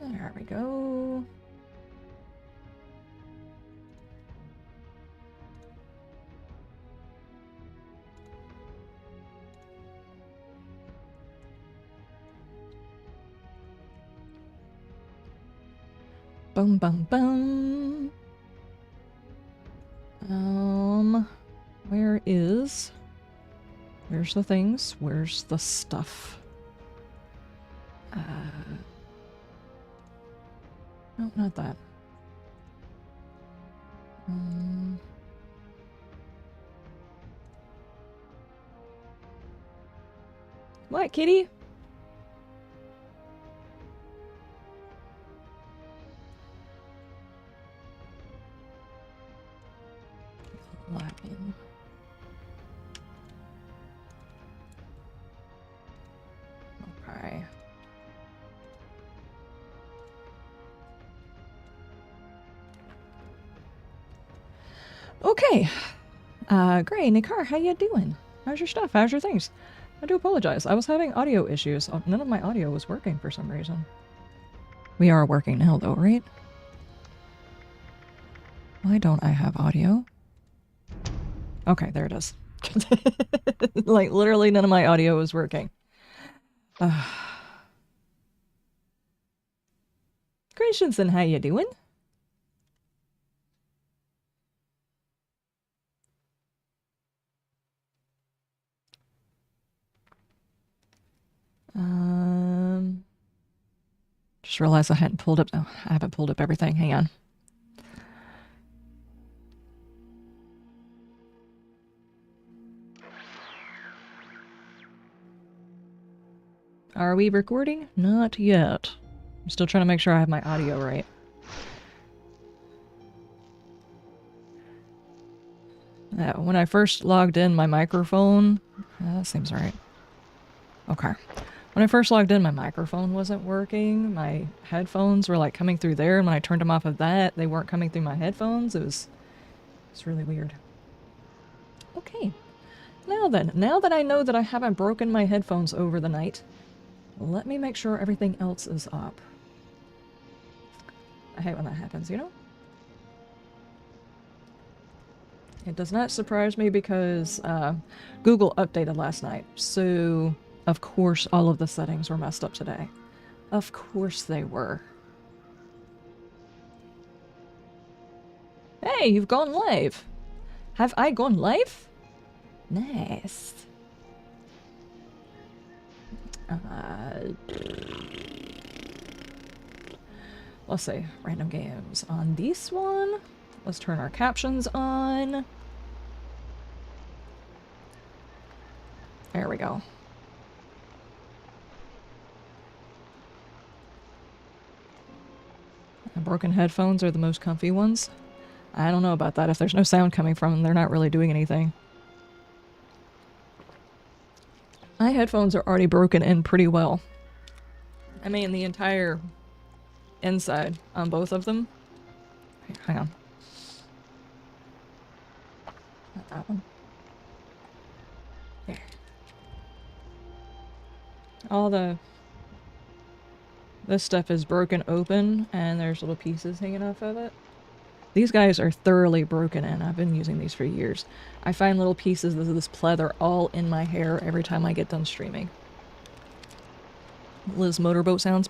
There we go. Boom, boom, boom. Where's the things? Where's the stuff? No, not that. What, kitty? Lacking. Okay. Okay. Gray, Nikar, how you doing? How's your stuff? How's your things? I do apologize. I was having audio issues. None of my audio was working for some reason. We are working now, though, right? Why don't I have audio? Okay, there it is. Like, literally none of my audio was working. Christensen, how you doing? Just realized I hadn't pulled up. Oh, I haven't pulled up everything. Hang on. Are we recording? Not yet. I'm still trying to make sure I have my audio right. When I first logged in, my microphone... that seems right. Okay. When I first logged in, my microphone wasn't working. My headphones were like coming through there, and when I turned them off of that, they weren't coming through my headphones. It's really weird. Okay. Now then, now that I know that I haven't broken my headphones over the night, let me make sure everything else is up. I hate when that happens, you know? It does not surprise me because Google updated last night, so of course all of the settings were messed up today. Of course they were. Hey, you've gone live! Have I gone live? Nice. Let's see, random games on this one. Let's turn our captions on. There we go. And broken headphones are the most comfy ones. I don't know about that. If there's no sound coming from them, they're not really doing anything. My headphones are already broken in pretty well. I mean, the entire inside on both of them. Hang on. Not that one. There. All this stuff is broken open, and there's little pieces hanging off of it. These guys are thoroughly broken in. I've been using these for years. I find little pieces of this pleather all in my hair every time I get done streaming. Liz motorboat sounds.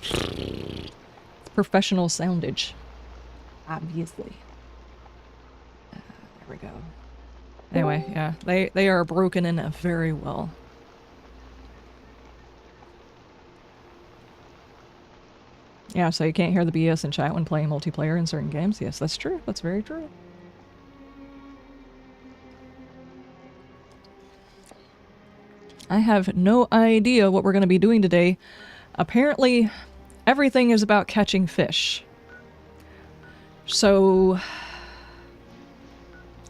Professional soundage. Obviously. There we go. Anyway, yeah, they are broken in very well. Yeah, so you can't hear the BS in chat when playing multiplayer in certain games. Yes, that's true. That's very true. I have no idea what we're going to be doing today. Apparently, everything is about catching fish. So,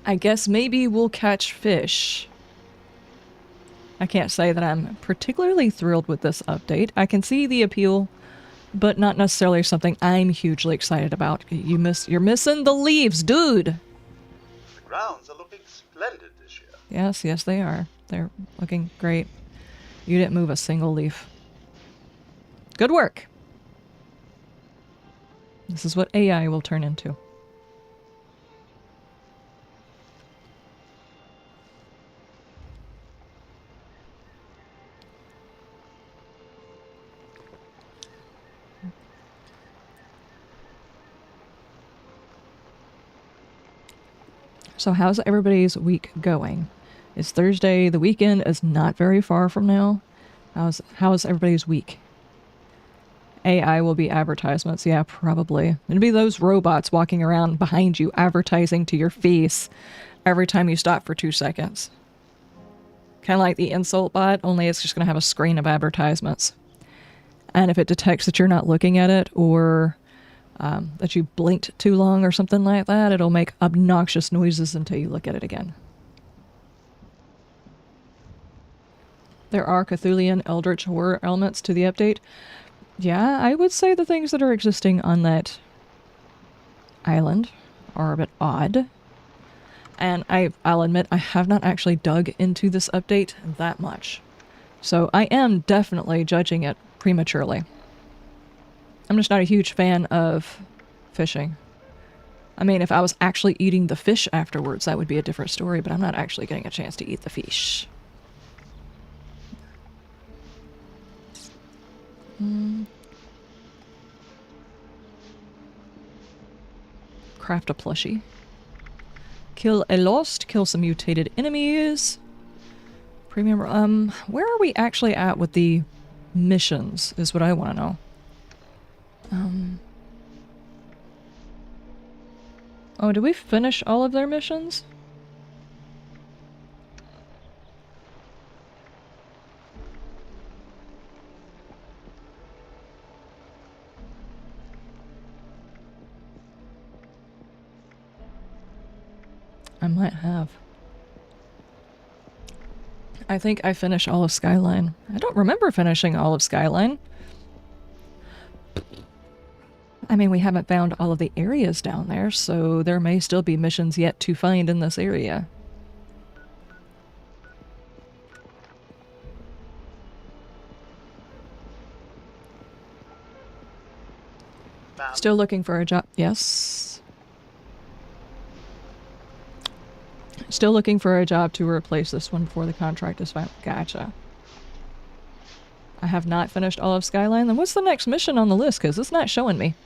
I guess maybe we'll catch fish. I can't say that I'm particularly thrilled with this update. I can see the appeal, but not necessarily something I'm hugely excited about. You're missing the leaves, dude! The grounds are looking splendid this year. Yes, yes they are. They're looking great. You didn't move a single leaf. Good work! This is what AI will turn into. So how's everybody's week going? It's Thursday. The weekend is not very far from now. How's everybody's week? AI will be advertisements. Yeah, probably. It'll be those robots walking around behind you advertising to your face every time you stop for 2 seconds. Kind of like the insult bot, only it's just going to have a screen of advertisements. And if it detects that you're not looking at it or that you blinked too long or something like that, it'll make obnoxious noises until you look at it again. There are Cthulhian Eldritch horror elements to the update. Yeah, I would say the things that are existing on that island are a bit odd. And I'll admit I have not actually dug into this update that much. So I am definitely judging it prematurely. I'm just not a huge fan of fishing. I mean, if I was actually eating the fish afterwards, that would be a different story, but I'm not actually getting a chance to eat the fish. Craft a plushie. Kill a lost, kill some mutated enemies. Premium, where are we actually at with the missions, is what I want to know. Oh, did we finish all of their missions? I might have. I think I finished all of Skyline. I don't remember finishing all of Skyline. I mean, we haven't found all of the areas down there, so there may still be missions yet to find in this area. Still looking for a job. Yes. Still looking for a job to replace this one before the contract is found. Gotcha. I have not finished all of Skyline. Then what's the next mission on the list? Because it's not showing me.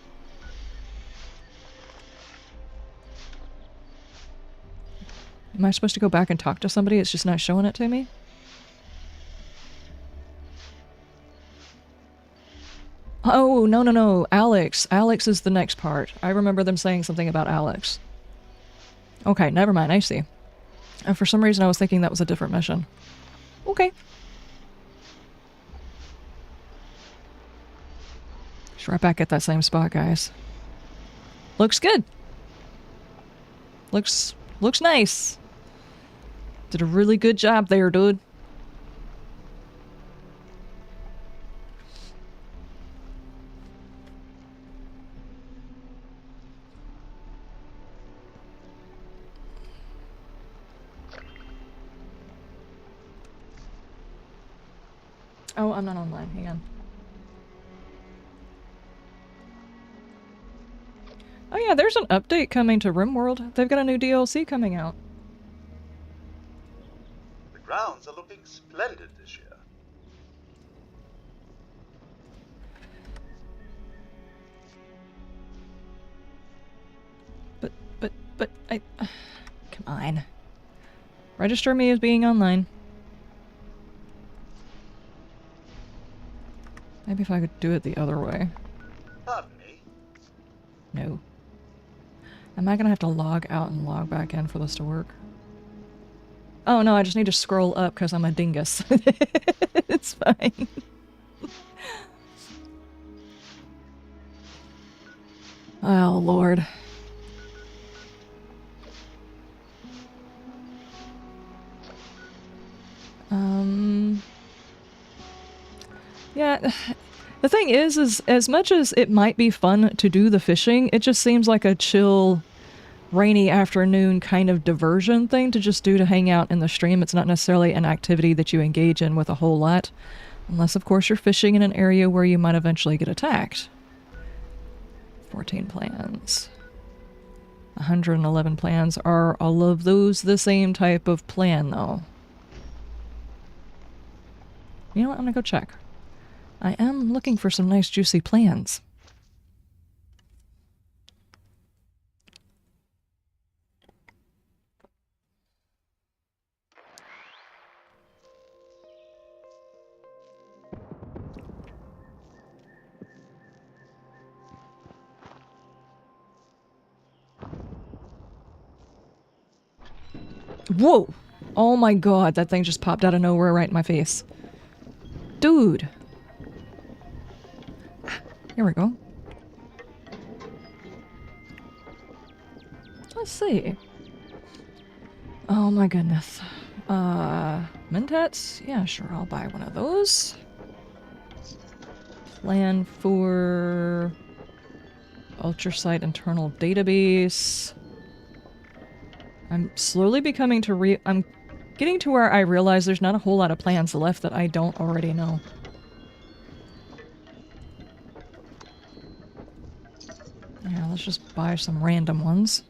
Am I supposed to go back and talk to somebody? It's just not showing it to me? Oh, no, no, no. Alex. Alex is the next part. I remember them saying something about Alex. Okay, never mind. I see. And for some reason I was thinking that was a different mission. Okay. Just right back at that same spot, guys. Looks good. Looks nice. Did a really good job there, dude. Oh, I'm not online. Hang on. Oh yeah, there's an update coming to RimWorld. They've got a new DLC coming out. The grounds are looking splendid this year. But I... come on. Register me as being online. Maybe if I could do it the other way. Pardon me? No. Am I gonna have to log out and log back in for this to work? Oh no, I just need to scroll up because I'm a dingus. It's fine. Oh, Lord. Yeah, the thing is as much as it might be fun to do the fishing, it just seems like a chill, rainy afternoon kind of diversion thing to just do to hang out in the stream. It's not necessarily an activity that you engage in with a whole lot. Unless, of course, you're fishing in an area where you might eventually get attacked. 14 plans. 111 plans. Are all of those the same type of plan, though? You know what? I'm gonna go check. I am looking for some nice juicy plans. Whoa! Oh my god, that thing just popped out of nowhere right in my face. Dude! Here we go. Let's see. Oh my goodness. Mentats? Yeah, sure, I'll buy one of those. Plan for... Ultrasite internal database. I'm slowly becoming to I'm getting to where I realize there's not a whole lot of plans left that I don't already know. Yeah, let's just buy some random ones.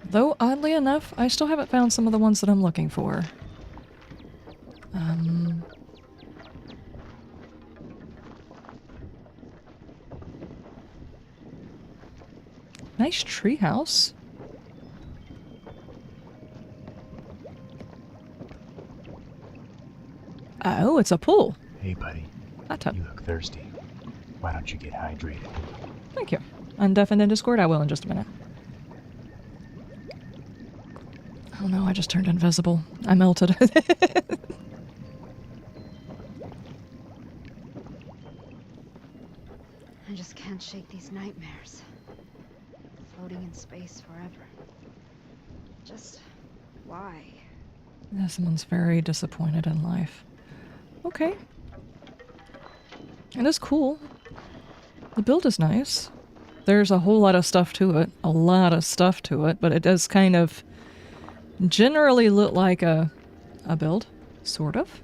Though, oddly enough, I still haven't found some of the ones that I'm looking for. Nice treehouse. Oh, it's a pool. Hey, buddy. Hot tub. You look thirsty. Why don't you get hydrated? Thank you. Undeafened in Discord? I will in just a minute. Oh no, I just turned invisible. I melted. I just can't shake these nightmares. Floating in space forever. Just why? Yeah, someone's very disappointed in life. Okay. It is cool. The build is nice. There's a whole lot of stuff to it. A lot of stuff to it, but it does kind of generally look like a build. Sort of.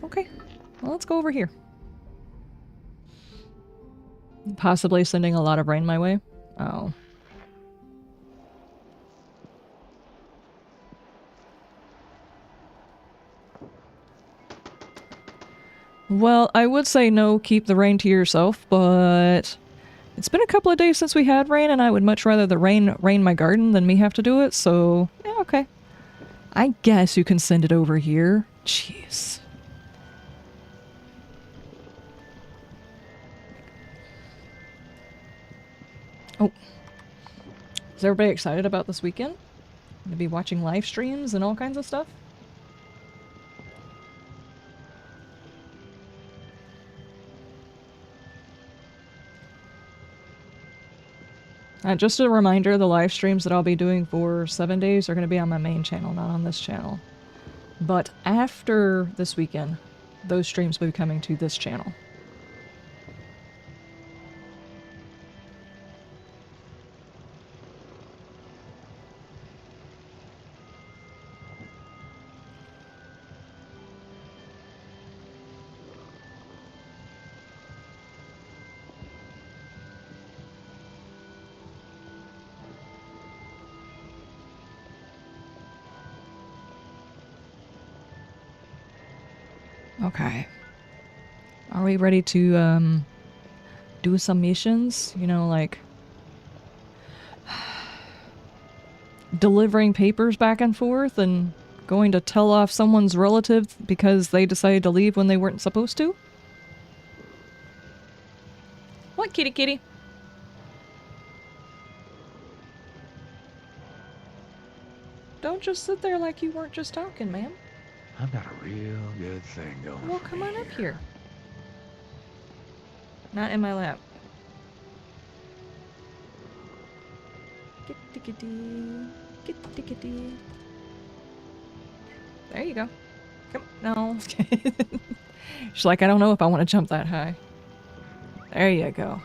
Okay. Well, let's go over here. Possibly sending a lot of rain my way. Oh. Well, I would say no, keep the rain to yourself, but it's been a couple of days since we had rain, and I would much rather the rain my garden than me have to do it, so yeah, okay. I guess you can send it over here. Jeez. Oh. Is everybody excited about this weekend? Gonna be watching live streams and all kinds of stuff? Just a reminder, the live streams that I'll be doing for 7 days are going to be on my main channel, not on this channel. But after this weekend, those streams will be coming to this channel. Okay. Are we ready to, do some missions? You know, like... delivering papers back and forth and going to tell off someone's relative because they decided to leave when they weren't supposed to? What, kitty kitty? Don't just sit there like you weren't just talking, ma'am. I've got a real good thing going. Well, come on up here. Not in my lap. Kitty kitty. Kitty kitty. There you go. Come no. She's like, I don't know if I want to jump that high. There you go.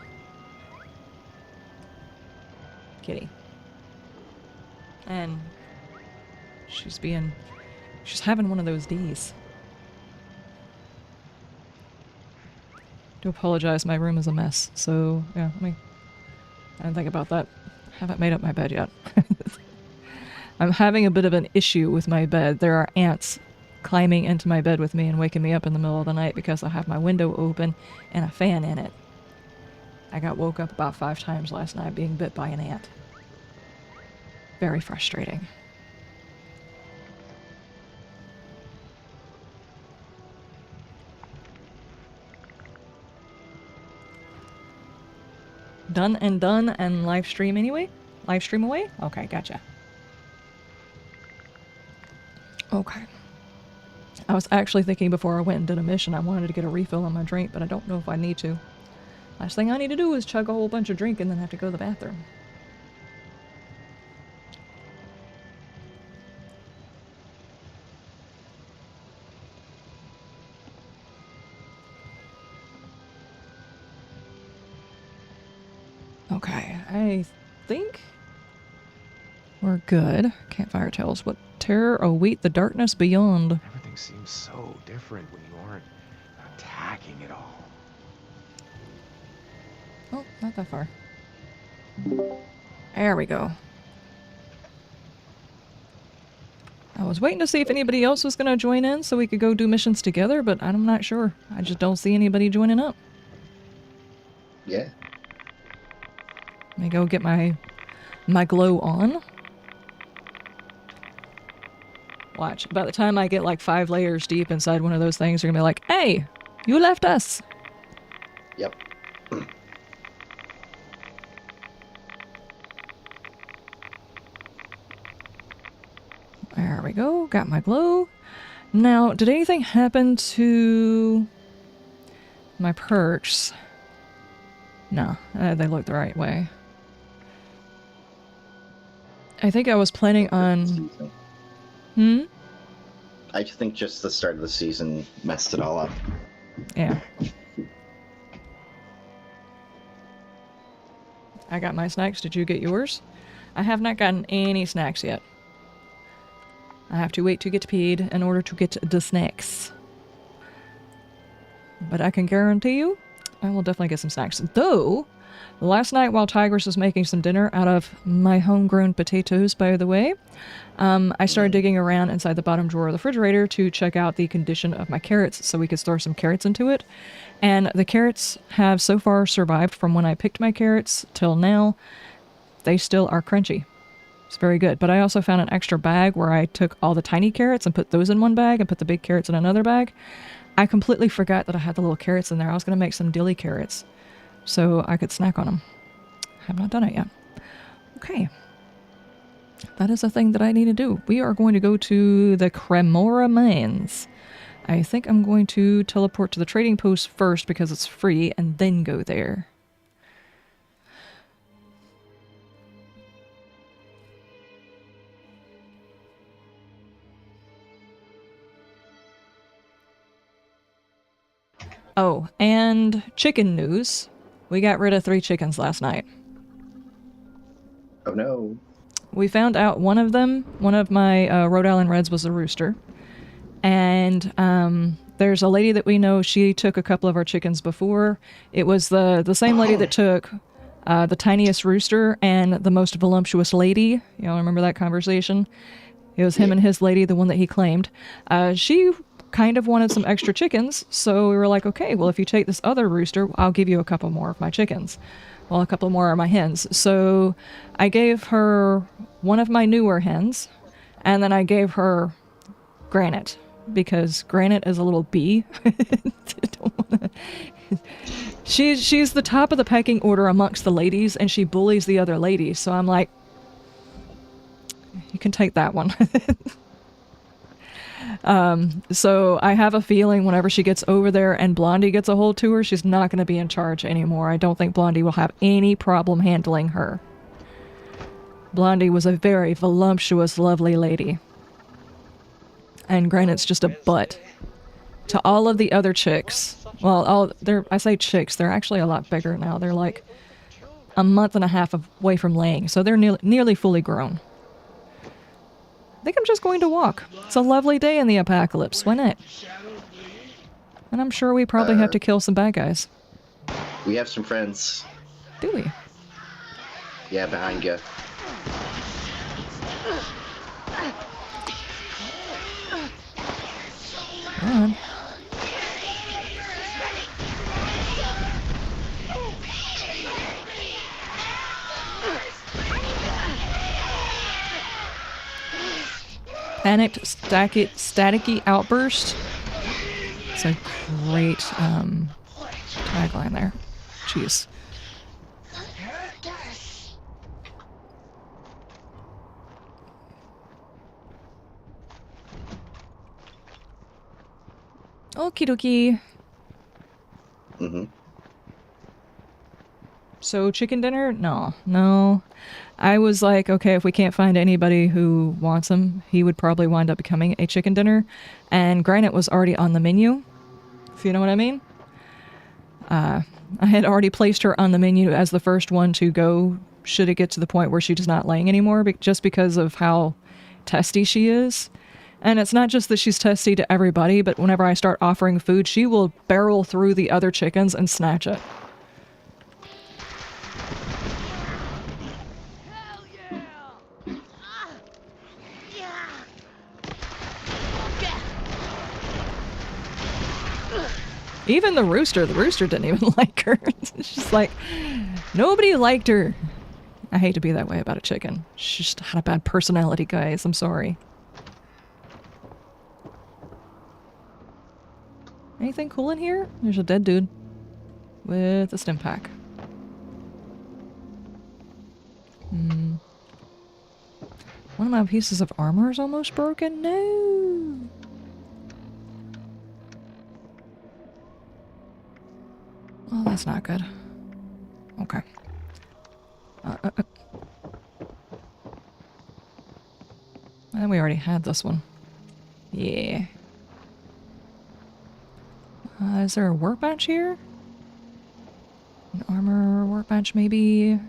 Kitty. And she's having one of those D's. Do apologize, my room is a mess. So, yeah, I didn't think about that. Haven't made up my bed yet. I'm having a bit of an issue with my bed. There are ants climbing into my bed with me and waking me up in the middle of the night because I have my window open and a fan in it. I got woke up about 5 times last night being bit by an ant. Very frustrating. Done and live stream anyway? Live stream away? Okay, gotcha. Okay. I was actually thinking before I went and did a mission, I wanted to get a refill on my drink, but I don't know if I need to. Last thing I need to do is chug a whole bunch of drink and then have to go to the bathroom. Okay, I think we're good. Campfire tells what terror await the darkness beyond. Everything seems so different when you aren't attacking it all. Oh, not that far. There we go. I was waiting to see if anybody else was going to join in so we could go do missions together, but I'm not sure. I just don't see anybody joining up. Yeah. Let me go get my glow on. Watch. By the time I get like 5 layers deep inside one of those things, they're going to be like, hey, you left us. Yep. There we go. Got my glow. Now, did anything happen to my perks? No, they look the right way. I think I was planning on... I think just the start of the season messed it all up. Yeah. I got my snacks. Did you get yours? I have not gotten any snacks yet. I have to wait to get peed in order to get the snacks. But I can guarantee you, I will definitely get some snacks. Though, last night while Tigress was making some dinner out of my homegrown potatoes, by the way, I started digging around inside the bottom drawer of the refrigerator to check out the condition of my carrots so we could store some carrots into it. And the carrots have so far survived from when I picked my carrots till now. They still are crunchy. It's very good. But I also found an extra bag where I took all the tiny carrots and put those in one bag and put the big carrots in another bag. I completely forgot that I had the little carrots in there. I was going to make some dilly carrots so I could snack on them. I have not done it yet. Okay. That is a thing that I need to do. We are going to go to the Cremora Mines. I think I'm going to teleport to the trading post first because it's free and then go there. Oh, and chicken news. We got rid of 3 chickens last night. Oh no. We found out one of them, one of my Rhode Island Reds was a rooster. And there's a lady that we know, she took a couple of our chickens before. It was the same lady that took the tiniest rooster and the most voluptuous lady. You know, remember that conversation? It was him and his lady, the one that he claimed. She kind of wanted some extra chickens, so we were like, okay, well, if you take this other rooster, I'll give you a couple more of my chickens. Well, a couple more are my hens. So I gave her one of my newer hens, and then I gave her Granite, because Granite is a little bee. She's the top of the pecking order amongst the ladies, and she bullies the other ladies. So I'm like, you can take that one. So I have a feeling whenever she gets over there and Blondie gets a hold to her, she's not going to be in charge anymore. I don't think Blondie will have any problem handling her. Blondie was a very voluptuous, lovely lady. And Granite's just a butt to all of the other chicks. Well, I say chicks, they're actually a lot bigger now. They're like a month and a half away from laying, so they're nearly fully grown. I think I'm just going to walk. It's a lovely day in the apocalypse. Why not? And I'm sure we probably have to kill some bad guys. We have some friends. Do we? Yeah, behind you. Come on. Panicked staticky outburst. It's a great tagline there. Jeez. Okie dokie. Mm-hmm. So chicken dinner? No. I was like, okay, if we can't find anybody who wants them, he would probably wind up becoming a chicken dinner. And granite was already on the menu, if you know what I mean. I had already placed her on the menu as the first one to go should it get to the point where she's not laying anymore, just because of how testy she is. And it's not just that she's testy to everybody, but whenever I start offering food, she will barrel through the other chickens and snatch it. Even the rooster didn't even like her. It's just like, nobody liked her. I hate to be that way about a chicken. She just had a bad personality, guys. I'm sorry. Anything cool in here? There's a dead dude with a stim pack. One of my pieces of armor is almost broken. No! Oh, that's not good. Okay. And we already had this one. Yeah. Is there a workbench here? An armor workbench, maybe?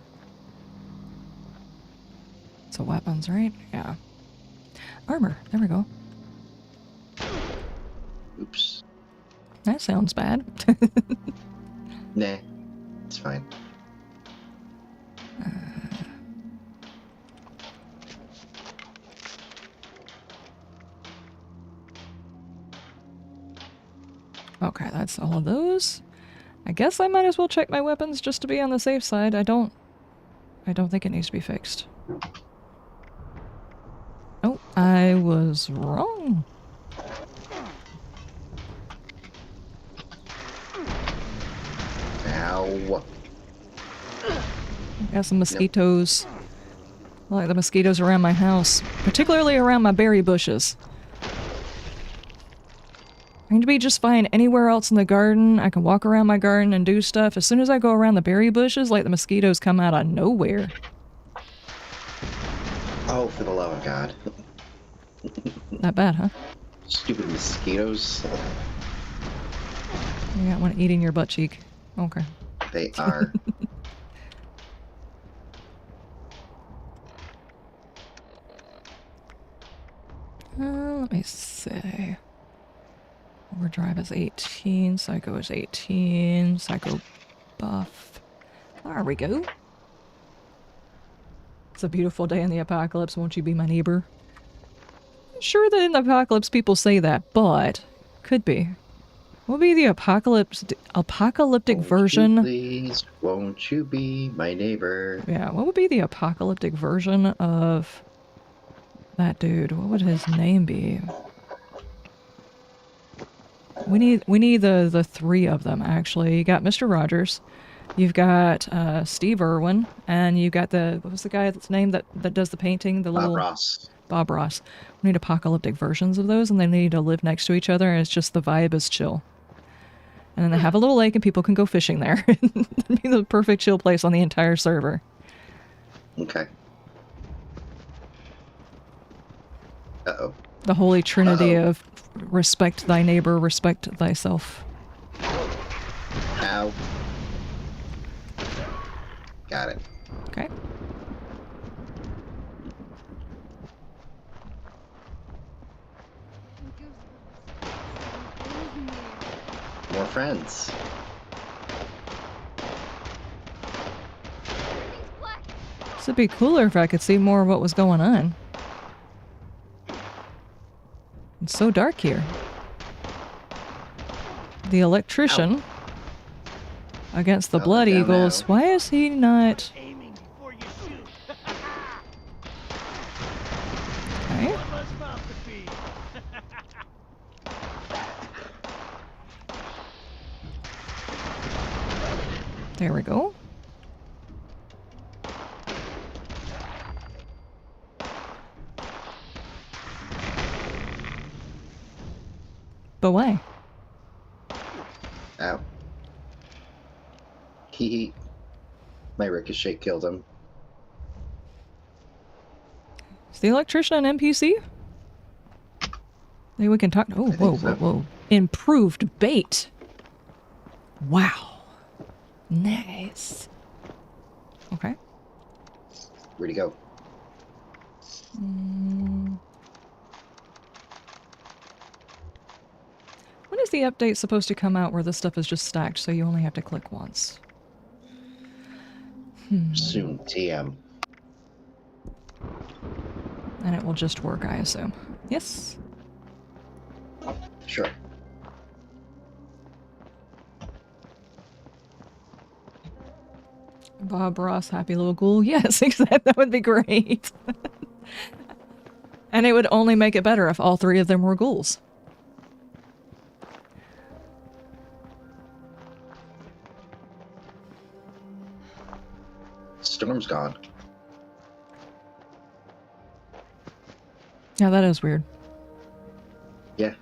It's a weapons, right? Yeah. Armor. There we go. Oops. That sounds bad. Nah. It's fine. Okay, that's all of those. I guess I might as well check my weapons just to be on the safe side. I don't think it needs to be fixed. Oh, I was wrong. Ow. Got some mosquitoes. I like the mosquitoes around my house, particularly around my berry bushes. I can be just fine anywhere else in the garden. I can walk around my garden and do stuff. As soon as I go around the berry bushes, like the mosquitoes come out of nowhere. Oh, for the love of God. Not bad, huh? Stupid mosquitoes. You got one eating your butt cheek. Okay. They are. Let me see. Overdrive is 18. Psycho is 18. Psycho buff. There we go. It's a beautiful day in the apocalypse. Won't you be my neighbor? Sure that in the apocalypse people say that, but could be. What would be the apocalyptic version? Please, won't you be my neighbor? Yeah, what would be the apocalyptic version of that dude? What would his name be? We need the three of them, actually. You got Mr. Rogers, you've got Steve Irwin, and you got what was the guy's name that does the painting? The little Bob Ross. Bob Ross. We need apocalyptic versions of those, and they need to live next to each other, and it's just the vibe is chill. And then they have a little lake, and people can go fishing there. It'd be the perfect chill place on the entire server. Okay. Uh-oh. The holy trinity of respect thy neighbor, respect thyself. Ow. Got it. Okay. More friends. It'd be cooler if I could see more of what was going on. It's so dark here. The electrician against the Well, Blood they're down Eagles. now. Why is he not... Aiming before you shoot. Okay. One less mouth to feed. There we go. But why? Ow. Hee. My ricochet killed him. Is the electrician an NPC? Maybe we can talk. Oh, I whoa, think whoa, so. whoa. Improved bait. Wow. Nice. Okay. Where'd he go? When is the update supposed to come out where this stuff is just stacked so you only have to click once? Soon, TM. And it will just work, I assume. Yes. Sure. Bob Ross, happy little ghoul. Yes, exactly. That would be great. And it would only make it better if all three of them were ghouls. Storm's gone. Yeah, that is weird. Yeah.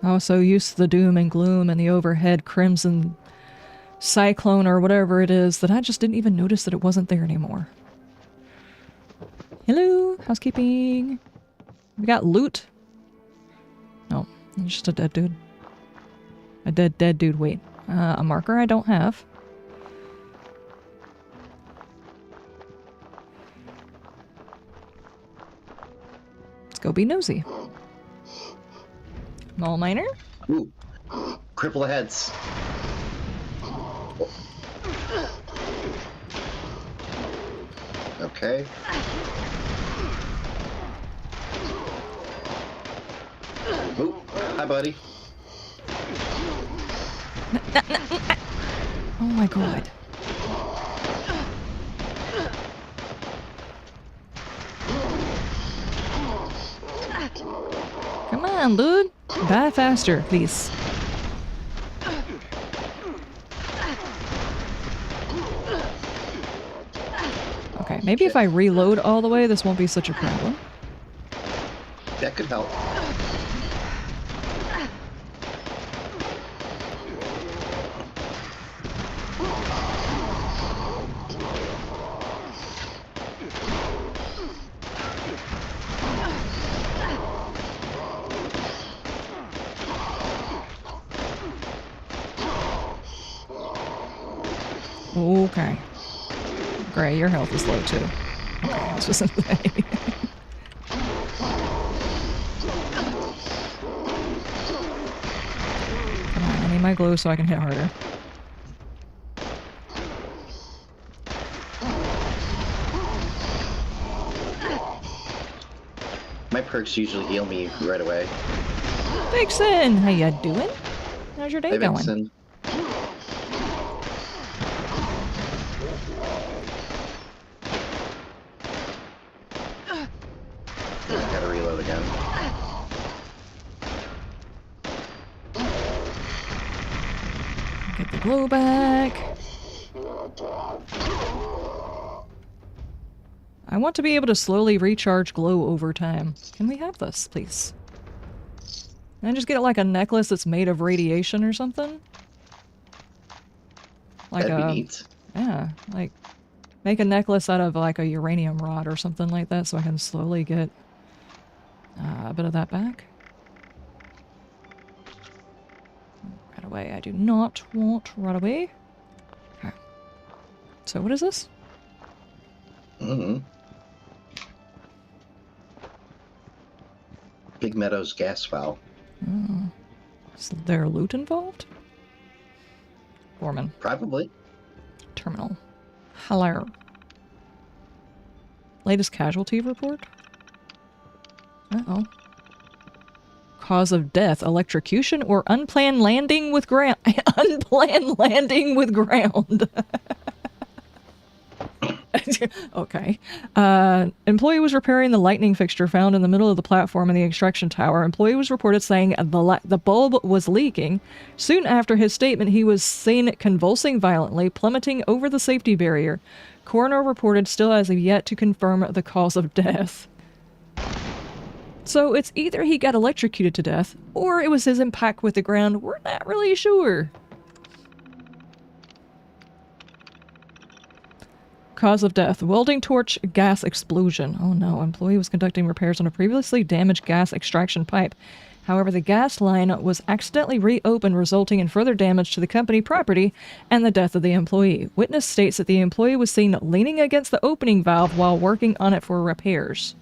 I was so used to the doom and gloom and the overhead crimson cyclone or whatever it is that I just didn't even notice that it wasn't there anymore. Hello, housekeeping. We got loot. No, it's just a dead dude. A dead dude. Wait, a marker I don't have. Let's go be nosy. Mall miner. Ooh. Cripple the heads. Okay. Ooh. Hi, buddy. Oh my god. Come on, dude. Die faster, please. Okay, maybe if I reload all the way, this won't be such a problem. That could help. Okay. Gray, your health is low too. Okay, this was insane. Come on, I need my glue so I can hit harder. My perks usually heal me right away. Vixen, how ya doing? How's your day Hey, going? Vincent. I gotta reload again. Get the glow back. I want to be able to slowly recharge glow over time. Can we have this, please? Can I just get like a necklace that's made of radiation or something? Like That'd a be neat. yeah, like make a necklace out of like a uranium rod or something like that, so I can slowly get a bit of that back. Right away. I do not want right away. Okay. So what is this? Mm-hmm. Big Meadows gas valve. Is there loot involved? Foreman. Probably. terminal. Hello. Latest casualty report? Uh-oh. Cause of death, electrocution, or unplanned landing with ground. Unplanned landing with ground. Okay. Employee was repairing the lighting fixture found in the middle of the platform in the extraction tower. Employee was reported saying the bulb was leaking. Soon after his statement, he was seen convulsing violently, plummeting over the safety barrier. Coroner reported still as of yet to confirm the cause of death. So it's either he got electrocuted to death, or it was his impact with the ground. We're not really sure. Cause of death, welding torch gas explosion. Oh no, employee was conducting repairs on a previously damaged gas extraction pipe. However, the gas line was accidentally reopened, resulting in further damage to the company property and the death of the employee. Witness states that the employee was seen leaning against the opening valve while working on it for repairs.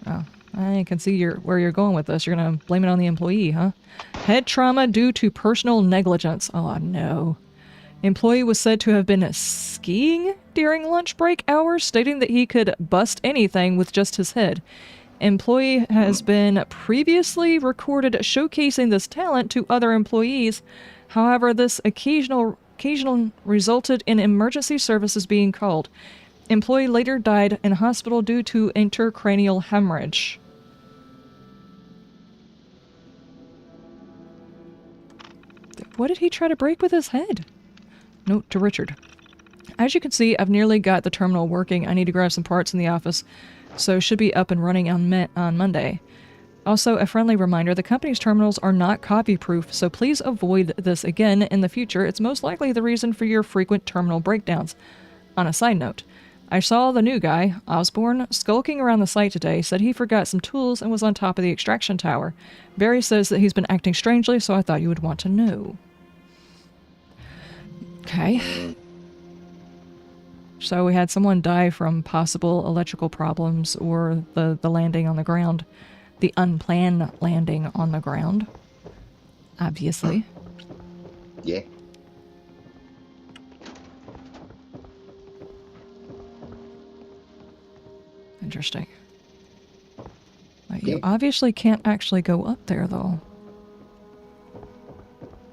Oh, I can see where you're going with this. You're gonna blame it on the employee, huh? Head trauma due to personal negligence. Oh no. Employee was said to have been skiing during lunch break hours, stating that he could bust anything with just his head. Employee has been previously recorded showcasing this talent to other employees. However, this occasional resulted in emergency services being called. Employee later died in hospital due to intracranial hemorrhage. What did he try to break with his head? Note to Richard. As you can see, I've nearly got the terminal working. I need to grab some parts in the office, so should be up and running on Monday. Also, a friendly reminder, the company's terminals are not copy-proof, so please avoid this again in the future. It's most likely the reason for your frequent terminal breakdowns. On a side note, I saw the new guy, Osborne, skulking around the site today, said he forgot some tools and was on top of the extraction tower. Barry says that he's been acting strangely, so I thought you would want to know. Okay. So we had someone die from possible electrical problems or the landing on the ground. The unplanned landing on the ground. Obviously. Yeah. Interesting. But you obviously can't actually go up there, though.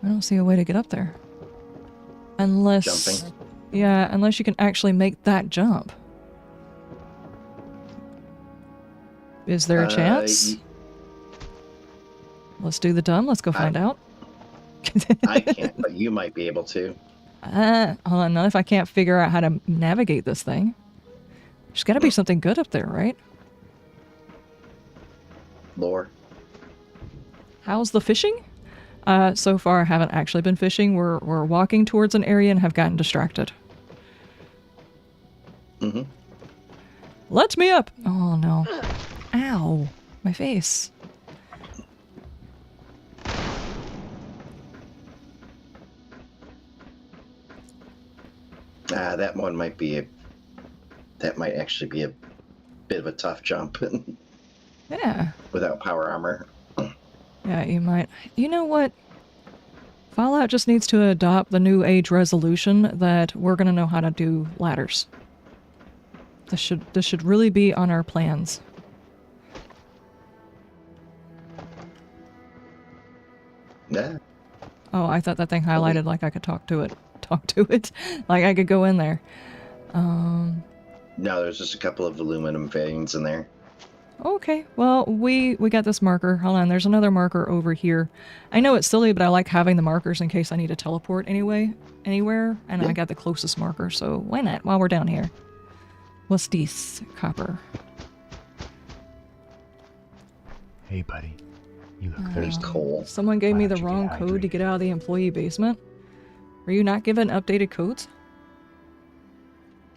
I don't see a way to get up there. Unless... Jumping. Yeah, unless you can actually make that jump. Is there a chance? Let's do the dumb. Let's go find out. I can't, but you might be able to. Hold on. Not if I can't figure out how to navigate this thing. There's got to be something good up there, right? Lore. How's the fishing? So far, I haven't actually been fishing. We're walking towards an area and have gotten distracted. Mm-hmm. Let me up! Oh, no. Ow. My face. That one might be that might actually be a bit of a tough jump. Yeah. Without power armor. Yeah, you might. You know what? Fallout just needs to adopt the new age resolution that we're gonna know how to do ladders. This should really be on our plans. Yeah. Oh, I thought that thing highlighted like I could talk to it. Talk to it? Like I could go in there. No, there's just a couple of aluminum veins in there. Okay, well, we got this marker. Hold on, there's another marker over here. I know it's silly, but I like having the markers in case I need to teleport anywhere. And I got the closest marker, so why not while we're down here? What's this? Copper. Hey, buddy. You look There's thirsty. coal. Someone gave me Why the don't you wrong get code to hydrated? get out of the employee basement. Were you not given updated codes?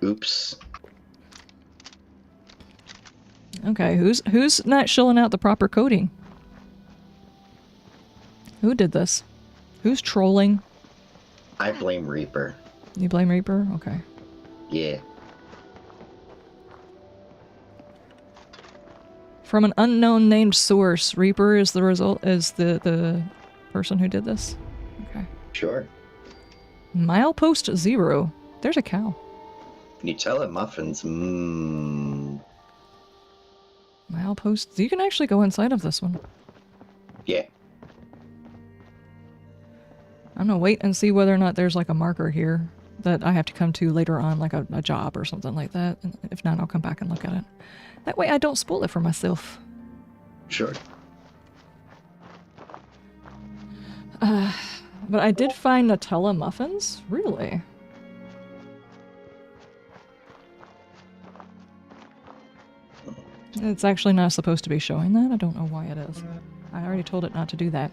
Oops. Okay, who's not shilling out the proper coding? Who did this? Who's trolling? I blame Reaper. You blame Reaper? Okay. Yeah. From an unknown named source, Reaper is the person who did this? Okay. Sure. Milepost 0. There's a cow. Nutella muffins. Mmm. My outposts. You can actually go inside of this one. Yeah. I'm gonna wait and see whether or not there's like a marker here that I have to come to later on, like a job or something like that. And if not, I'll come back and look at it. That way I don't spoil it for myself. Sure. But I did find Nutella muffins? Really? It's actually not supposed to be showing that. I don't know why it is. I already told it not to do that.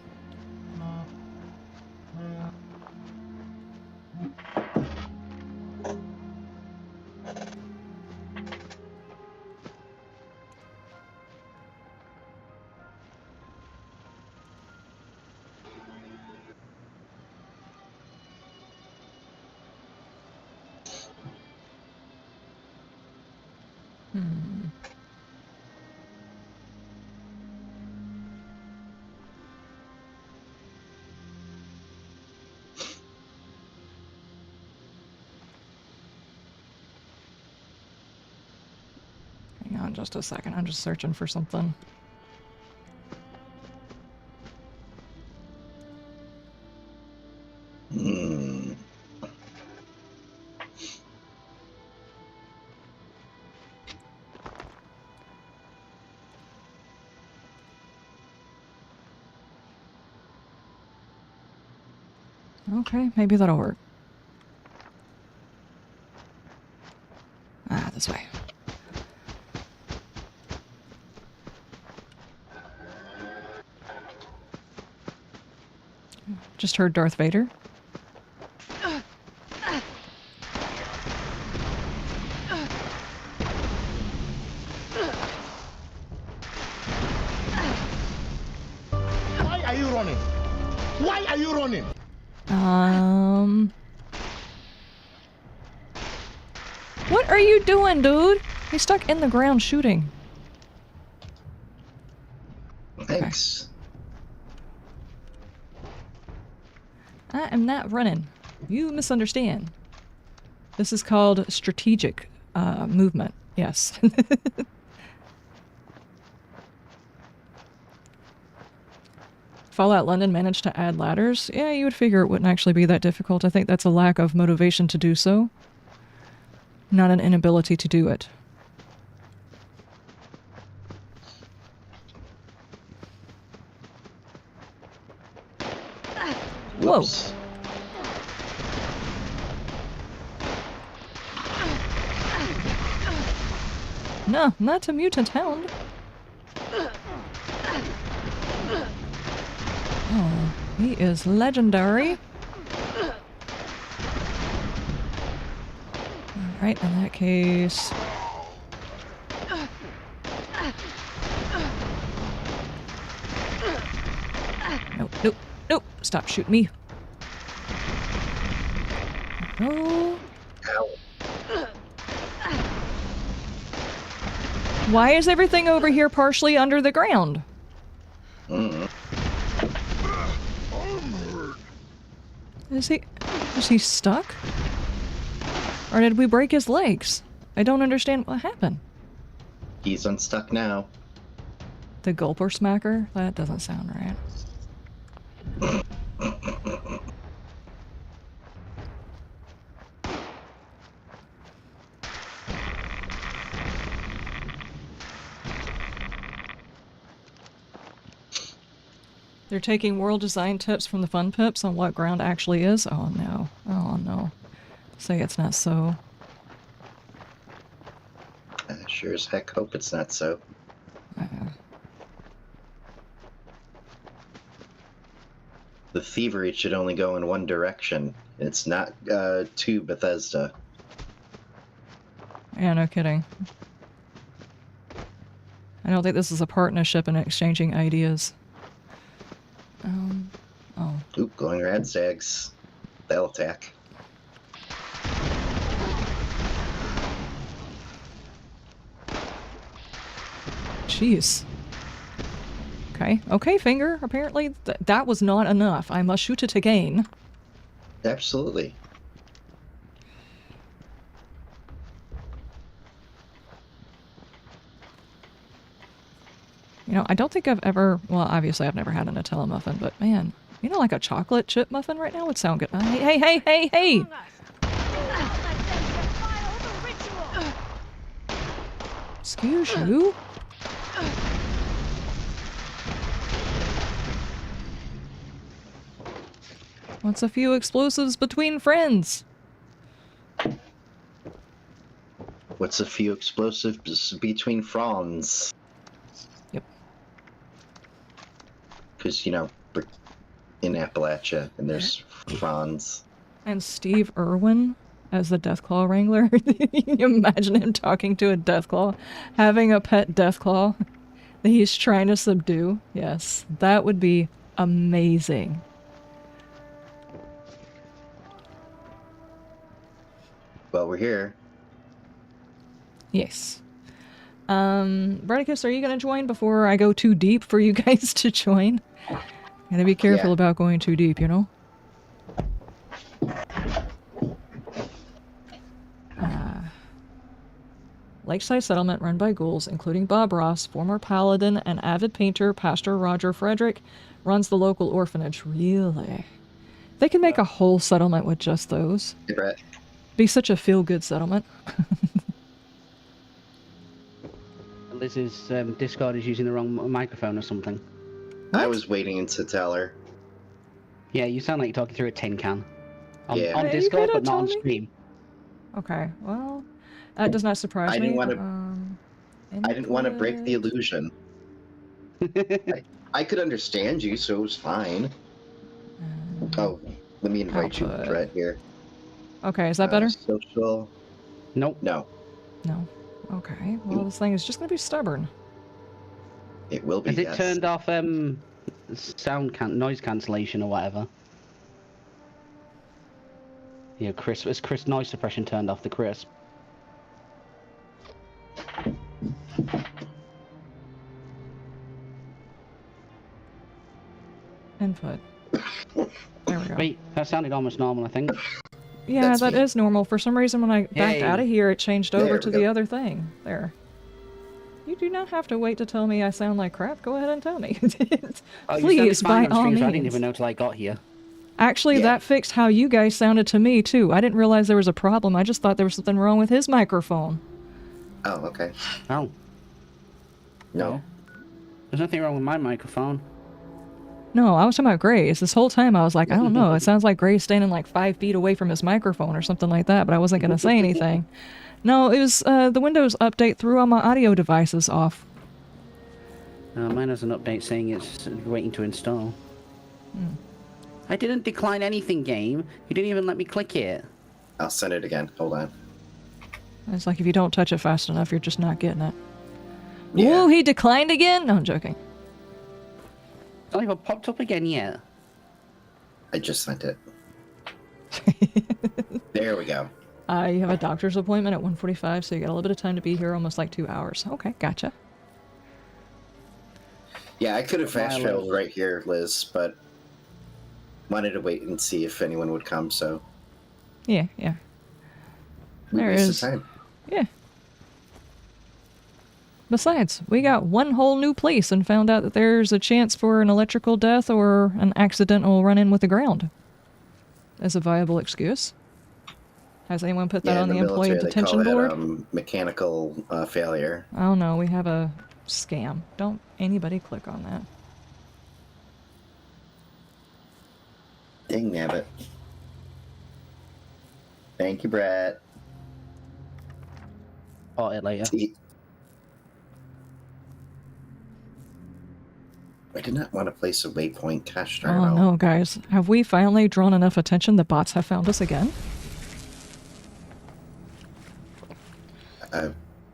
Hang on just a second. I'm just searching for something. Hmm. Okay, maybe that'll work. Ah, this way. Just heard Darth Vader. Why are you running? Why are you running? What are you doing, dude? He's stuck in the ground shooting. Thanks. I am not running. You misunderstand. This is called strategic movement. Yes. Fallout London managed to add ladders. Yeah, you would figure it wouldn't actually be that difficult. I think that's a lack of motivation to do so, not an inability to do it. Whoa. Whoops. No, not a mutant hound. Oh, he is legendary. Alright, in that case... Nope, nope, nope! Stop shooting me. No. Ow. Why is everything over here partially under the ground? Mm. Is he stuck? Or did we break his legs? I don't understand what happened. He's unstuck now. The gulper smacker? That doesn't sound right. They're taking world design tips from the fun pips on what ground actually is? Oh no. Oh no. Say it's not so. I sure as heck hope it's not so. The thievery should only go in one direction. It's not to Bethesda. Yeah, no kidding. I don't think this is a partnership in exchanging ideas. Oh. Oop, glowing rad stags. They'll attack. Jeez. Okay. Okay, finger. Apparently that was not enough. I must shoot it again. Absolutely. You know, I don't think I've ever, well, obviously I've never had a Nutella muffin, but man, you know, like a chocolate chip muffin right now would sound good. Hey! Excuse you? What's a few explosives between friends? What's a few explosives between fronds? Yep. Because, you know, we're in Appalachia, and there's fronds. And Steve Irwin as the Deathclaw Wrangler. Can you imagine him talking to a Deathclaw? Having a pet Deathclaw that he's trying to subdue? Yes, that would be amazing. Well, we're here. Yes. Bradicus, are you going to join before I go too deep for you guys to join? Gotta be careful Yeah. about going too deep, you know? Lakeside settlement run by ghouls, including Bob Ross, former paladin and avid painter, Pastor Roger Frederick, runs the local orphanage. Really? They can make a whole settlement with just those. Hey, Brett. Be such a feel-good settlement. Liz's Discord is using the wrong microphone or something. I was waiting to tell her. Yeah, you sound like you're talking through a tin can. On, Yeah. on Hey, you Discord, could've but not on told me. stream. Okay, well, that does not surprise I me. didn't I didn't want to break the input. illusion. I could understand you, so it was fine. Oh, let me invite you, Output. Brett, here. Okay, is that better? Social. Nope. No, No. Okay, well, this thing is just gonna be stubborn. it will be. Has it yes. turned off noise cancellation or whatever? Yeah, is crisp noise suppression turned off the crisp? Input. There we go. Wait, that sounded almost normal, I think. Yeah, That's that me. is normal. For some reason, when I backed Yay. out of here, it changed There over we to go. the other thing. There. You do not have to wait to tell me I sound like crap. Go ahead and tell me. Oh, you Please, sounded by fine on all stream, means. so I didn't even know till I got here. Actually, Yeah. that fixed how you guys sounded to me, too. I didn't realize there was a problem. I just thought there was something wrong with his microphone. Oh, okay. Oh, No. there's nothing wrong with my microphone. No, I was talking about Gray's. This whole time I was like, I don't know. It sounds like Gray's standing like 5 feet away from his microphone or something like that, but I wasn't going to say anything. No, it was the Windows update threw all my audio devices off. Mine has an update saying it's waiting to install. I didn't decline anything, game. You didn't even let me click it. I'll send it again. Hold on. It's like if you don't touch it fast enough, you're just not getting it. Yeah. Ooh, he declined again? No, I'm joking. It's not even popped up again yet. I just sent it. There we go. You have a doctor's appointment at 1:45, so you got a little bit of time to be here, almost like 2 hours. Okay, gotcha. Yeah, I could have fast Liz. traveled right here, Liz, but wanted to wait and see if anyone would come, so Yeah. we There wasted is. time. Yeah. Besides, we got one whole new place and found out that there's a chance for an electrical death or an accidental run-in with the ground as a viable excuse. Has anyone put that Yeah, on in the employee military, detention they call board? that, mechanical failure. I don't know. We have a scam. Don't anybody click on that. Dang nabbit. Thank you, Brett. Bought it later. See, I did not want to place a waypoint. Gosh darn Oh it. no, guys. Have we finally drawn enough attention that bots have found us again?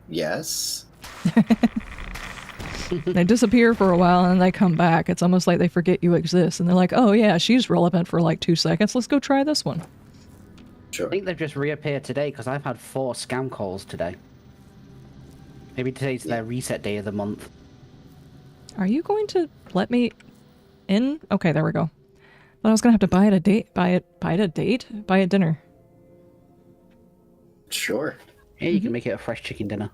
Yes. They disappear for a while and then they come back. It's almost like they forget you exist. And they're like, oh yeah, she's relevant for like 2 seconds. Let's go try this one. Sure. I think they've just reappeared today because I've had 4 scam calls today. Maybe today's their reset day of the month. Are you going to let me in? Okay, there we go. But I was gonna have to buy it dinner. Sure. Yeah, you can make it a fresh chicken dinner.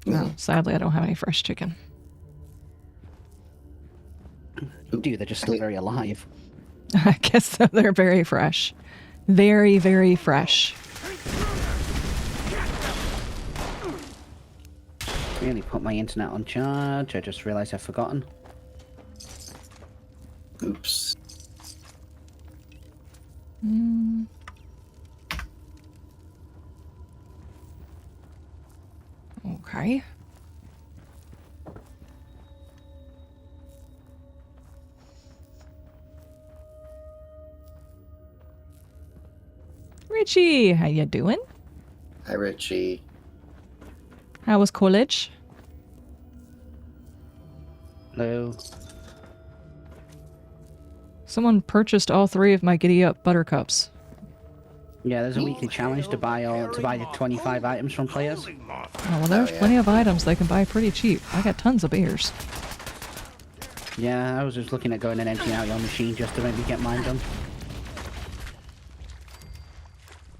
No, sadly I don't have any fresh chicken. do. They're just still very alive. I guess so. They're very fresh. Very, very fresh. Really put my internet on charge. I just realised I've forgotten. Oops. Okay. Richie, how you doing? Hi, Richie. How was college? Hello. Someone purchased all 3 of my Giddy Up Buttercups. Yeah, there's a weekly challenge to buy 25 items from players. Oh, well, there's yeah. plenty of items they can buy pretty cheap. I got tons of beers. Yeah, I was just looking at going and emptying out your machine just to maybe get mine done.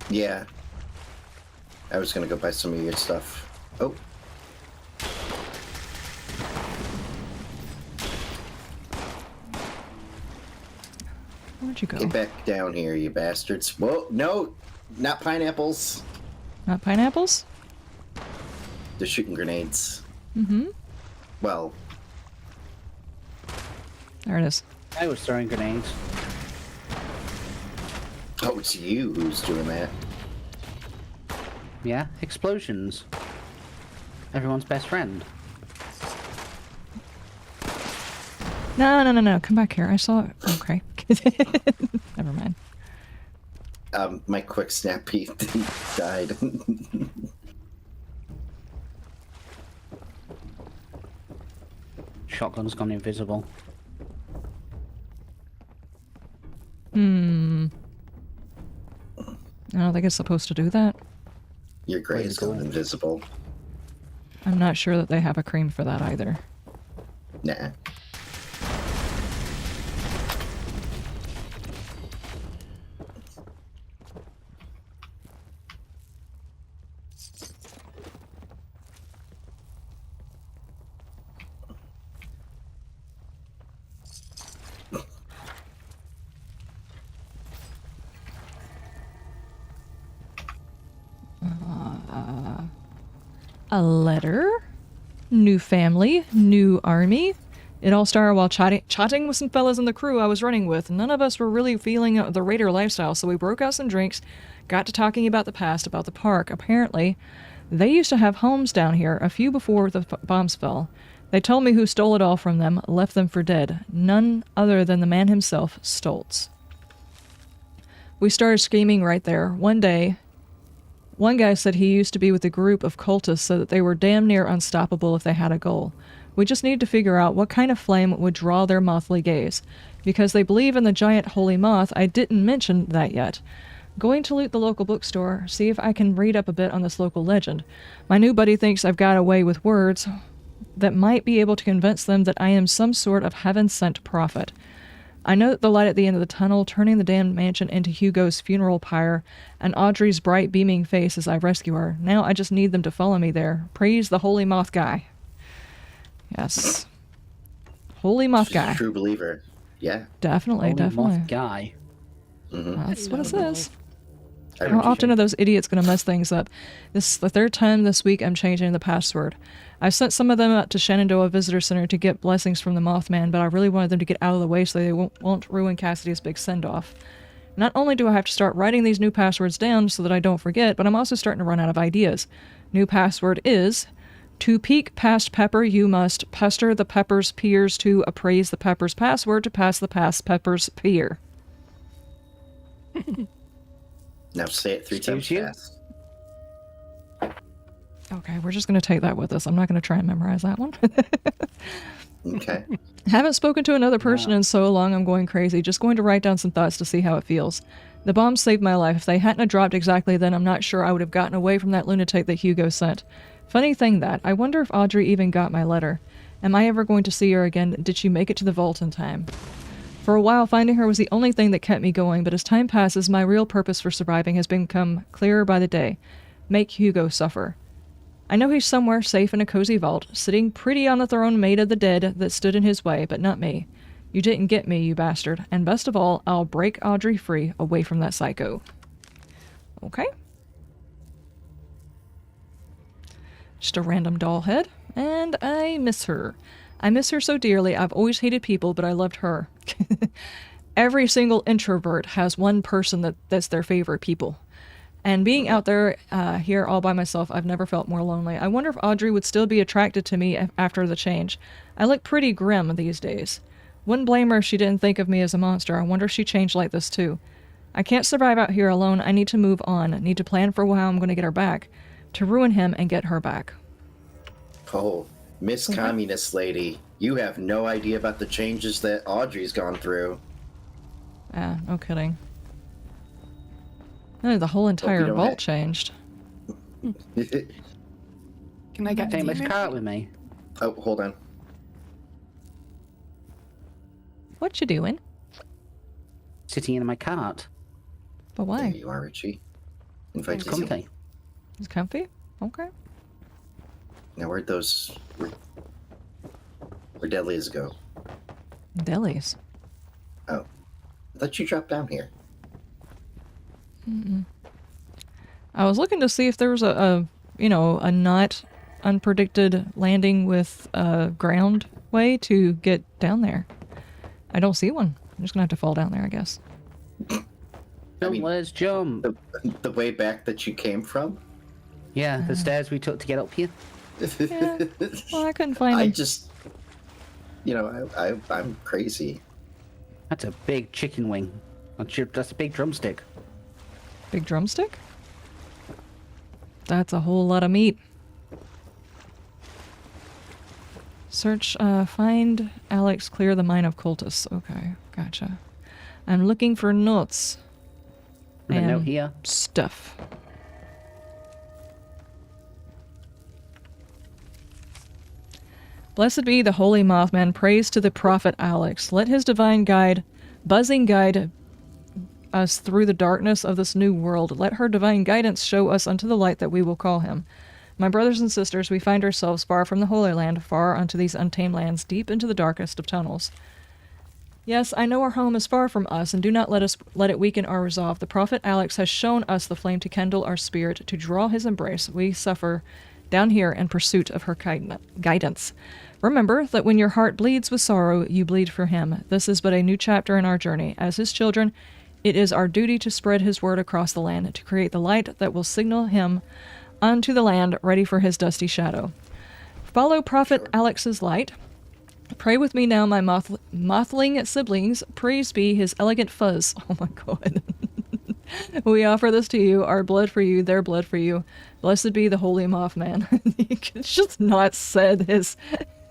Yeah. I was gonna go buy some of your stuff. Oh. Where'd you go? Get back down here, you bastards. Whoa, no! Not pineapples! Not pineapples? They're shooting grenades. Mm-hmm. Well, There it is. I was throwing grenades. oh, it's you who's doing that. Yeah, explosions. Everyone's best friend. No. Come back here. I saw it. Okay. Never mind. My quick snap peek died. Shotgun's gone invisible. I don't think it's supposed to do that. Your grade's going invisible. I'm not sure that they have a cream for that either. Nah. A letter? New family? New army? It all started while chatting with some fellas in the crew I was running with. None of us were really feeling the raider lifestyle, so we broke out some drinks, got to talking about the past, about the park. Apparently, they used to have homes down here, a few before the bombs fell. They told me who stole it all from them, left them for dead. None other than the man himself, Stoltz. We started scheming right there. One day, one guy said he used to be with a group of cultists so that they were damn near unstoppable if they had a goal. We just need to figure out what kind of flame would draw their mothly gaze. Because they believe in the giant holy moth, I didn't mention that yet. Going to loot the local bookstore, see if I can read up a bit on this local legend. My new buddy thinks I've got a way with words that might be able to convince them that I am some sort of heaven-sent prophet. I note the light at the end of the tunnel, turning the damned mansion into Hugo's funeral pyre, and Audrey's bright, beaming face as I rescue her. Now I just need them to follow me there. Praise the Holy Moth Guy. Yes. Holy Moth She's Guy. a true believer. Yeah. Definitely, Holy definitely. Moth guy. That's what it says. I How would- often are those idiots going to mess things up? This is the 3rd time this week I'm changing the password. I've sent some of them out to Shenandoah Visitor Center to get blessings from the Mothman, but I really wanted them to get out of the way so they won't ruin Cassidy's big send-off. Not only do I have to start writing these new passwords down so that I don't forget, but I'm also starting to run out of ideas. New password is, to peek past Pepper, you must pester the Pepper's peers to appraise the Pepper's password to pass the past Pepper's peer. Now say it 3 times Excuse you? fast. Okay, we're just going to take that with us. I'm not going to try and memorize that one. Okay. Haven't spoken to another person in so long I'm going crazy. Just going to write down some thoughts to see how it feels. The bombs saved my life. If they hadn't have dropped exactly then, I'm not sure I would have gotten away from that lunatic that Hugo sent. Funny thing that, I wonder if Audrey even got my letter. Am I ever going to see her again? Did she make it to the vault in time? For a while, finding her was the only thing that kept me going, but as time passes, my real purpose for surviving has become clearer by the day. Make Hugo suffer. I know he's somewhere safe in a cozy vault, sitting pretty on the throne made of the dead that stood in his way, but not me. You didn't get me, you bastard. And best of all, I'll break Audrey free away from that psycho. Okay. Just a random doll head. And I miss her. I miss her so dearly. I've always hated people, but I loved her. Every single introvert has one person that's their favorite people. And being out there here all by myself, I've never felt more lonely. I wonder if Audrey would still be attracted to me after the change. I look pretty grim these days. Wouldn't blame her if she didn't think of me as a monster. I wonder if she changed like this too. I can't survive out here alone. I need to move on. I need to plan for how I'm going to get her back. To ruin him and get her back. Oh, Miss Communist Lady, you have no idea about the changes that Audrey's gone through. Ah, no kidding. No, the whole entire vault changed. Can I get Take this cart with me? Oh, hold on. What you doing? Sitting in my cart. But why? There you are, Richie. Invite It's you. comfy. It's comfy? Okay. Now, where'd those... Where deadlies go? Delis. Oh. I thought you dropped down here. I was looking to see if there was a not unpredicted landing with a ground way to get down there. I don't see one. I'm just gonna have to fall down there, I guess. Let's jump. The way back that you came from? Yeah, the stairs we took to get up here. Yeah. Well, I couldn't find I them. just... I'm crazy. That's a big chicken wing. That's a big drumstick. Big drumstick? That's a whole lot of meat. Search, find Alex, clear the mine of cultists. Okay, gotcha. I'm looking for notes. And a note here. Stuff. Blessed be the holy Mothman. Praise to the prophet Alex. Let his divine buzzing guide us through the darkness of this new world. Let her divine guidance show us unto the light that we will call him. My brothers and sisters, we find ourselves far from the Holy Land, far unto these untamed lands, deep into the darkest of tunnels. Yes, I know our home is far from us, and do not let it weaken our resolve. The prophet Alex has shown us the flame to kindle our spirit, to draw his embrace. We suffer down here in pursuit of her guidance. Remember that when your heart bleeds with sorrow, you bleed for him. This is but a new chapter in our journey. As his children, it is our duty to spread his word across the land, to create the light that will signal him unto the land, ready for his dusty shadow. Follow Prophet Alex's light. Pray with me now, my mothling siblings. Praise be his elegant fuzz. Oh my god. We offer this to you, our blood for you, their blood for you. Blessed be the holy Mothman. It's just not said his...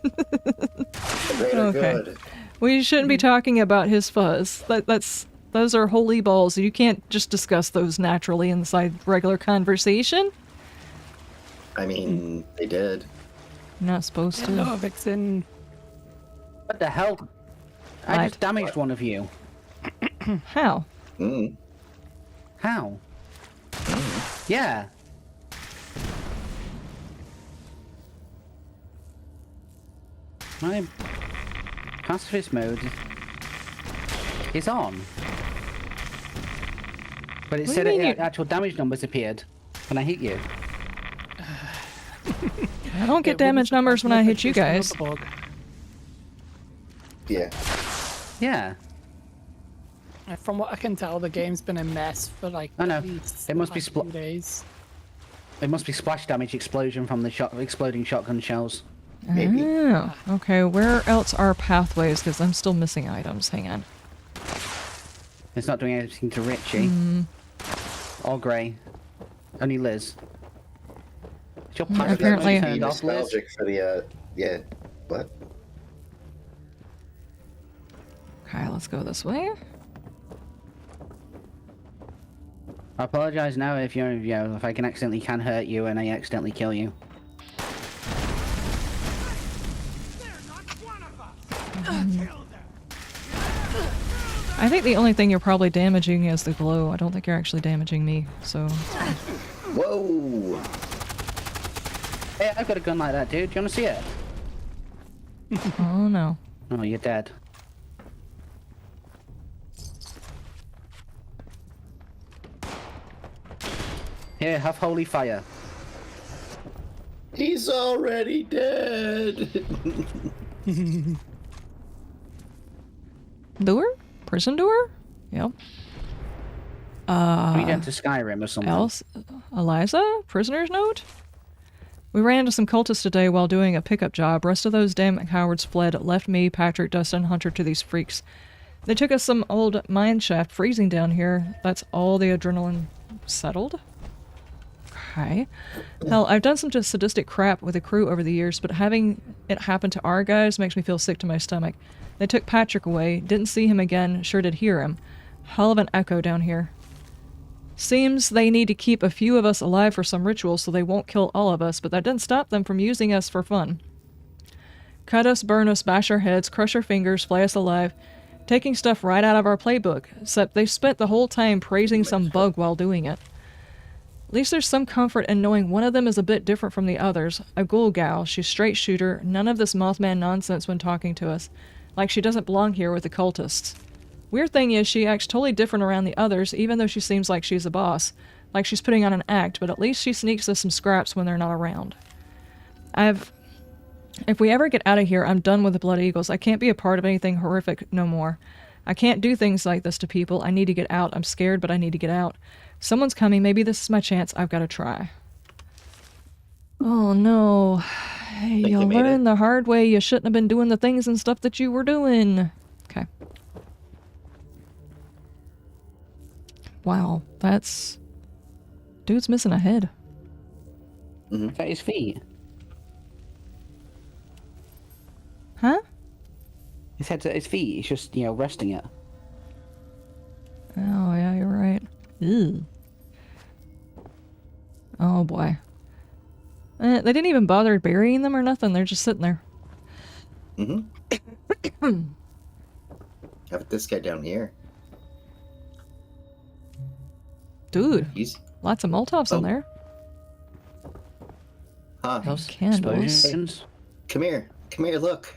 Okay. Good. We shouldn't be talking about his fuzz. Those are holy balls. You can't just discuss those naturally inside regular conversation. I mean, they did. You're not supposed to. Hello, Vixen. What the hell? I just damaged one of you. How? Mm. How? Yeah. My pacifist mode is on. But it What said do you mean actual damage numbers appeared when I hit you. I don't get damage numbers when I hit you guys. Yeah. Yeah. From what I can tell, the game's been a mess for like I know. at least It must be 2 days. It must be splash damage explosion from the exploding shotgun shells. Maybe. Oh, okay. Where else are pathways? Because I'm still missing items. Hang on. It's not doing anything to Richie. Or Gray. Only Liz. Is your pacifist apparently- mode Be turned off, Liz? nostalgic for the, yeah. What? Okay, let's go this way. I apologize now if if I can accidentally hurt you and I accidentally kill you. I think the only thing you're probably damaging is the glow. I don't think you're actually damaging me, so... Whoa! Hey, I've got a gun like that, dude. Do you want to see it? Oh no. Oh, you're dead. Here, have holy fire. He's already dead. Door? Prison door? Yep. Read into Skyrim or something. Else? Eliza? Prisoner's note? We ran into some cultists today while doing a pickup job. Rest of those damn cowards fled, left me, Patrick, Dustin, and Hunter to these freaks. They took us some old mine shaft, freezing down here. That's all the adrenaline settled? Okay. Hell, I've done some just sadistic crap with the crew over the years, but having it happen to our guys makes me feel sick to my stomach. They took Patrick away, didn't see him again, sure did hear him. Hell of an echo down here. Seems they need to keep a few of us alive for some ritual so they won't kill all of us, but that doesn't stop them from using us for fun. Cut us, burn us, bash our heads, crush our fingers, flay us alive, taking stuff right out of our playbook, except they spent the whole time praising some bug while doing it. At least there's some comfort in knowing one of them is a bit different from the others. A ghoul gal, she's straight shooter, none of this Mothman nonsense when talking to us. Like she doesn't belong here with the cultists. Weird thing is, she acts totally different around the others, even though she seems like she's a boss. Like she's putting on an act, but at least she sneaks us some scraps when they're not around. If we ever get out of here, I'm done with the Blood Eagles. I can't be a part of anything horrific no more. I can't do things like this to people. I need to get out. I'm scared, but I need to get out. Someone's coming. Maybe this is my chance. I've got to try. Oh, no. You learned the hard way. You shouldn't have been doing the things and stuff that you were doing. Okay. Wow, that's... Dude's missing a head. Is that his feet? Huh? His head's at his feet. He's just, resting it. Oh, yeah, you're right. Ew. Oh, boy. They didn't even bother burying them or nothing. They're just sitting there. How about this guy down here? Dude, He's... lots of Molotovs in there. Huh. Those Candles. explosions. Come here. Come here, look.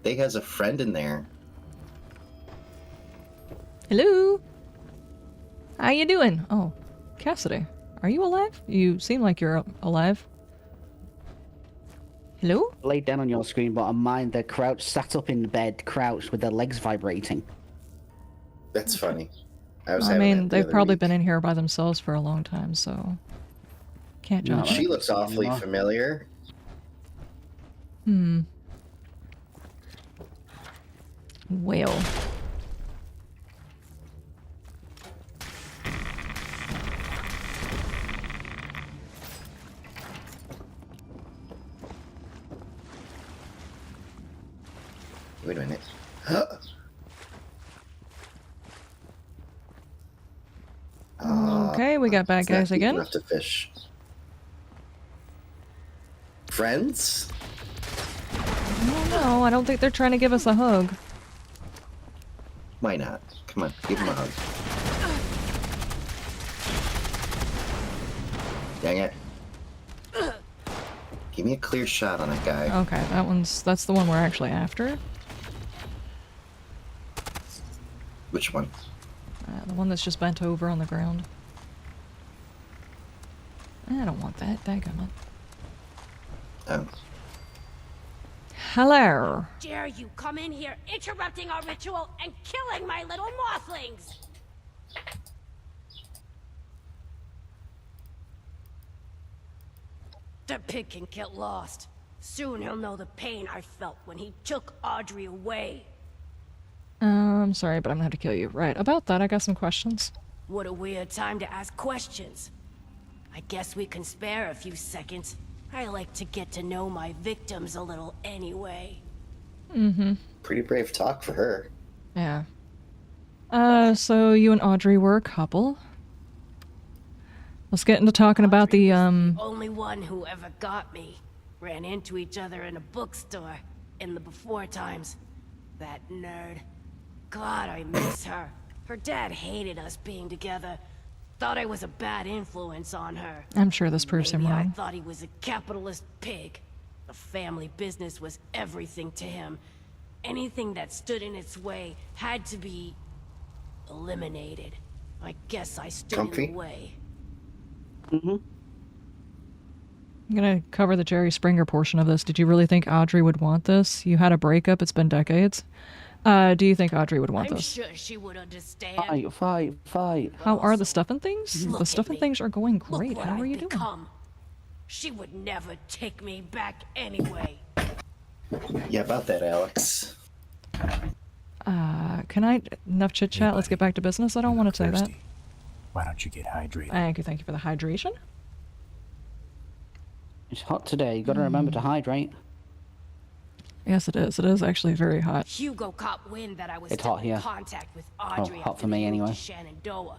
They has a friend in there. Hello? How you doing? Oh, Cassidy. Are you alive? You seem like you're alive. Hello? Laid down on your screen, but on mine, they're crouched, sat up in bed, crouched with their legs vibrating. That's funny. I mean, they've probably been in here by themselves for a long time, so... Can't judge. She looks awfully familiar. Well. Wait a minute. Okay, we got bad guys again. Enough to fish. Friends? No, I don't think they're trying to give us a hug. Why not? Come on, give him a hug. Dang it. Give me a clear shot on that guy. Okay, that's the one we're actually after. Which one? The one that's just bent over on the ground. I don't want that. Daggone it. Oh. Hello. Dare you come in here interrupting our ritual and killing my little mothlings? The pig can get lost. Soon he'll know the pain I felt when he took Audrey away. I'm sorry, but I'm gonna have to kill you. Right, about that, I got some questions. What a weird time to ask questions. I guess we can spare a few seconds. I like to get to know my victims a little anyway. Pretty brave talk for her. Yeah. So you and Audrey were a couple. Let's get into talking about the, Only one who ever got me. Ran into each other in a bookstore in the before times. That nerd. God, I miss her. Her dad hated us being together. Thought I was a bad influence on her. I'm sure this proves him Maybe I wrong. thought he was a capitalist pig. The family business was everything to him. Anything that stood in its way had to be eliminated. I guess I stood Comfy? in the way. Mm-hmm. I'm gonna cover the Jerry Springer portion of this. Did you really think Audrey would want this? You had a breakup, it's been decades. Do you think Audrey would want I'm this? sure she would understand. Fight. How are the stuffing things? Look The at stuffing me. things are going Look great. what How are I've you doing? become. She would never take me back anyway. Yeah, about that, Alex. Can I... Enough chit-chat, let's get back to business. I don't want to say that. Thirsty. Why don't you get hydrated? Thank you for the hydration. It's hot today. You got to remember to hydrate. Yes, it is. It is actually very hot. Hugo caught wind that I was It's still hot in here. contact with Audrey hot after for me they moved anyway. to Shenandoah.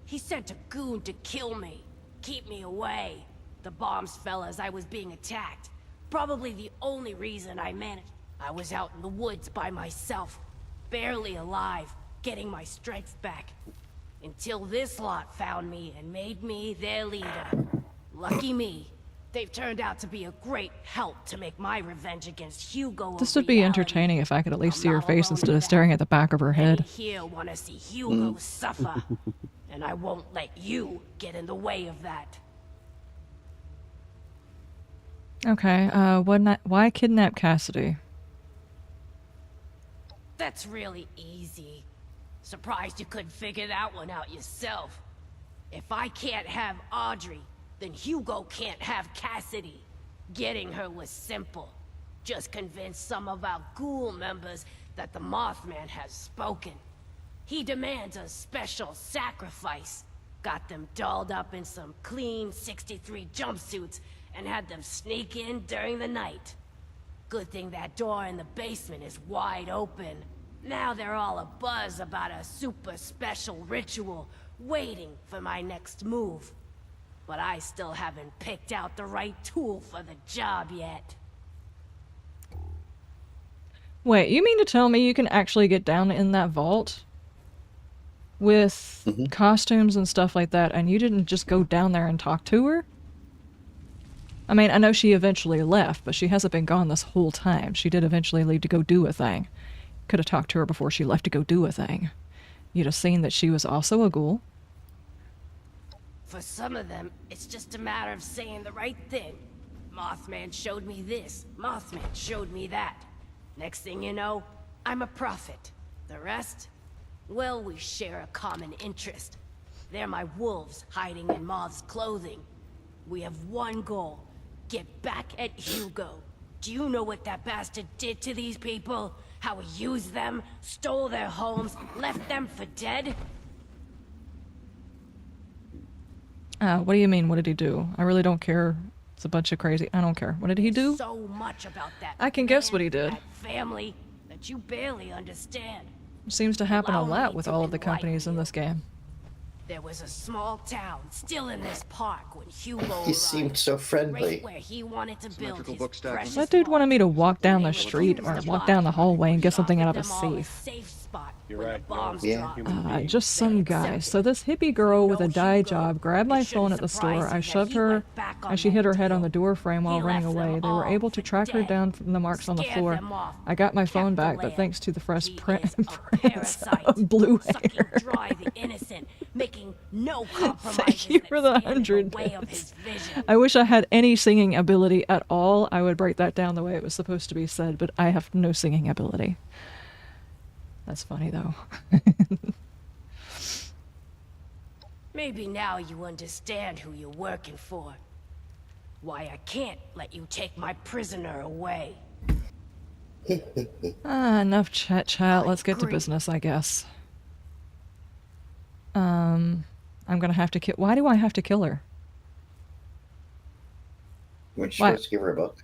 He sent a goon to kill me, keep me away. The bombs fell as I was being attacked. Probably the only reason I managed. I was out in the woods by myself, barely alive, getting my strength back. Until this lot found me and made me their leader. Lucky me. They've turned out to be a great help to make my revenge against Hugo. This would be entertaining if I could at least see her face instead of staring at the back of her Many head. here want to see Hugo suffer, and I won't let you get in the way of that. Okay, why kidnap Cassidy? That's really easy. Surprised you couldn't figure that one out yourself. If I can't have Audrey, then Hugo can't have Cassidy. Getting her was simple. Just convince some of our ghoul members that the Mothman has spoken. He demands a special sacrifice. Got them dolled up in some clean 63 jumpsuits and had them sneak in during the night. Good thing that door in the basement is wide open. Now they're all abuzz about a super special ritual, waiting for my next move. But I still haven't picked out the right tool for the job yet. Wait, you mean to tell me you can actually get down in that vault? With costumes and stuff like that, and you didn't just go down there and talk to her? I mean, I know she eventually left, but she hasn't been gone this whole time. She did eventually leave to go do a thing. Could have talked to her before she left to go do a thing. You'd have seen that she was also a ghoul. For some of them, it's just a matter of saying the right thing. Mothman showed me this, Mothman showed me that. Next thing you know, I'm a prophet. The rest? Well, we share a common interest. They're my wolves hiding in Moth's clothing. We have one goal. Get back at Hugo. Do you know what that bastard did to these people? How he used them, stole their homes, left them for dead? What do you mean, what did he do? I really don't care. It's a bunch of crazy... I don't care. What did he do? So much about that I can guess man, what he did. that family, that you barely understand. Seems to happen a Allow lot me with to all of the enlighten companies in you. this game. There was a small town still in this park when Hugo He arrived. seemed so friendly. Right where he wanted to build his book stacks. precious That dude wanted me to walk down the They street or refused to walk buy down the it. hallway and get something out of a Offered them all safe. spot You're when right. the bombs Yeah. dropped. Just some guy. So this hippie girl with a No dye Hugo. job grabbed my It shouldn't phone at the store. surprise I you that shoved he her went back on as she hit that her head on deal. the door frame while He running left them away. They were all able to for track her dead. down from the marks on the Scared floor. them off. I got my Kept phone the back, but land. thanks to the fresh He prints is a parasite, of blue sucking hair. dry the innocent, making no compromises you that for the stand in 100 way of bits. his vision. I wish I had any singing ability at all. I would break that down the way it was supposed to be said, but I have no singing ability. That's funny, though. Maybe now you understand who you're working for. Why I can't let you take my prisoner away. Enough chat. Let's get to agree. business, I guess. I'm gonna have to kill... Why do I have to kill her? Weren't you What? supposed to give her a book?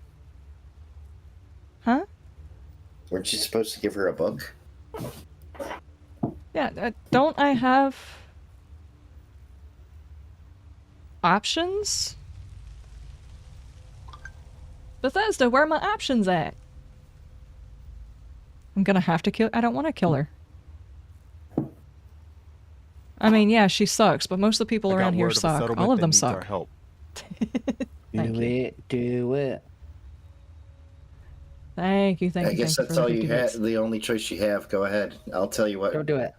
Huh? Weren't you supposed to give her a book? Yeah, don't I have... options? Bethesda, where are my options at? I'm gonna have to kill... I don't want to kill her. I mean, yeah, she sucks, but most of the people around here suck. All of them suck. Help. Thank you. Do it. Thank you, thank I you. guess thank you that's for all the you 50 have. bits. The only choice you have. Go ahead. I'll tell you what. Go do it.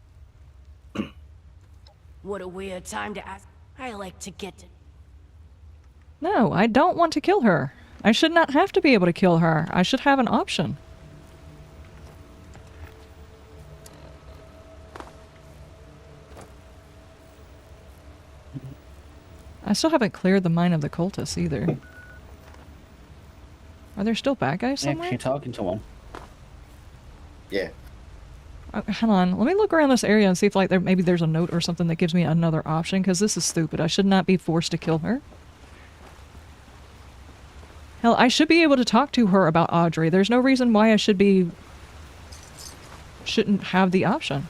What a weird time to ask. I like to get to... No, I don't want to kill her. I should not have to be able to kill her. I should have an option. I still haven't cleared the mind of the cultists either. Are there still bad guys somewhere? Actually talking to one. Yeah. Hold on, let me look around this area and see if like maybe there's a note or something that gives me another option, because this is stupid. I should not be forced to kill her. Hell, I should be able to talk to her about Audrey. There's no reason why I shouldn't have the option.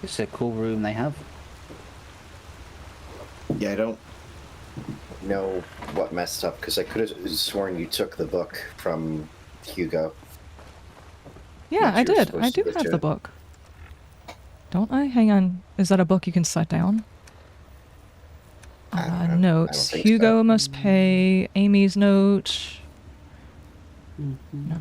It's a cool room they have. Yeah, I don't know what messed up, because I could have sworn you took the book from Hugo. Yeah, I That you were did. supposed I to do have the legit. book. Don't I? Hang on. Is that a book you can set down? I don't know. I don't Notes. think Hugo so. must pay. Amy's note. No.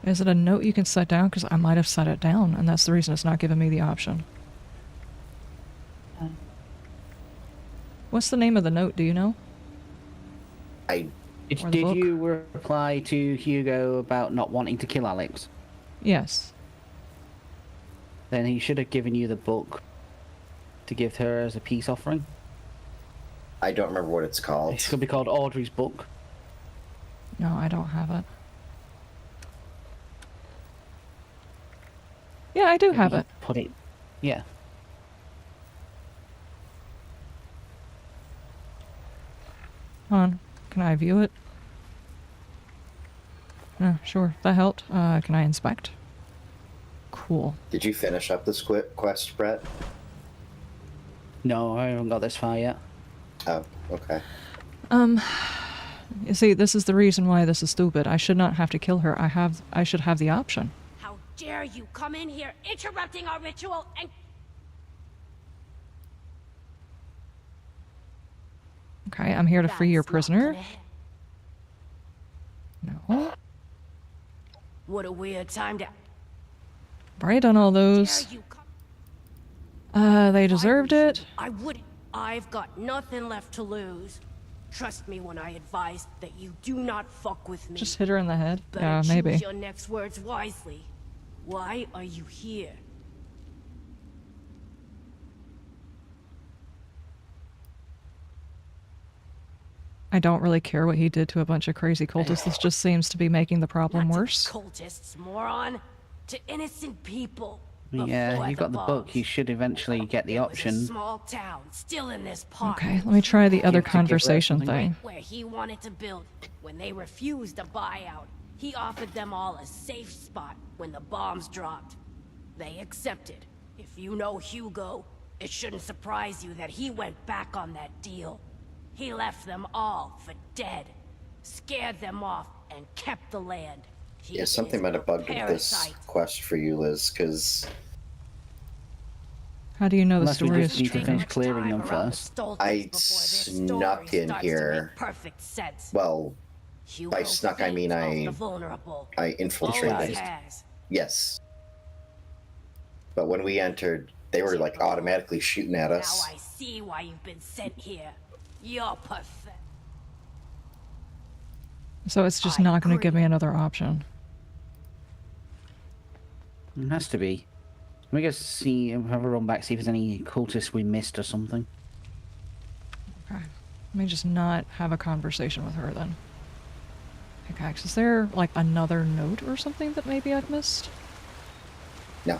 Is it a note you can set down? Because I might have set it down, and that's the reason it's not giving me the option. What's the name of the note? Do you know? I Did, Or the book? you reply to Hugo about not wanting to kill Alex? Yes. Then he should have given you the book to give her as a peace offering. I don't remember what it's called. It's going to be called Audrey's book. No, I don't have it. Yeah, I do have it. Put it. Yeah. Hold on. Can I view it? Sure. That helped. Can I inspect? Cool. Did you finish up this quest, Brett? No, I haven't got this far yet. Oh, okay. You see, this is the reason why this is stupid. I should not have to kill her. I should have the option. How dare you come in here interrupting our ritual and... Okay, I'm here to free your That's not prisoner. gonna- No. What a weird time to... Already done all those. Dare you come... They deserved it. I wouldn't. I've got nothing left to lose. Trust me when I advise that you do not fuck with me. Just hit her in the head. Better Yeah, choose maybe. your next words wisely. Why are you here? I don't really care what he did to a bunch of crazy cultists. This just seems to be making the problem Not to worse. cultists, moron. To innocent people. Yeah, before you got the book. bombs. You should eventually get the It was a option. small town, still in this part. Okay, let me try the other To give her conversation something. thing. Where he wanted to build. When they refused a buyout, he offered them all a safe spot when the bombs dropped. They accepted. If you know Hugo, it shouldn't surprise you that he went back on that deal. He left them all for dead, scared them off, and kept the land. He Yeah, something is might a have bugged with this parasite. quest for you, Liz, because How do you know the Unless we story just is need to true? finish clearing Time them around the first. Stoltons I before this snuck story in starts to here. make perfect sense. well, Hugo by snuck, I mean feeds off I- the vulnerable. I Always infiltrated. has. Yes. But when we entered, they were like automatically shooting at Now us. I see why you've been sent here. You're pathetic. So it's just I not going to give agree. me another option. It has to be. Let me just see, have a run back, see if there's any cultists we missed or something. Okay. Let me just not have a conversation with her then. Pickaxe, is there like another note or something that maybe I've missed? No.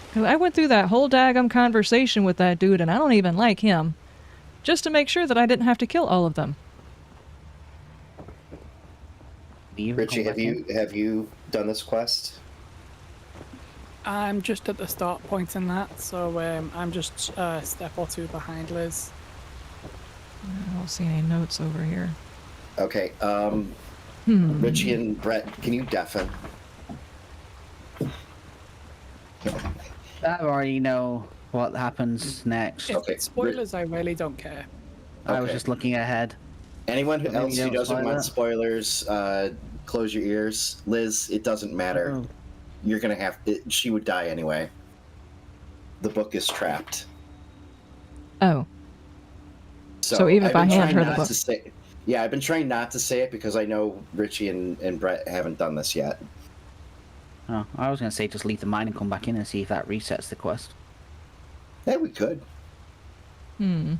Because I went through that whole daggum conversation with that dude and I don't even like him. Just to make sure that I didn't have to kill all of them. Richie, have you done this quest? I'm just at the start point in that, so I'm just a step or two behind Liz. I don't see any notes over here. Okay, Richie and Brett, can you deafen? I already know What happens next? If Okay, it's spoilers, I really don't care. I was Okay. just looking ahead. Anyone Maybe else you who don't doesn't spoil want it. spoilers, close your ears. Liz, it doesn't matter. Oh. You're gonna have. She would die anyway. The book is trapped. Oh. So even if I've I been hand trying her the not book. to say- yeah, I've been trying not to say it because I know Richie and Brett haven't done this yet. Oh, I was going to say just leave the mine and come back in and see if that resets the quest. Yeah, we could. But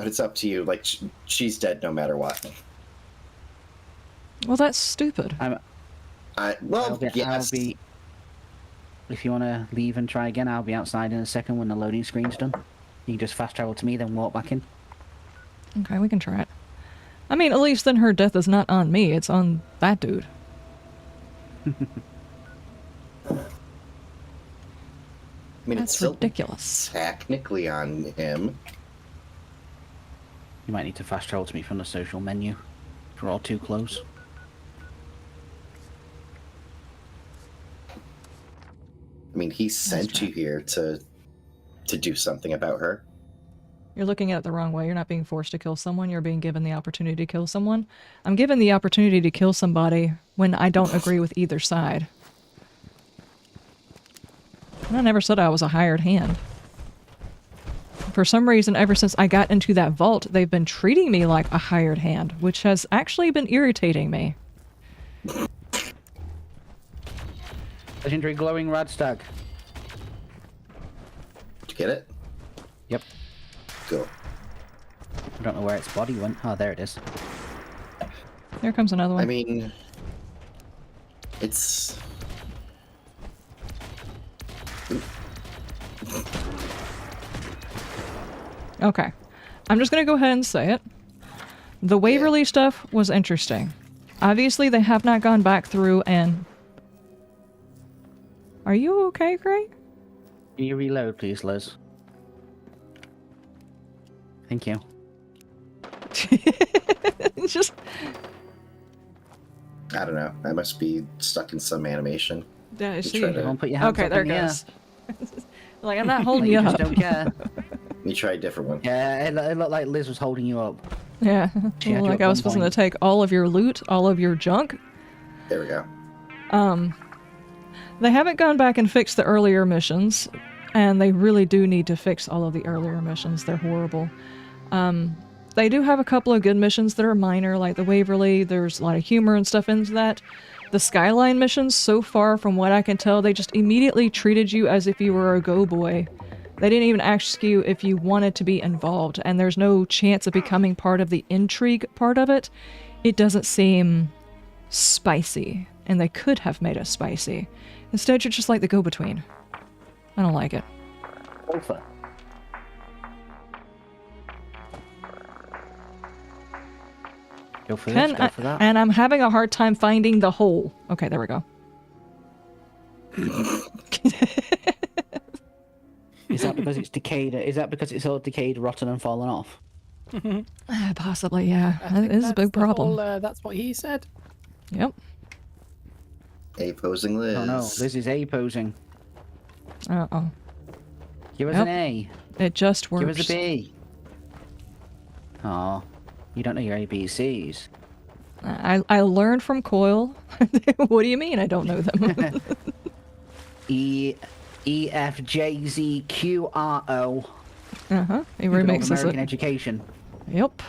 it's up to you. Like, she's dead no matter what. Well, that's stupid. Well, yes. I'll be... If you want to leave and try again, I'll be outside in a second when the loading screen's done. You can just fast travel to me, then walk back in. Okay, we can try it. I mean, at least then her death is not on me, it's on that dude. I mean, That's it's still ridiculous. technically on him. You might need to fast travel to me from the social menu. If we're all too close. I mean, he sent you here to do something about her. You're looking at it the wrong way. You're not being forced to kill someone. You're being given the opportunity to kill someone. I'm given the opportunity to kill somebody when I don't agree with either side. And I never said I was a hired hand. For some reason, ever since I got into that vault, they've been treating me like a hired hand, which has actually been irritating me. Legendary glowing radstag. Did you get it? Yep. Go. I don't know where its body went. Oh, there it is. Here comes another one. I mean, it's... Okay. I'm just going to go ahead and say it. The Waverly stuff was interesting. Obviously, they have not gone back through and... Are you okay, Gray? Can you reload, please, Liz? Thank you. It's just... I don't know. I must be stuck in some animation. Yeah, I You see. try to- Don't put your hands Okay, up there in it the air. goes. Like, I'm not holding Like you you just up. don't care. You try a different one. Yeah, it looked like Liz was holding you up. Yeah. She had you Like at I was one supposed to point. take all of your loot, all of your junk. There we go. They haven't gone back and fixed the earlier missions, and they really do need to fix all of the earlier missions. They're horrible. They do have a couple of good missions that are minor, like the Waverly. There's a lot of humor and stuff into that. The Skyline missions, so far from what I can tell, they just immediately treated you as if you were a go-boy. They didn't even ask you if you wanted to be involved, and there's no chance of becoming part of the intrigue part of it. It doesn't seem spicy, and they could have made it spicy. Instead, you're just like the go-between. I don't like it. Alpha. Go for this, go for that. And I'm having a hard time finding the hole. Okay, there we go. Is that because it's decayed? Is that because it's all decayed, rotten, and fallen off? Possibly, yeah. I That think is a that's big the problem. whole, that's what he said. Yep. A posing Liz. Oh no, Liz is A posing. Uh-oh. Give us Yep. an A. It just works. Give us a B. Aw, you don't know your ABCs. I learned from Coil. What do you mean I don't know them? E F J Z Q R O. Uh-huh. He Good old remixes American it. education. Yep.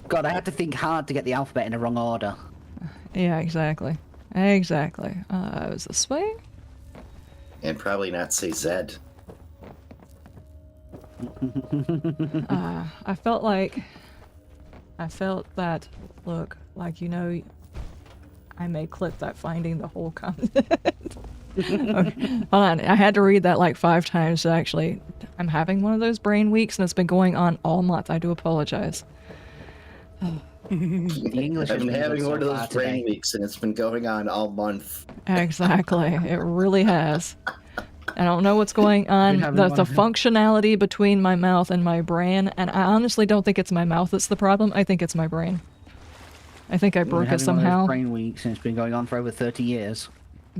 God, I had to think hard to get the alphabet in the wrong order. Yeah, exactly. Exactly. It was this way? And probably not say Zed. I felt that, look, like, you know, I may clip that finding the whole content. Okay, hold on, I had to read that like 5 times, actually. I'm having one of those brain weeks, and it's been going on all month. I do apologize. The English I've been has having so one of far those brain today. weeks, and it's been going on all month. Exactly. It really has. I don't know what's going on. having The one functionality between my mouth and my brain, and I honestly don't think it's my mouth that's the problem. I think it's my brain. I think I We've been broke it having one of those somehow. brain weeks, and it's been going on for over 30 years.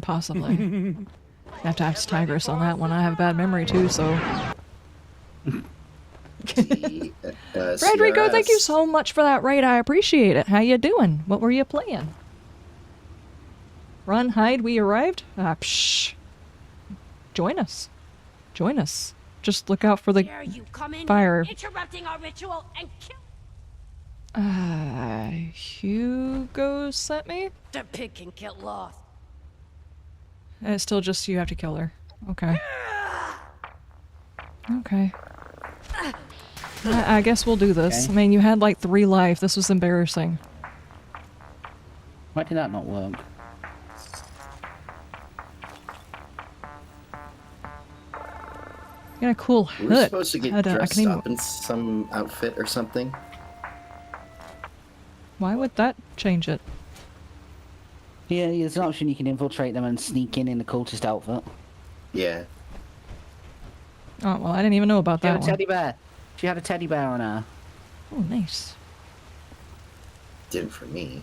Possibly. I have to ask Tigress on that one. I have a bad memory too, so. Frederico, thank you so much for that raid. I appreciate it. How you doing? What were you playing? Run, hide, we arrived? Psh. Join us. Join us. Just look out for the fire. Interrupting our ritual and kill. Hugo sent me? The pig can kill Loth. It's still just you have to kill her. Okay. Okay. I guess we'll do this. Okay. I mean, you had like 3 life. This was embarrassing. Why did that not work? You got a cool hood. We're supposed to get I dressed can even... up in some outfit or something. Why would that change it? Yeah, there's an option you can infiltrate them and sneak in the cultist outfit. Yeah. Oh, well, I didn't even know about She had that a one. teddy bear. She had a teddy bear on her. Oh, nice. Didn't for me.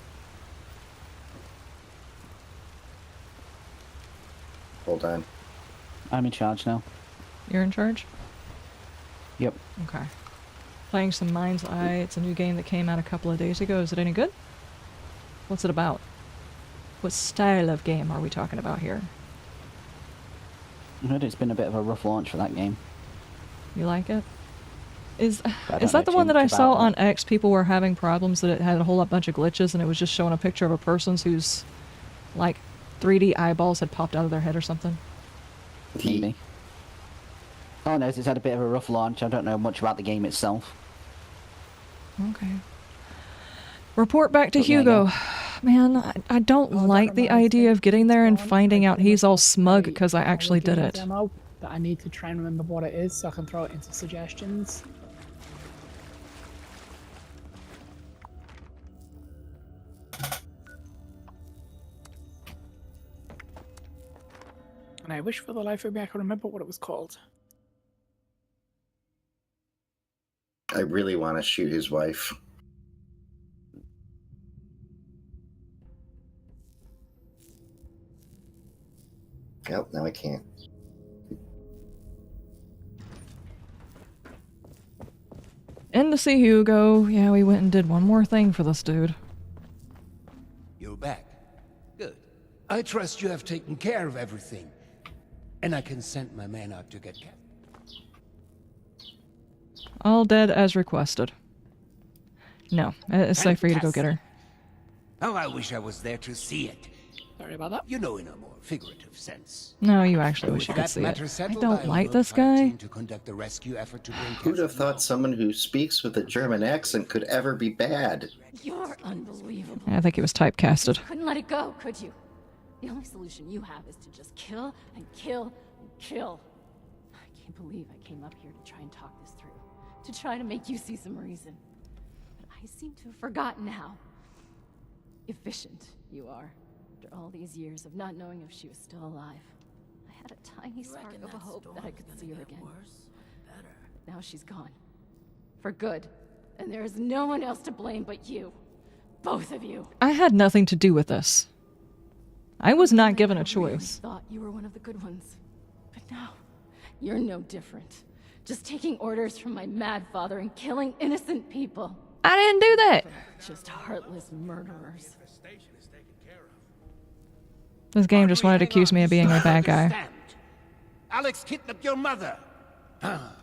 Hold on. I'm in charge now. You're in charge? Yep. Okay. Playing some Mind's Eye. It's a new game that came out a couple of days ago. Is it any good? What's it about? What style of game are we talking about here? I heard it's been a bit of a rough launch for that game. You like it? Is I that don't the know one that I too much saw about on X? People were having problems that it had a whole bunch of glitches and it was just showing a picture of a person whose, like, 3D eyeballs had popped out of their head or something. Maybe. Oh no, it's had a bit of a rough launch. I don't know much about the game itself. Okay. Report back to But there you Hugo. go. Man, I don't like the idea of getting there and finding out he's all smug because I actually did it. Demo that I need to try and remember what it is so I can throw it into suggestions. And I wish for the life of me I could remember what it was called. I really want to shoot his wife. Nope, now I can't. In to see Hugo. Yeah, we went and did one more thing for this dude. You're back. Good. I trust you have taken care of everything. And I can send my man out to get Cat. All dead as requested. No, it's safe for you to go get her. Oh, I wish I was there to see it. Sorry about that. You know, in a more figurative sense. No, you actually wish With you could that see matter it. I settled, don't will like this notify a guy. team to conduct the rescue effort to bring Who'd have thought someone who speaks with a German accent could ever be bad? You're unbelievable. I think he was typecasted. Couldn't let it go, could you? The only solution you have is to just kill and kill and kill. I can't believe I came up here to try and talk this through. To try to make you see some reason. But I seem to have forgotten how efficient you are. After all these years of not knowing if she was still alive, I had a tiny spark of a hope that I could see her again. But now she's gone. For good. And there is no one else to blame but you. Both of you. I had nothing to do with this. I was not given a I really choice. thought you were one of the good ones. But now, you're no different. Just taking orders from my mad father and killing innocent people. I didn't do that! Just heartless murderers. This game just wanted to accuse me of being a bad guy. Understand. Alex kidnapped your mother. Ah,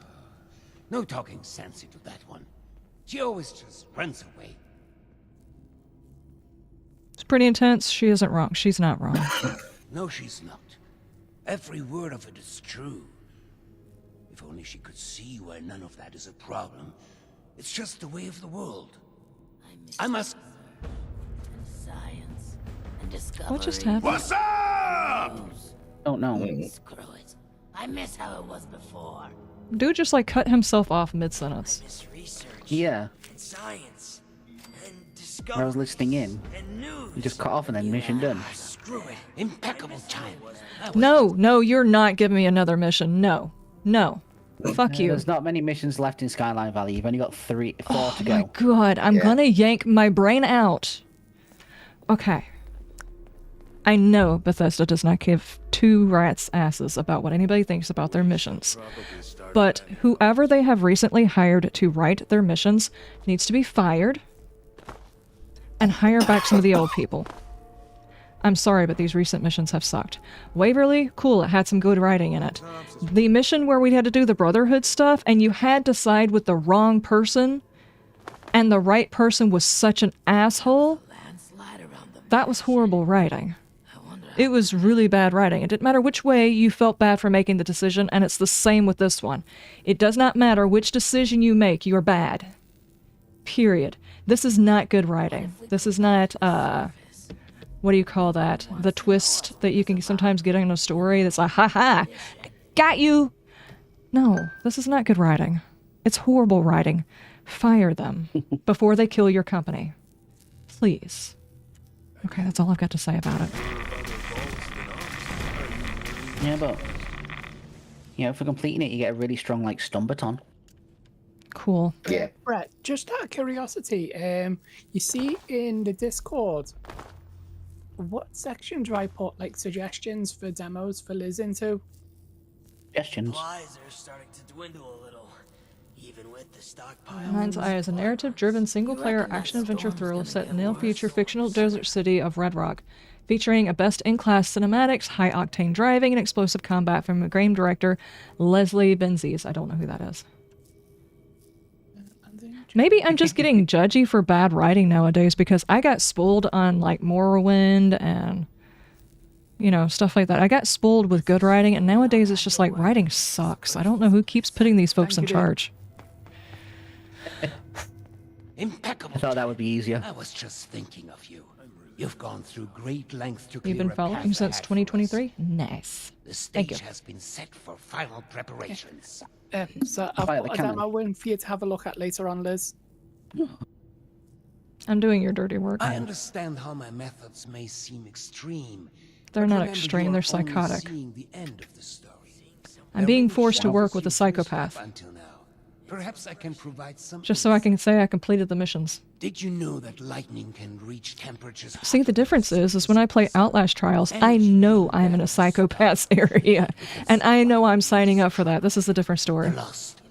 no talking sense into that one. She always just runs away. It's pretty intense. She isn't wrong. She's not wrong. No, she's not. Every word of it is true. If only she could see why none of that is a problem. It's just the way of the world. I must... Science and discovery. What just happened? What's up? Don't know. Screw it. I miss how it was before. Dude just like cut himself off mid-sentence. Miss research Yeah. and science and I was listening in. and news. You just cut off and then mission done. Screw it. Impeccable time. No, you're not giving me another mission. No. Fuck you. There's not many missions left in Skyline Valley. You've only got 4 to Oh go. my god, I'm gonna yank my brain out. Okay. I know Bethesda does not give two rats' asses about what anybody thinks about their missions. But whoever they have recently hired to write their missions needs to be fired and hire back some of the old people. I'm sorry, but these recent missions have sucked. Waverly, cool, it had some good writing in it. The mission where we had to do the Brotherhood stuff and you had to side with the wrong person and the right person was such an asshole, that was horrible writing. It was really bad writing. It didn't matter which way you felt bad for making the decision, and it's the same with this one. It does not matter which decision you make, you're bad. Period. This is not good writing. This is not, what do you call that? The twist that you can sometimes get in a story that's like, ha-ha, got you! No, this is not good writing. It's horrible writing. Fire them before they kill your company. Please. Okay, that's all I've got to say about it. Yeah, but for completing it, you get a really strong stun baton. Cool. Yeah. Brett, just out of curiosity, you see in the Discord, what section do I put suggestions for demos for Liz into? Suggestions. Supplies are starting to dwindle a little, even with the stockpile. Mind's Eye is a narrative-driven single-player action-adventure thrill set in the near-future fictional desert city of Red Rock, featuring a best-in-class cinematics, high-octane driving, and explosive combat from game director Leslie Benzies. I don't know who that is. Maybe I'm just getting judgy for bad writing nowadays because I got spoiled on Morrowind and stuff like that. I got spoiled with good writing, and nowadays it's just writing sucks. I don't know who keeps putting these folks in charge. Impeccable. I thought that would be easier. I was just thinking of you. You've gone through great lengths to You've been following since 2023? Nice. The Thank stage you. has been set for final preparations. So I've got a demo win for you to have a look at later on, Liz. I'm doing your dirty work. I understand how my methods may seem extreme. They're but not remember, extreme, you are they're only psychotic. seeing the end of the story. I'm being forced to work with a psychopath. Until now. Perhaps I can provide some Just so I can say I completed the missions. Did you know that lightning can reach temperatures? See, the difference is when I play Outlast Trials, I know I'm in a psychopath's area. And I know I'm signing up for that. This is a different story. Lost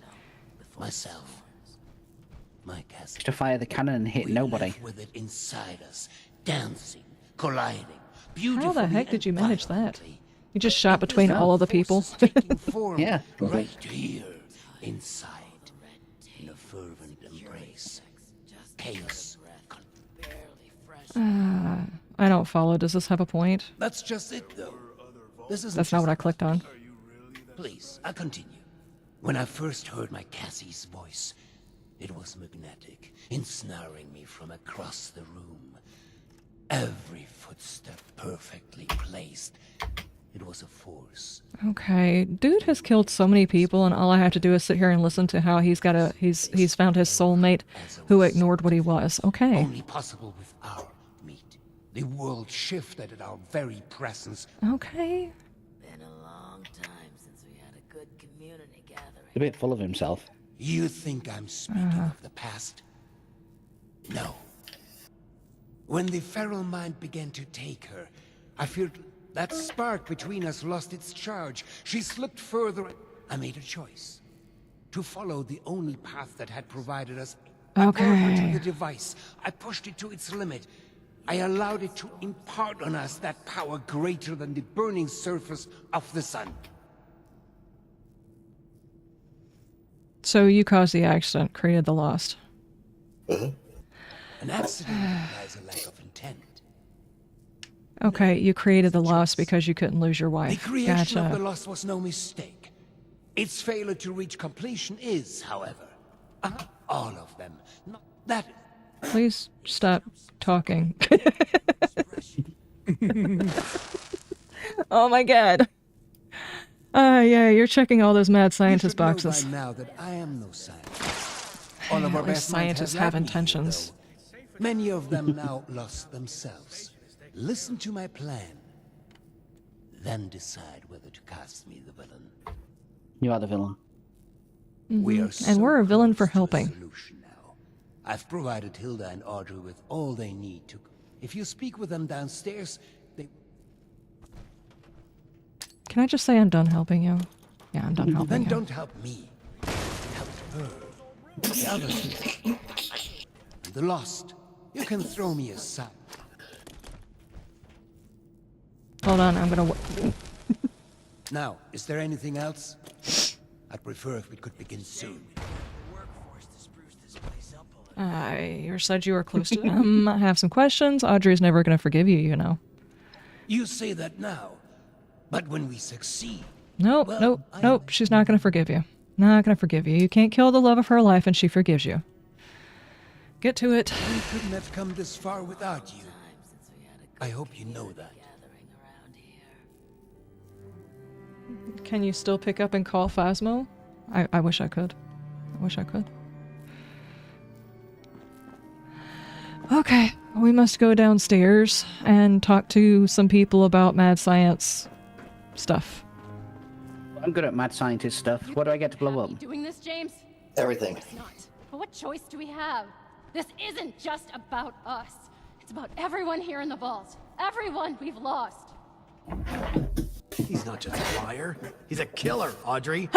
myself. My castle. To fire the cannon and hit nobody. Live with it inside us, dancing, colliding, How beautifully. the heck did you manage that? violently. You just shot between all of the people? Taking form Yeah. right here, inside, in a fervent embrace. Chaos. I don't follow. Does this have a point? That's just it, though. This is That's not what I clicked on. Please, I'll continue. When I first heard my Cassie's voice, it was magnetic, ensnaring me from across the room. Every footstep perfectly placed. It was a force. Okay, dude has killed so many people, and all I have to do is sit here and listen to how he's found his soulmate who ignored what he was. Okay. Only possible with our meet. The world shifted at our very presence. Okay. Been a long time since we had a good community gathering. A bit full of himself. You think I'm speaking of the past? No. When the feral mind began to take her, I feared that spark between us lost its charge. She slipped further. I made a choice. To follow the only path that had provided us. I brought her to the device. I pushed it to its limit. I allowed it to impart on us that power greater than the burning surface of the sun. So you caused the accident, created the lost. An accident implies a lack of intent. Okay, you created the lost because you couldn't lose your The wife. creation of the Gotcha. lost was no mistake. Its failure to reach completion is, however, all of them. Not that. Please stop talking. Oh my god. Yeah, you're checking all those mad scientist You should know boxes. by now that I am no scientist. All of our At least best minds scientists have have left me here, intentions. though. Many of them now lost themselves. Listen to my plan. Then decide whether to cast me the villain. You are the villain. We are And we're a villain close for to a helping. solution now. I've provided Hilda and Audrey with all they need to. If you speak with them downstairs, they. Can I just say I'm done helping you? Yeah, I'm done helping Then you. don't help me. Help her. The others. And the lost. You can throw me aside. Hold on, I'm gonna... Now, is there anything else? I'd prefer if we could begin soon. You said you were close to them. I have some questions. Audrey's never gonna forgive you, you know. You say that now, but when we succeed... Nope, well, nope, nope. She's not gonna forgive you. Not gonna forgive you. You can't kill the love of her life and she forgives you. Get to it. We couldn't have come this far without you. I hope you know that. Can you still pick up and call Phasmo? I wish I could. I wish I could. Okay, we must go downstairs and talk to some people about mad science stuff. I'm good at mad scientist stuff. What do I get to blow up? You doing this, James? Everything. It's not. But what choice do we have? This isn't just about us. It's about everyone here in the vault. Everyone we've lost. He's not just a liar. He's a killer, Audrey.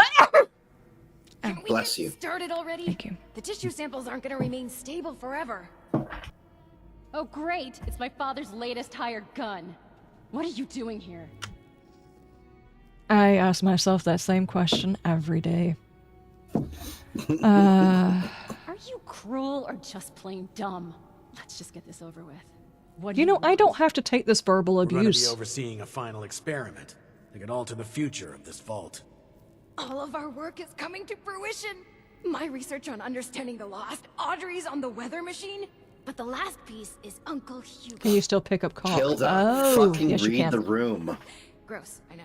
Can we Bless get you. started already? Thank you. The tissue samples aren't going to remain stable forever. Oh, great. It's my father's latest hired gun. What are you doing here? I ask myself that same question every day. Are you cruel or just plain dumb? Let's just get this over with. What do You know, I want? don't have to take this verbal We're going to be abuse. overseeing a final experiment that could alter the future of this vault. All of our work is coming to fruition. My research on understanding the lost, Audrey's on the weather machine, but the last piece is Uncle Hugo. Can you still pick up calls? Hilda, Oh, fucking yes, you read can. the room. Gross, I know.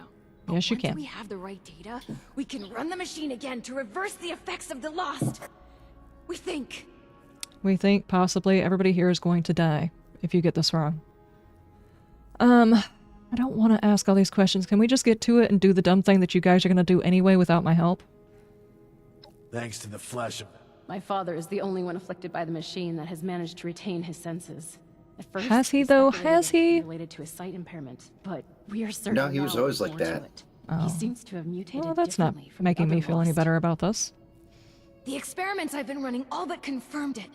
Yes, you Once can. we have the right data, we can run the machine again to reverse the effects of the lost. We think. We think possibly everybody here is going to die if you get this wrong. I don't want to ask all these questions. Can we just get to it and do the dumb thing that you guys are going to do anyway without my help? Thanks to the flesh of... My father is the only one afflicted by the machine that has managed to retain his senses. At first, Has he, we though? speculated Has it he? related to a sight impairment, but we are certain No, he was now always there's like more to that. it. Oh. He seems to have mutated Well, that's not differently from the making me other feel any lost. better about this. The experiments I've been running all but confirmed it.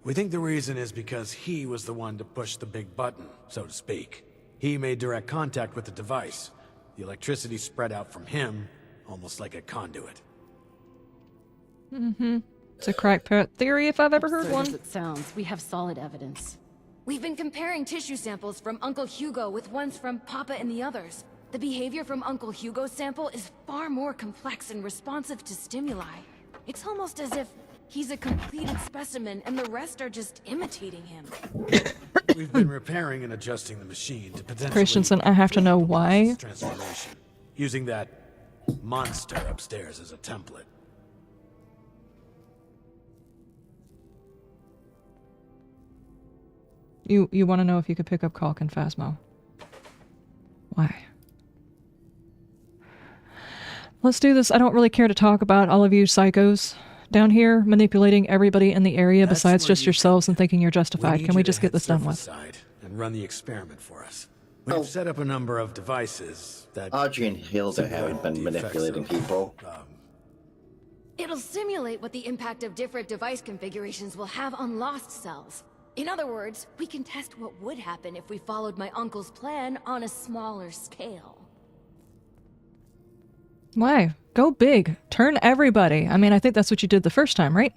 We think the reason is because he was the one to push the big button, so to speak. He made direct contact with the device. The electricity spread out from him, almost like a conduit. Mm-hmm. It's a crackpot theory if I've ever heard Absurd as one. it sounds, we have solid evidence. We've been comparing tissue samples from Uncle Hugo with ones from Papa and the others. The behavior from Uncle Hugo's sample is far more complex and responsive to stimuli. It's almost as if he's a completed specimen and the rest are just imitating him. We've been repairing and adjusting the machine to potentially... Christensen, I have to know why. ...transformation, using that monster upstairs as a template. You want to know if you could pick up Calk and Phasmo. Why? Let's do this. I don't really care to talk about all of you psychos down here manipulating everybody in the area That's besides where just you yourselves come and thinking you're justified. need Can we you to just get head this done surface with? side and run the experiment for us. We've set up a number of devices that... Audrey and Hilda haven't been simulate the manipulating effects of, people. It'll simulate what the impact of different device configurations will have on lost cells. In other words, we can test what would happen if we followed my uncle's plan on a smaller scale. Why? Go big. Turn everybody. I mean, I think that's what you did the first time, right?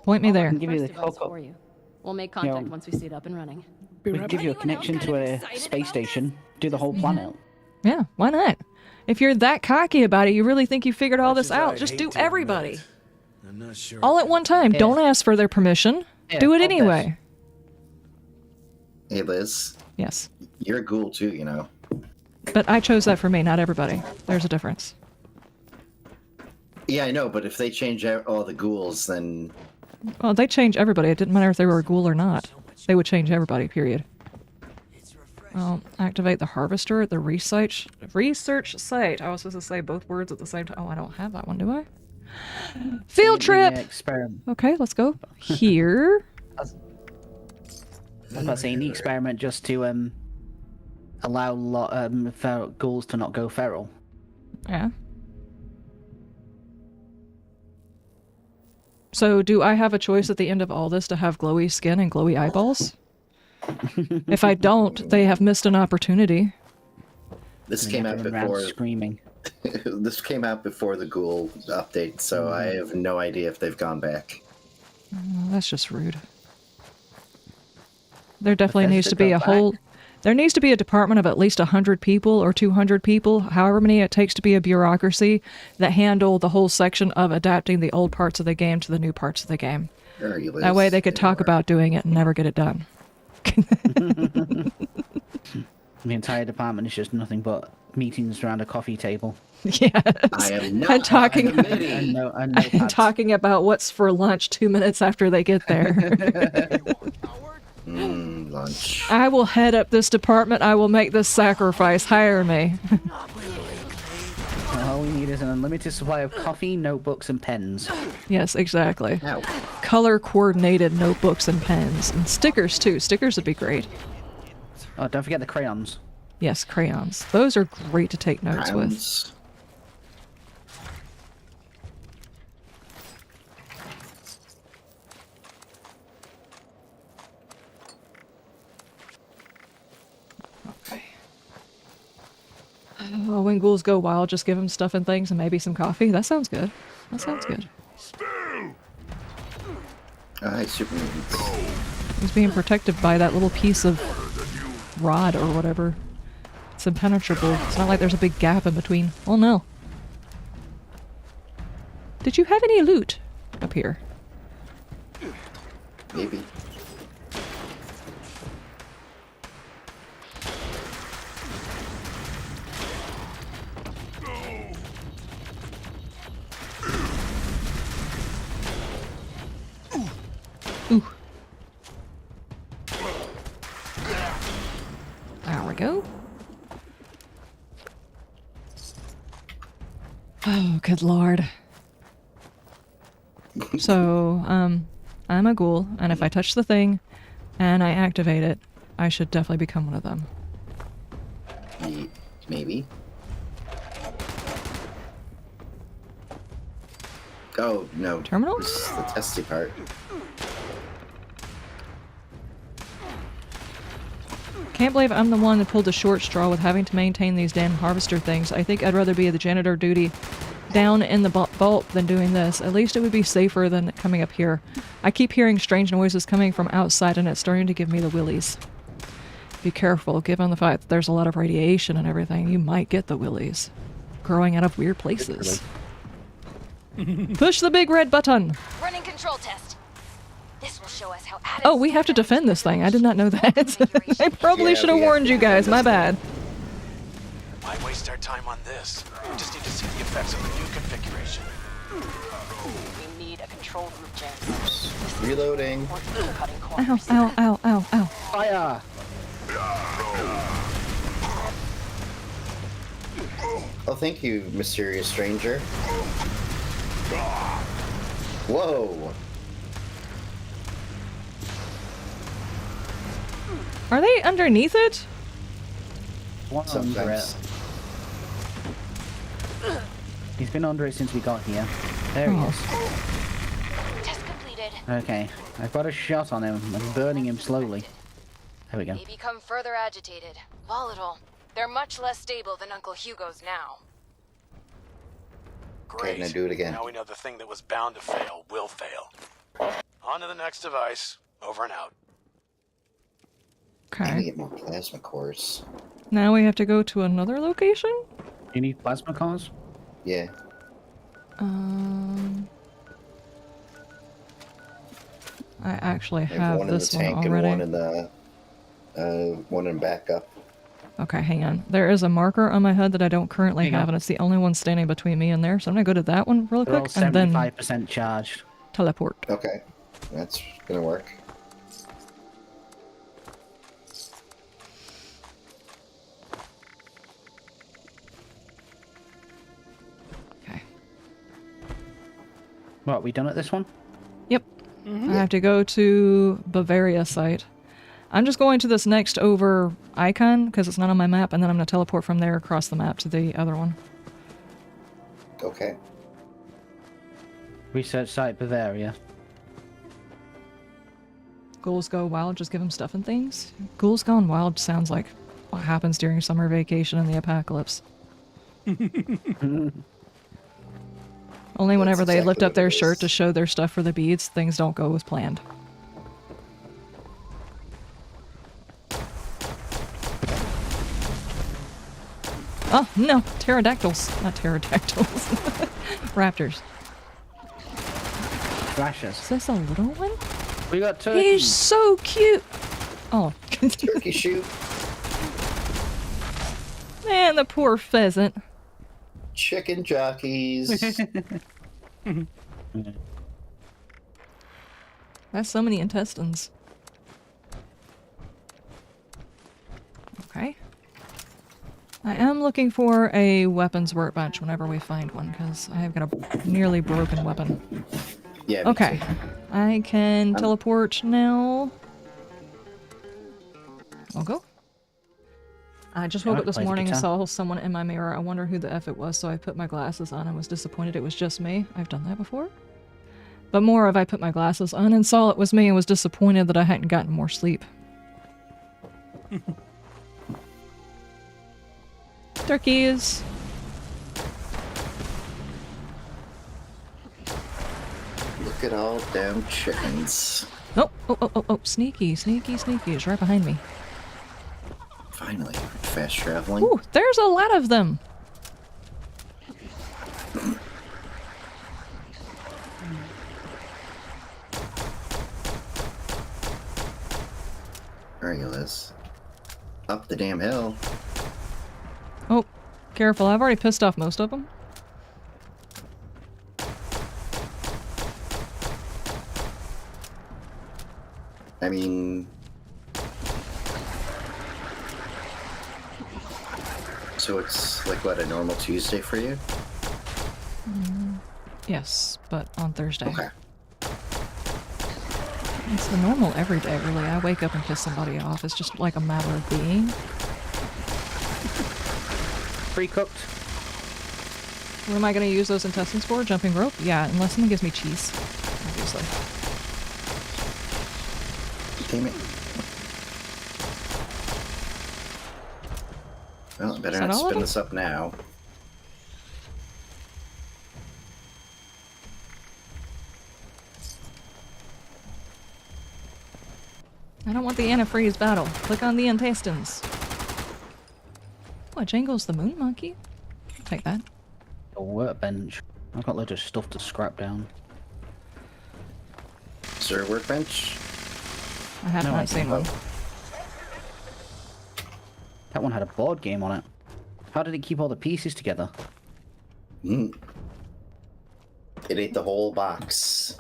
Point me there. Give you First the device cocoa. for you. We'll make contact Yeah. once we see it up and running. Be We right can give back. you a connection to a space station, do the whole planet. Yeah, why not? If you're that cocky about it, you really think you figured all this Much as out, I'd just hate do to admit everybody. it, I'm not sure. All at one time. Yeah. Don't ask for their permission. Yeah, Do it all anyway. Hey, Liz, Yes. you're a ghoul too, you know. But I chose that for me, not everybody. There's a difference. Yeah, I know, but if they change out all the ghouls, then Well, they change everybody. It didn't matter if they were a ghoul or not. They would change everybody, period. Well, activate the harvester at the research site. I was supposed to say both words at the same time. Oh, I don't have that one, do I? Field trip! Experiment. Okay, let's go. Here. I was about to say, the experiment just to allow ghouls to not go feral. Yeah. So do I have a choice at the end of all this to have glowy skin and glowy eyeballs? If I don't, they have missed an opportunity. This came out before. Screaming. This came out before the ghoul update, so I have no idea if they've gone back. That's just rude. There definitely needs to be a whole... There needs to be a department of at least 100 people or 200 people, however many it takes to be a bureaucracy, that handle the whole section of adapting the old parts of the game to the new parts of the game. That way they could talk about doing it and never get it done. The entire department is just nothing but meetings around a coffee table. Yes. I am not and talking, and talking about what's for lunch 2 minutes after they get there. Lunch. I will head up this department. I will make this sacrifice. Hire me. All we need is an unlimited supply of coffee, notebooks, and pens. Yes, exactly. Ow. Color-coordinated notebooks and pens. And stickers, too. Stickers would be great. Oh, don't forget the crayons. Yes, crayons. Those are great to take notes with. Okay. Oh, when ghouls go wild, just give them stuff and things and maybe some coffee. That sounds good. That sounds good. Hi, Superman. He's being protected by that little piece of rod or whatever. It's impenetrable. It's not like there's a big gap in between. Oh no. Did you have any loot up here? Maybe. Ooh. There we go. Oh, good lord. So, I'm a ghoul, and if I touch the thing and I activate it, I should definitely become one of them. Maybe. Oh, no. Terminal? This is the testy part. Can't believe I'm the one that pulled the short straw with having to maintain these damn harvester things. I think I'd rather be the janitor duty down in the vault than doing this. At least it would be safer than coming up here. I keep hearing strange noises coming from outside and it's starting to give me the willies. Be careful, given the fact that there's a lot of radiation and everything, you might get the willies. Growing out of weird places. Push the big red button! Running control test. This will show us how Oh, we have to defend this thing. I did not know that. I probably should have warned you guys. My bad. Why waste our time on this? We just need to see the effects of the new configuration. We need a control group, Jen. Reloading. Ow, ow, ow, ow, ow. Fire! Oh, thank you, mysterious stranger. Whoa. Are they underneath it? One under it. He's been under it since we got here. There he is. Test completed. Okay, I've got a shot on him. I'm burning him slowly. There we go. They become further agitated, volatile. They're much less stable than Uncle Hugo's now. Okay, now do it again. Now we know the thing that was bound to fail will fail. On to the next device. Over and out. I need to Okay. get more plasma cores. Now we have to go to another location? You need plasma cores? Yeah. I actually I have have one in the this one tank and already. one in the one in backup. Okay, hang on. There is a marker on my HUD that I don't currently Hang on. have, and it's the only one standing between me and there. So I'm gonna go to that one real They're all quick and then 75% charged. teleport. Okay, that's gonna work. Okay. What, we done at this one? Yep. I have to go to Bavaria site. I'm just going to this next over icon because it's not on my map, and then I'm going to teleport from there across the map to the other one. Okay. Research site Bavaria. Ghouls go wild, just give them stuff and things. Ghouls gone wild sounds like what happens during summer vacation in the apocalypse. Only whenever they lift up their shirt to show their stuff for the beads, things don't go as planned. Oh, no. Pterodactyls. Not pterodactyls. Raptors. Flashes. Is this a little one? We got turkey. He's so cute. Oh. Turkey shoot. Man, the poor pheasant. Chicken jockeys. That's so many intestines. Okay. I am looking for a weapons workbench whenever we find one, because I have got a nearly broken weapon. Yeah. Okay. I can teleport now. I'll go. I just woke up this morning and saw someone in my mirror. I wonder who the F it was, so I put my glasses on and was disappointed it was just me. I've done that before. But more of I put my glasses on and saw it was me and was disappointed that I hadn't gotten more sleep. Turkeys! Look at all them chickens. Oh, sneaky, sneaky, sneaky. It's right behind me. Finally, fast traveling. Ooh, there's a lot of them! Where are you, Liz? Up the damn hill. Oh, careful. I've already pissed off most of them. I mean... So it's like, what, a normal Tuesday for you? Yes, but on Thursday. Okay. It's the normal every day, really. I wake up and piss somebody off. It's just like a matter of being. Pre-cooked. What am I going to use those intestines for? Jumping rope? Yeah, unless someone gives me cheese. Obviously. Damn it. Well, I better not spin this up now. I don't want the antifreeze battle. Click on the intestines. What, Jangle's the moon monkey? I'll take that. A workbench. I've got loads of stuff to scrap down. Is there a workbench? I have not seen one. That one had a board game on it. How did it keep all the pieces together? It ate the whole box.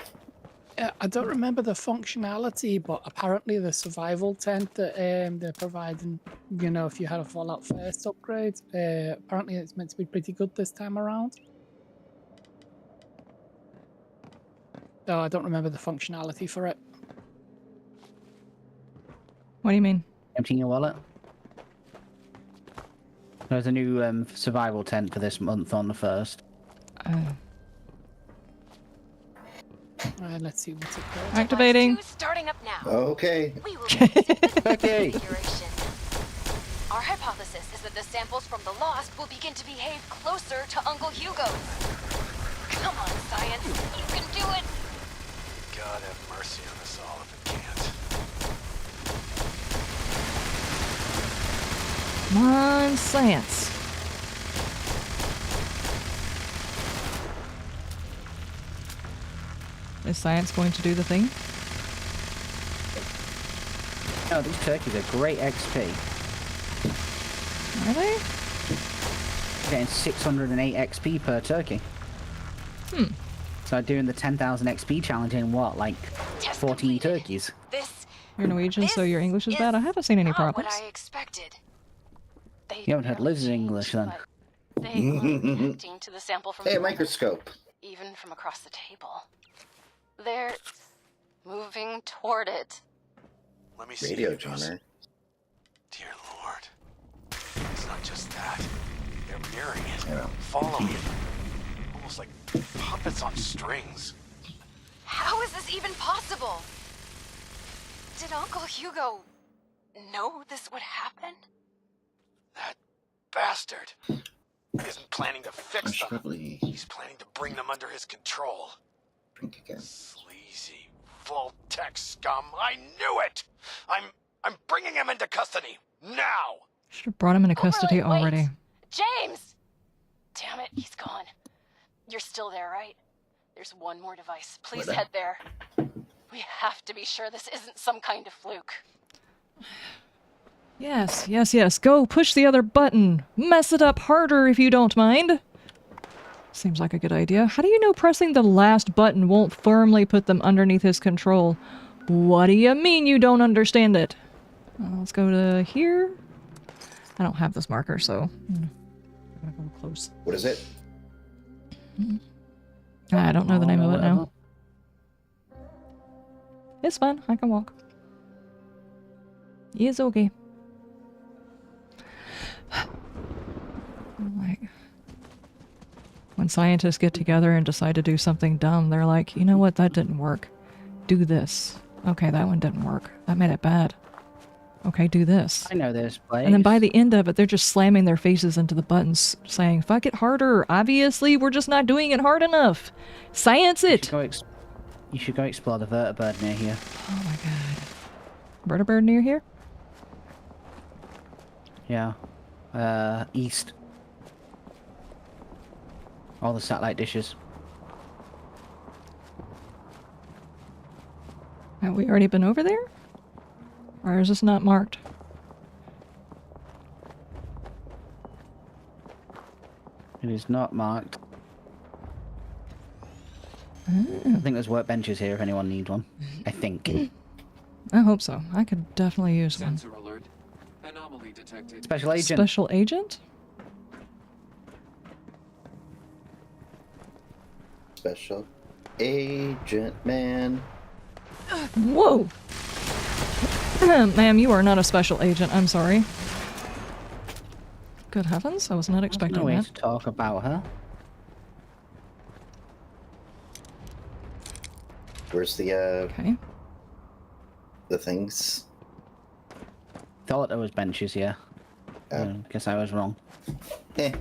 I don't remember the functionality, but apparently the survival tent that they're providing, you know, if you had a Fallout First upgrade, apparently it's meant to be pretty good this time around. Though I don't remember the functionality for it. What do you mean? Emptying your wallet? There's a new survival tent for this month on the 1st. Let's see what's it called. Activating. Starting up now. Okay. We will visit the Okay. configuration. Our hypothesis is that the samples from the Lost will begin to behave closer to Uncle Hugo's. Come on, science. You can do it. God have mercy on us all if it can't. Come on, science. Is science going to do the thing? No, these turkeys are great XP. Are they? Getting 608 XP per turkey. So doing the 10,000 XP challenge in what, like 14 turkeys? You're Norwegian, so your English is bad? I haven't seen any problems. What I expected. You haven't heard Liz's English then. They were reacting to the sample from Hey, a the microscope. even from across the table. They're moving toward it. Let me see. Radio if those- jammer. Dear Lord. It's not just that. They're mirroring it, I know. following it. Almost like puppets on strings. How is this even possible? Did Uncle Hugo know this would happen? That bastard isn't planning to I fix should them. probably He's planning to bring them under his control. drink again. Sleazy Voltec scum. I knew it! I'm bringing him into custody. Now! Should have brought him into custody Wait, wait. already. James! Damn it, he's gone. You're still there, right? There's one more device. Please What? head there. We have to be sure this isn't some kind of fluke. Yes, yes, yes. Go push the other button. Mess it up harder if you don't mind. Seems like a good idea. How do you know pressing the last button won't firmly put them underneath his control? What do you mean you don't understand it? Let's go to here. I don't have this marker, so I'm gonna go close. What is it? I don't know the name of it now. Whatever. It's fine. I can walk. It's okay. Like, when scientists get together and decide to do something dumb, they're like, you know what, that didn't work. Do this. Okay, that one didn't work. That made it bad. Okay, do this. I know this place. And then by the end of it, they're just slamming their faces into the buttons, saying, fuck it harder. Obviously, we're just not doing it hard enough. Science it! You should go explore the vertibird near here. Oh my god. Vertibird near here? Yeah. East. All the satellite dishes. Have we already been over there? Or is this not marked? It is not marked. Oh. I think there's workbenches here if anyone needs one. I think. I hope so. I could definitely use one. Sensor alert. Anomaly detected. Special agent. Special agent? Special agent man. Whoa! Ma'am, you are not a special agent. I'm sorry. Good heavens, I was not expecting No way that. to talk about her. Where's the Okay. the things? Thought there was benches here. Guess I was wrong. Eh.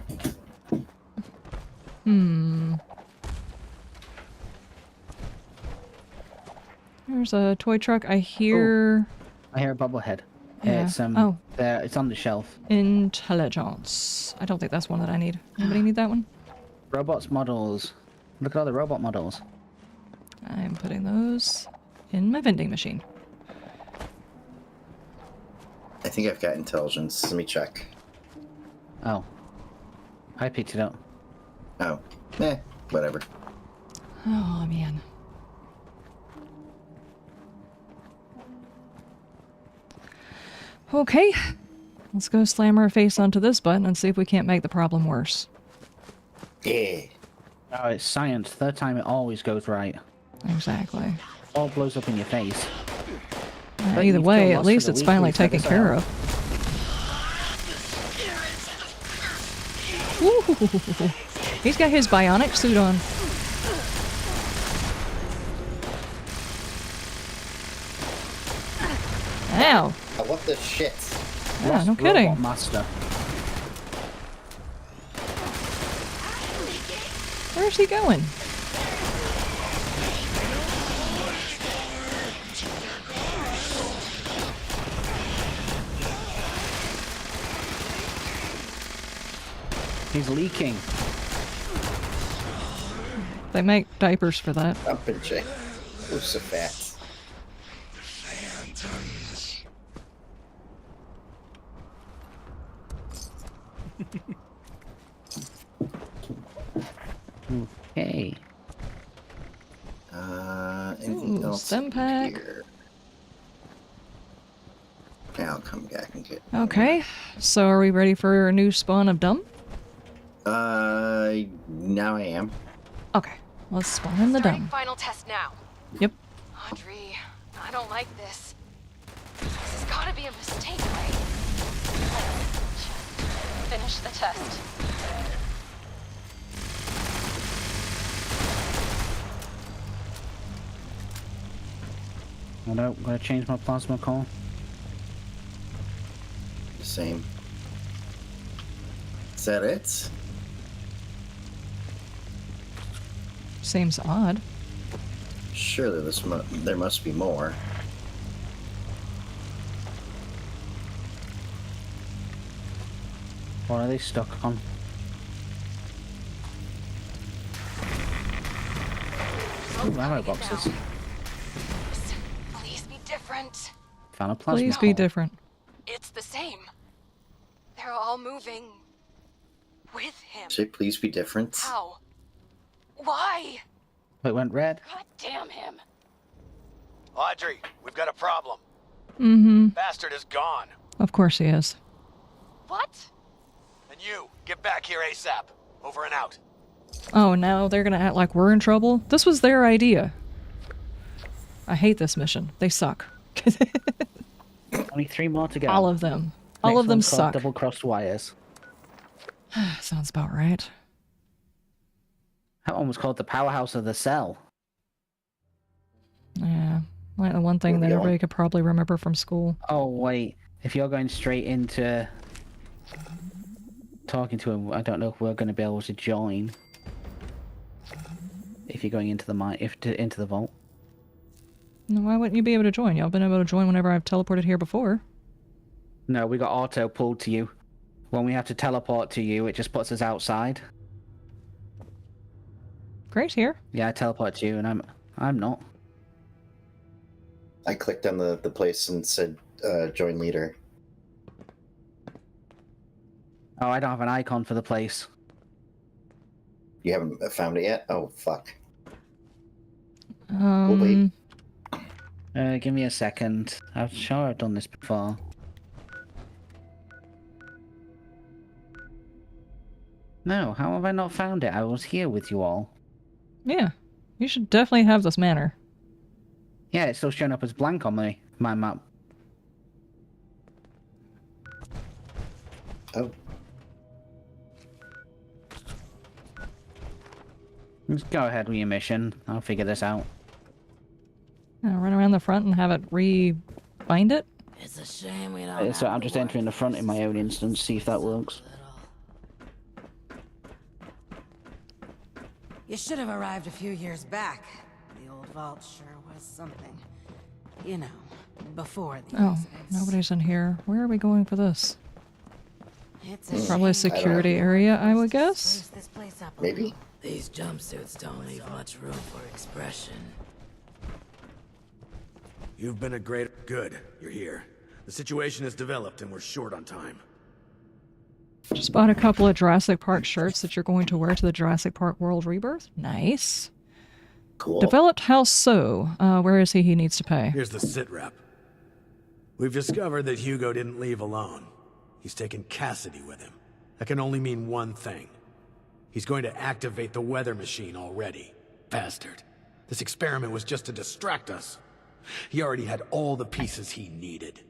There's a toy truck. I hear... I hear a bobblehead. Yeah. It's Oh. there. It's on the shelf. Intelligence. I don't think that's one that I need. Anybody need that one? Robots models. Look at all the robot models. I'm putting those in my vending machine. I think I've got intelligence. Let me check. Oh. I picked it up. Oh. Eh. Whatever. Oh, man. Okay. Let's go slam our face onto this button and see if we can't make the problem worse. Yeah. Oh, it's science. Third time it always goes right. Exactly. All blows up in your face. But Either you've way, still at lost least for the it's week finally we've had taken this care out. of. Ooh. He's got his bionic suit on. Ow. Oh, what the shit? Yeah, no Lost kidding. Robot master. Where's he going? He's leaking. They make diapers for that. Up and check. Oh, so fat. Okay. Anything Ooh, else stem pack. here? Yeah, I'll come back and get. Okay, so are we ready for a new spawn of dumb? Now I am. Okay, let's spawn in the Starting dumb. final test now. Yep. Audrey, I don't like this. gotta be a mistake, right? Let's just finish the test. I don't gotta change my plasma core. Same. Is that it? Seems odd. Surely there must be more. What are they stuck on? Oh, ammo boxes. Please be different. Found a plasma Please be core. different. It's the same. They're all moving with him. Say please be different. How? Why? It went red. God damn him. Audrey, we've got a problem. Mm-hmm. Bastard is gone. Of course he is. What? And you, get back here ASAP. Over and out. Oh, now they're gonna act like we're in trouble? This was their idea. I hate this mission. They suck. Only 3 more to go. All of them. Next All of them one's called suck. Double-crossed wires. Sounds about right. That one was called the Powerhouse of the Cell. Yeah. Like the one thing that everybody could probably remember from school. Oh, wait. If you're going straight into talking to him, I don't know if we're going to be able to join. If you're going into the into the vault. No, why wouldn't you be able to join? Y'all been able to join whenever I've teleported here before. No, we got auto pulled to you. When we have to teleport to you, it just puts us outside. Great here. Yeah, I teleport to you, and I'm not. I clicked on the place and said join leader. Oh, I don't have an icon for the place. You haven't found it yet? Oh, fuck. We'll wait. Give me a second. I'm sure I've done this before. No, how have I not found it? I was here with you all. Yeah. You should definitely have this manor. Yeah, it's still showing up as blank on my map. Oh. Just go ahead with your mission. I'll figure this out. Run around the front and have it re-bind it? It's a shame we don't So I'm just entering the front in my own instance, see if that works. You should have arrived a few years back. The old vault sure was something. You know, before the Oh, accidents. nobody's in here. Where are we going for this? It's a Probably a shame. security area, I would guess? Spruce this place up a Maybe. little. These jumpsuits don't leave much room for expression. You've been a great... Good, you're here. The situation has developed and we're short on time. Just bought a couple of Jurassic Park shirts that you're going to wear to the Jurassic Park World Rebirth. Nice. Cool. Developed how so? Where is he? He needs to pay. Here's the sit rep. We've discovered that Hugo didn't leave alone. He's taken Cassidy with him. That can only mean one thing. He's going to activate the weather machine already. Bastard. This experiment was just to distract us. He already had all the pieces he needed.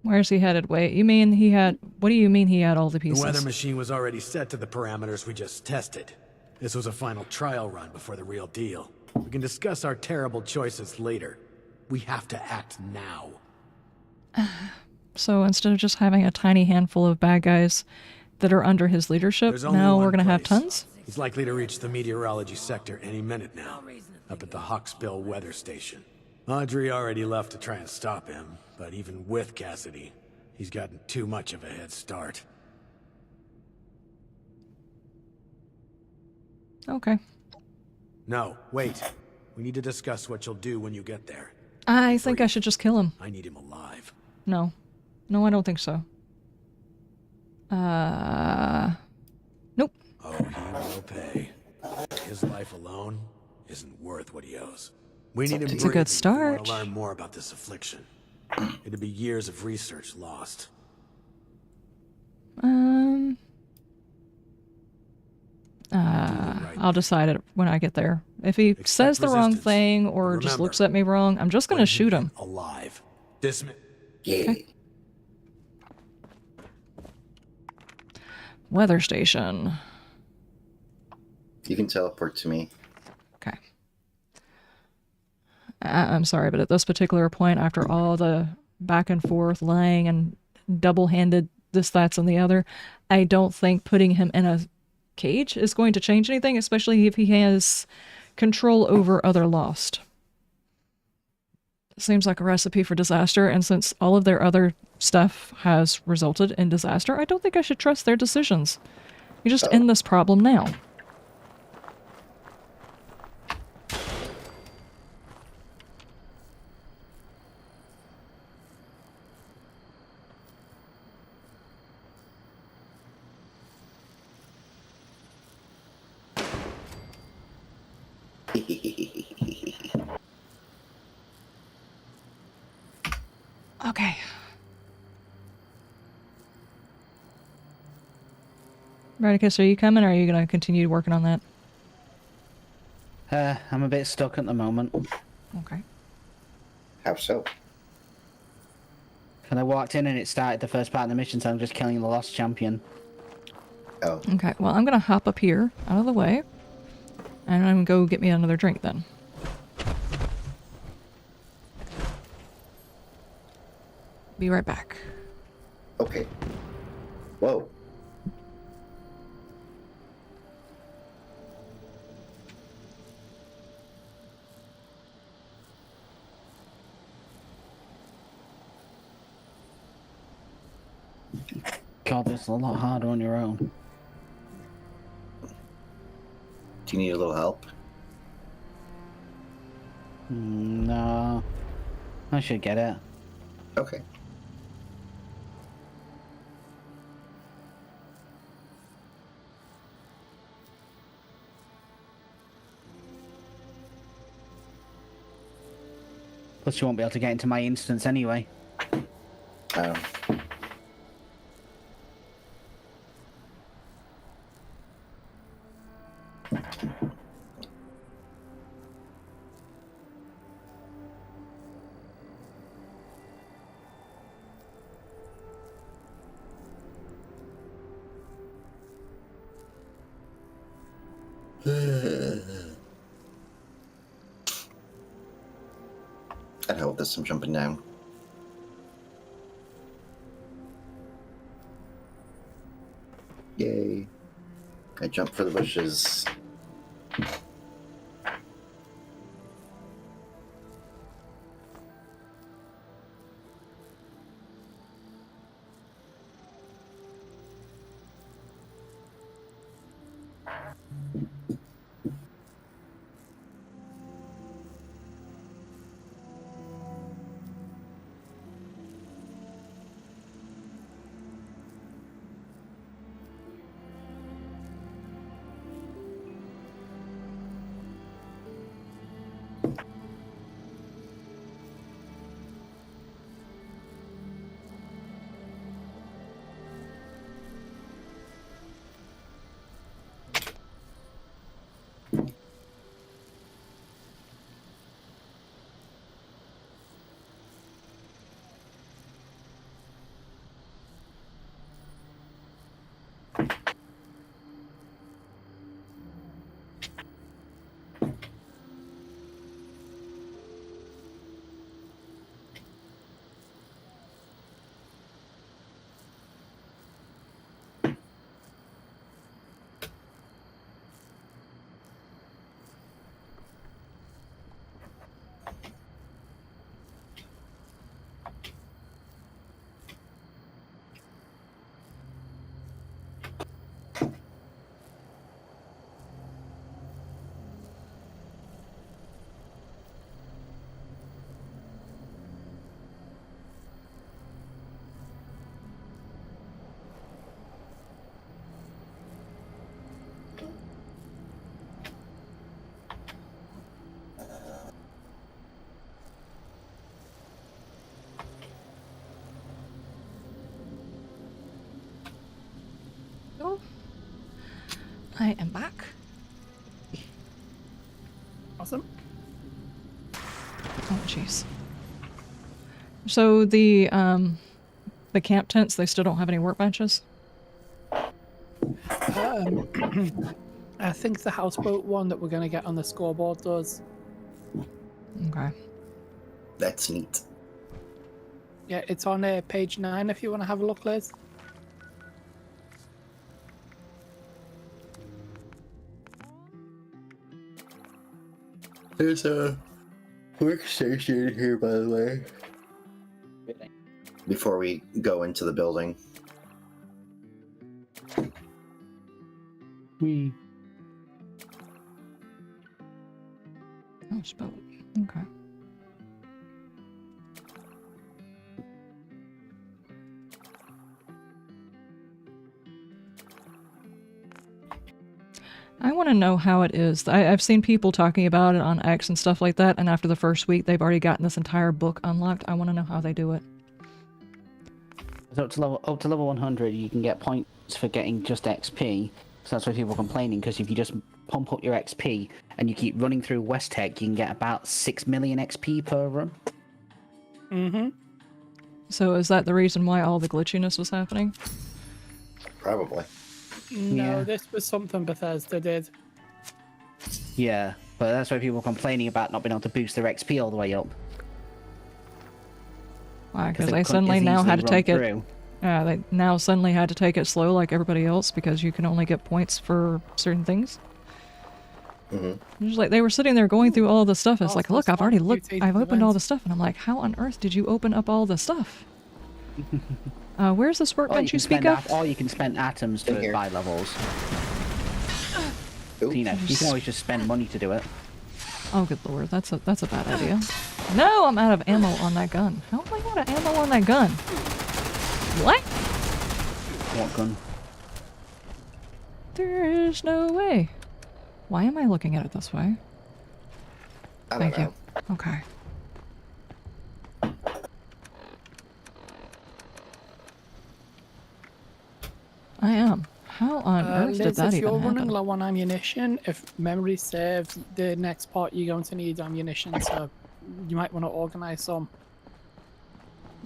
Where's he headed? Wait, you mean he had... What do you mean he had all the pieces? The weather machine was already set to the parameters we just tested. This was a final trial run before the real deal. We can discuss our terrible choices later. We have to act now. So instead of just having a tiny handful of bad guys that are under his leadership, There's only now one we're going to have place. tons? He's likely to reach the meteorology sector any minute now, up at the Hawksbill weather station. Audrey already left to try and stop him, but even with Cassidy, he's gotten too much of a head start. Okay. No, wait. We need to discuss what you'll do when you get there. I think I should just kill him. I need him alive. No. No, I don't think so. Nope. Oh, he will pay. His life alone isn't worth what he owes. We need him It's a good breathing if we start. want to learn more about this affliction. It'd be years of research lost. I'll decide it when I get there. If he Expect says the wrong resistance. thing or just Remember, looks at me wrong, I'm just gonna when shoot you him. get alive. Dismiss. Yeah. Weather station. You can teleport to me. Okay. I'm sorry, but at this particular point, after all the back and forth, lying and double-handed this, that's, and the other, I don't think putting him in a cage is going to change anything, especially if he has control over other Lost. Seems like a recipe for disaster, and since all of their other stuff has resulted in disaster, I don't think I should trust their decisions. You just end this problem now. Okay. Radicus, are you coming, or are you going to continue working on that? I'm a bit stuck at the moment. Okay. How so? And I walked in and it started the first part of the mission, so I'm just killing the Lost Champion. Oh. Okay, well, I'm going to hop up here, out of the way, and I'm going to go get me another drink then. Be right back. Okay. Whoa. God, this is a lot harder on your own. Do you need a little help? No. I should get it. Okay. Plus you won't be able to get into my instance anyway. Oh. I'd help with this, I'm jumping down. Yay. I jump for the bushes. I am back. Oh, jeez. So the camp tents, they still don't have any workbenches? I think the houseboat one that we're going to get on the scoreboard does. Okay. That's neat. Yeah, it's on page 9 if you want to have a look, Liz. There's a workstation here, by the way. Before we go into the building. Houseboat. Okay. I want to know how it is. I've seen people talking about it on X and stuff like that, and after the first week, they've already gotten this entire book unlocked. I want to know how they do it. So up to level 100, you can get points for getting just XP. So that's why people are complaining, because if you just pump up your XP and you keep running through West Tech, you can get about 6 million XP per run. Mm-hmm. So is that the reason why all the glitchiness was happening? Probably. No, Yeah. this was something Bethesda did. Yeah, but that's why people are complaining about not being able to boost their XP all the way up. Why? Because it they couldn't suddenly as now easily had to run take it. through. Yeah, they now suddenly had to take it slow like everybody else because you can only get points for certain things. Mm-hmm. Just like they were sitting there going through all the stuff. It's like, look, I've already looked. mutated I've opened all events. the stuff, and I'm like, how on earth did you open up all the stuff? Where's this Or workbench you speak spend of? or you can spend atoms to Here. buy levels. Ooh. You know, you can always just spend money to do it. Oh, good lord, that's a bad idea. No, I'm out of ammo on that gun. How am I out of ammo on that gun? What? What gun? There is no way. Why am I looking at it this way? I don't Thank know. you. Okay. I am. How on earth did Liz, that if even you're running happen? low on ammunition, if memory serves, the next part you're going to need ammunition, so you might want to organize some.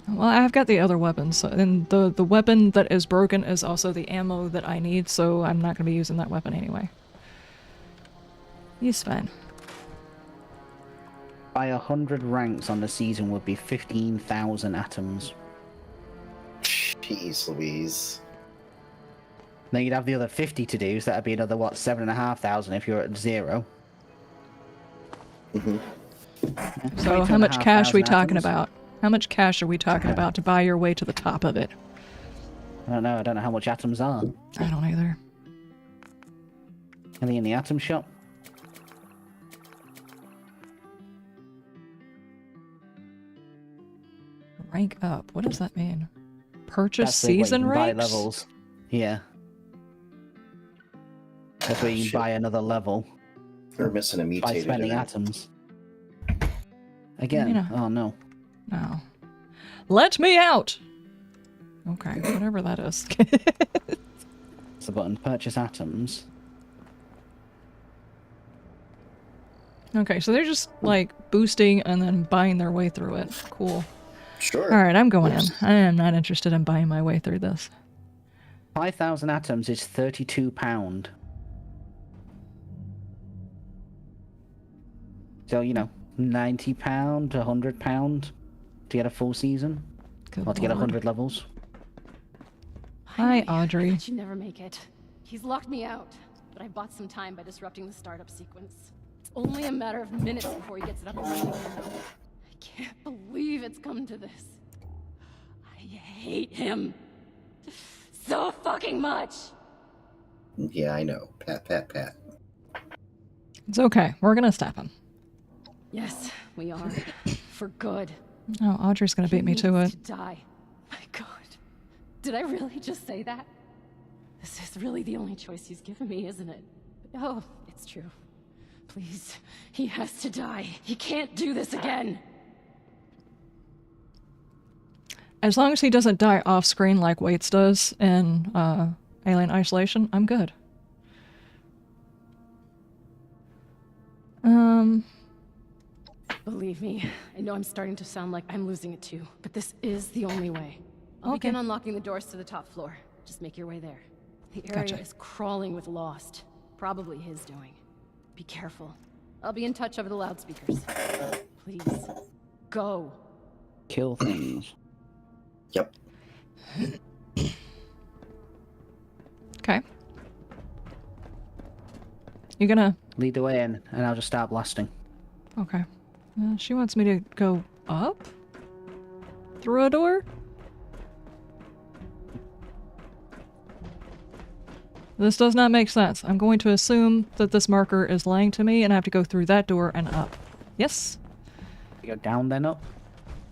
Well, I've got the other weapons, and the weapon that is broken is also the ammo that I need, so I'm not going to be using that weapon anyway. He's fine. By 100 ranks on the season would be 15,000 atoms. Jeez Louise. Then you'd have the other 50 to do, so that'd be another, what, 7,500 if you're at 0. Mm-hmm. So how much cash are we 22,500 talking atoms. about? How much cash are we talking about to buy your way to the top of it? I don't know how much atoms are. I don't either. Are they in the atom shop? Rank up. What does that mean? Purchase That's the way you season can buy ranks? levels. Yeah. That's where you can buy another level We're missing a by mutated spending event. atoms. Again, You know. oh no. No. Let me out! Okay, whatever that is. It's the button, purchase atoms. Okay, so they're just, like, boosting and then buying their way through it. Cool. Sure. Alright, I'm going in. I am not interested in buying my way through this. 5,000 atoms is £32. So, you know, £90, £100 to get a full season. Good Or to get lord. 100 levels. Hi, I Audrey. thought you'd never make it. He's locked me out, but I bought some time by disrupting the startup sequence. It's only a matter of minutes before he gets it up and running again, though. I can't believe it's come to this. I hate him. So fucking much! Yeah, I know. Pat, pat, pat. It's okay. We're gonna stop him. Yes, we are. For good. Oh, Audrey's gonna beat me to it. To die. My god. Did I really just say that? This is really the only choice he's given me, isn't it? Oh, it's true. Please, he has to die. He can't do this again. As long as he doesn't die off screen like Waits does in Alien Isolation, I'm good. Believe me, I know I'm starting to sound like I'm losing it too, but this is the only way. I'll Okay. begin unlocking the doors to the top floor. Just make your way there. The area Gotcha. is crawling with Lost. Probably his doing. Be careful. I'll be in touch over the loudspeakers. Please, go. Kill things. Yep. Okay. You gonna... Lead the way in, and I'll just start blasting. Okay. She wants me to go up? Through a door? This does not make sense. I'm going to assume that this marker is lying to me and I have to go through that door and up. Yes? You go down, then up?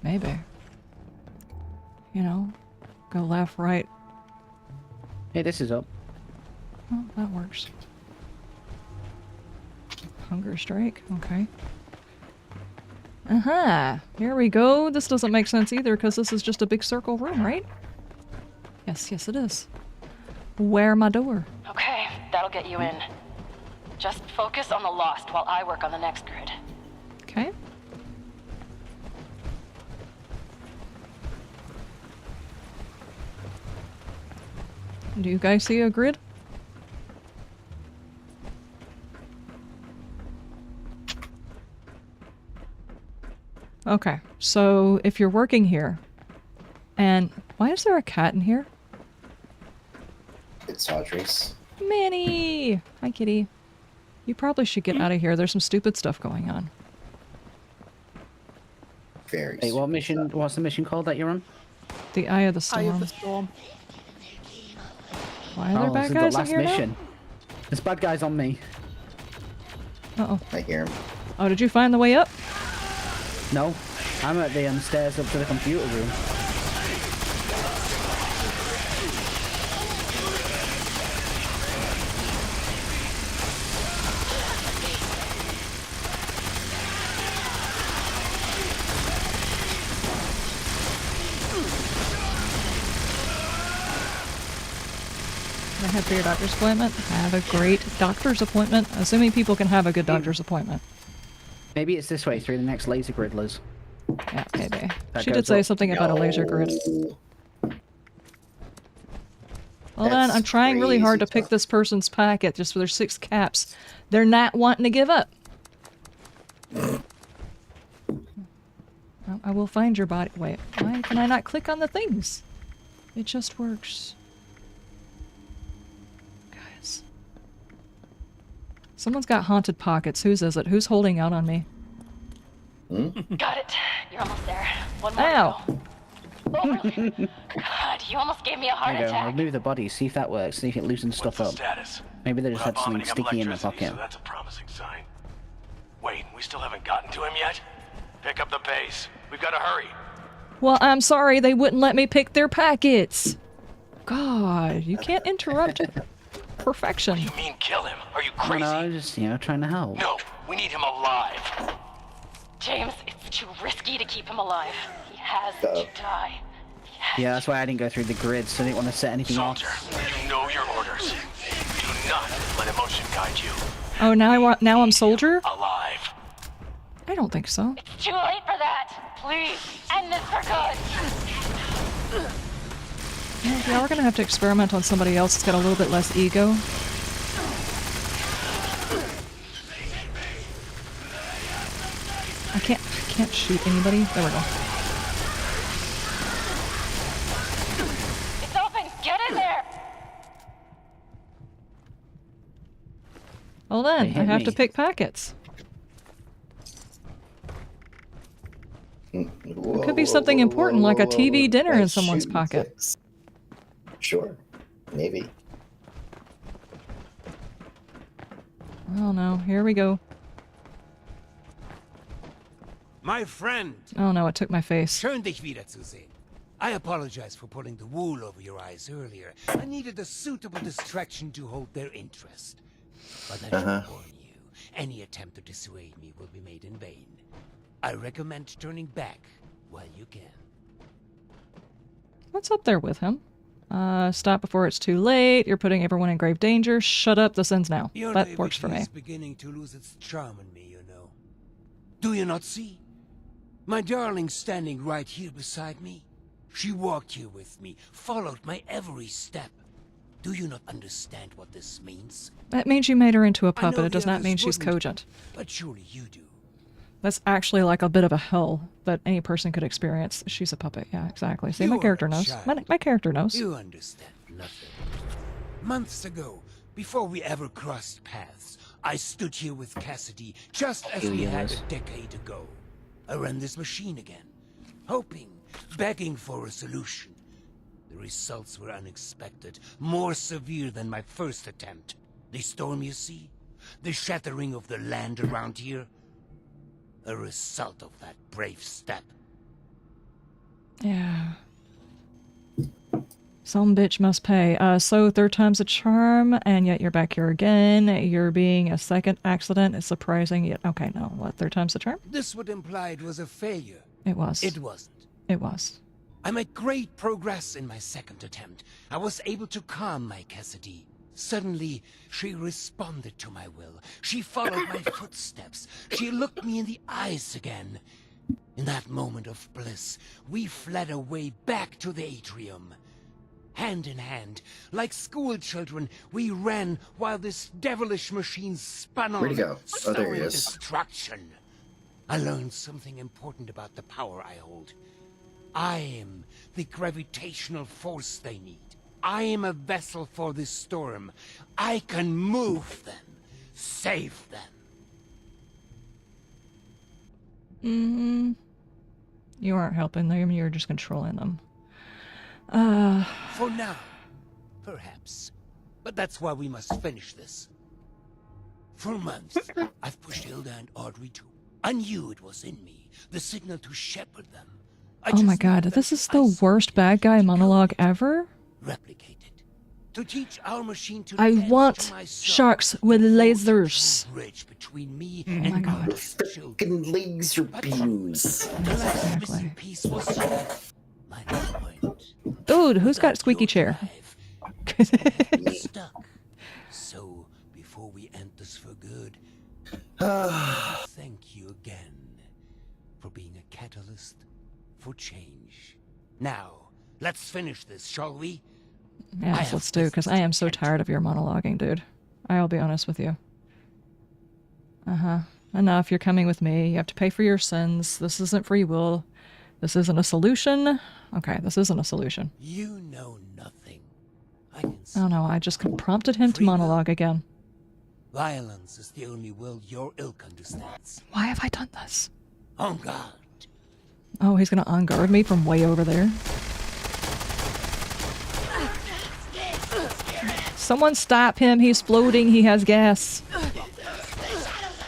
Maybe. You know, go left, right. Hey, this is up. Oh, that works. Hunger strike. Okay. Aha! Here we go. This doesn't make sense either because this is just a big circle room, right? Yes, yes it is. Where my door? Okay, that'll get you in. Just focus on the Lost while I work on the next grid. Okay. Do you guys see a grid? Okay, so if you're working here, and why is there a cat in here? It's Audrey's. Minnie! Hi, kitty. You probably should get out of here. There's some stupid stuff going on. Very. Hey, what mission? What's the mission called that you're on? The Eye of the Storm. Eye of the Storm. Why are there bad this is guys the in last here mission. There's bad guys on me. now? Uh-oh. I hear him. Oh, did you find the way up? No, I'm at the stairs up to the computer room. Head for your doctor's appointment. Have a great doctor's appointment. Assuming people can have a good doctor's appointment. Maybe it's this way through the next laser grid, Liz. Yeah, maybe. That She did goes say up. something about a laser grid. Hold on, That's I'm trying really hard to crazy pick this person's packet just for their 6 caps. They're not wanting to give up. I will find your body. Wait, why can I not click on the things? It just works. Guys. Someone's got haunted pockets. Whose is it? Who's holding out on me? Got it. You're almost there. One more. Ow! To go. Oh, really? God, you almost gave me a heart There you go. I'll attack. move the body, see if that works, see if it loosens stuff up. Status. Maybe they just had something Vomiting up sticky in the electricity, pocket. so that's a promising sign. Wait, we still haven't gotten to him yet? Pick up the pace. We've got to hurry. Well, I'm sorry they wouldn't let me pick their packets. God, you can't interrupt perfection. You mean kill him? Are you No, crazy? I was just, trying to help. No, we need him alive. James, it's too risky to keep him alive. He has to die. Yeah, that's why I didn't go through the grid, so I didn't want to set anything Soldier, off. you know your orders. Do not let emotion guide you. Oh, now I'm soldier? Alive. I don't think so. It's too late for that. Please, end this for good. Yeah, we're gonna have to experiment on somebody else that's got a little bit less ego. I can't shoot anybody. There we go. It's open. Get in there. Hold on, They I hit have me. to pick packets. Whoa, Could be something important like a TV dinner in Nice someone's shooting, pocket. Six. Sure. Maybe. Oh no, here we go. My friend, Oh no, it took my face. schön dich wiederzusehen. I apologize for pulling the wool over your eyes earlier. I needed a suitable distraction to hold their interest. But I should warn you, any attempt to dissuade me will be made in vain. I recommend turning back while you can. What's up there with him? Stop before it's too late. You're putting everyone in grave danger. Shut up, this ends now. Your That works for me. is beginning to lose its charm on me, you know. Do you not see? My darling standing right here beside me. She walked here with me, followed my every step. Do you not understand what this means? That means you made her into a I puppet. know It does the not others mean she's wouldn't, cogent. But surely you do. That's actually like a bit of a hell that any person could experience. She's a puppet. Yeah, exactly. See, my You character are a knows. child. My character knows. You understand nothing. Months ago, before we ever crossed paths, I stood here with Cassidy just as we had a decade ago. I ran this machine again, hoping, begging for a solution. The results were unexpected, more severe than my first attempt. The storm, you see? The shattering of the land around here? A result of that brave step. Yeah. Some bitch must pay. So third time's a charm, and yet you're back here again. You're being a second accident. It's surprising yet. Okay, no. What? Third time's a charm? This would imply it was a failure. It was. It wasn't. It was. I made great progress in my second attempt. I was able to calm my Cassidy. Suddenly, she responded to my will. She followed my footsteps. She looked me in the eyes again. In that moment of bliss, we fled away back to the atrium. Hand in hand, like school children, we ran while this devilish machine spun on. Where'd he go? Oh, there he sowing is. destruction. I learned something important about the power I hold. I am the gravitational force they need. I am a vessel for this storm. I can move them, save them. You aren't helping them, you're just controlling them. For now, perhaps. But that's why we must finish this. For months, I've pushed Hilda and Audrey too. I knew it was in me, the signal to shepherd them. Oh my god, this is the worst bad guy monologue ever? Replicated. To teach our machine to I dance want to my song. sharks with lasers. Bridge between me Oh my and god. Freaking laser beams. the last missing piece was you. My point. Dude, who's got squeaky chair? Stuck. So, before we end this for good, thank you again for being a catalyst for change. Now, let's finish this, shall we? Yes, let's do, because I am so tired of your monologuing, dude. I'll be honest with you. Enough, you're coming with me. You have to pay for your sins. This isn't free will. This isn't a solution. Okay, this isn't a solution. You know nothing. I can see. Oh no, I just prompted him to Free will. monologue again. Violence is the only will your ilk understands. Why have I done this? On guard. Oh, he's gonna on guard me from way over there. Someone stop him, he's floating, he has gas.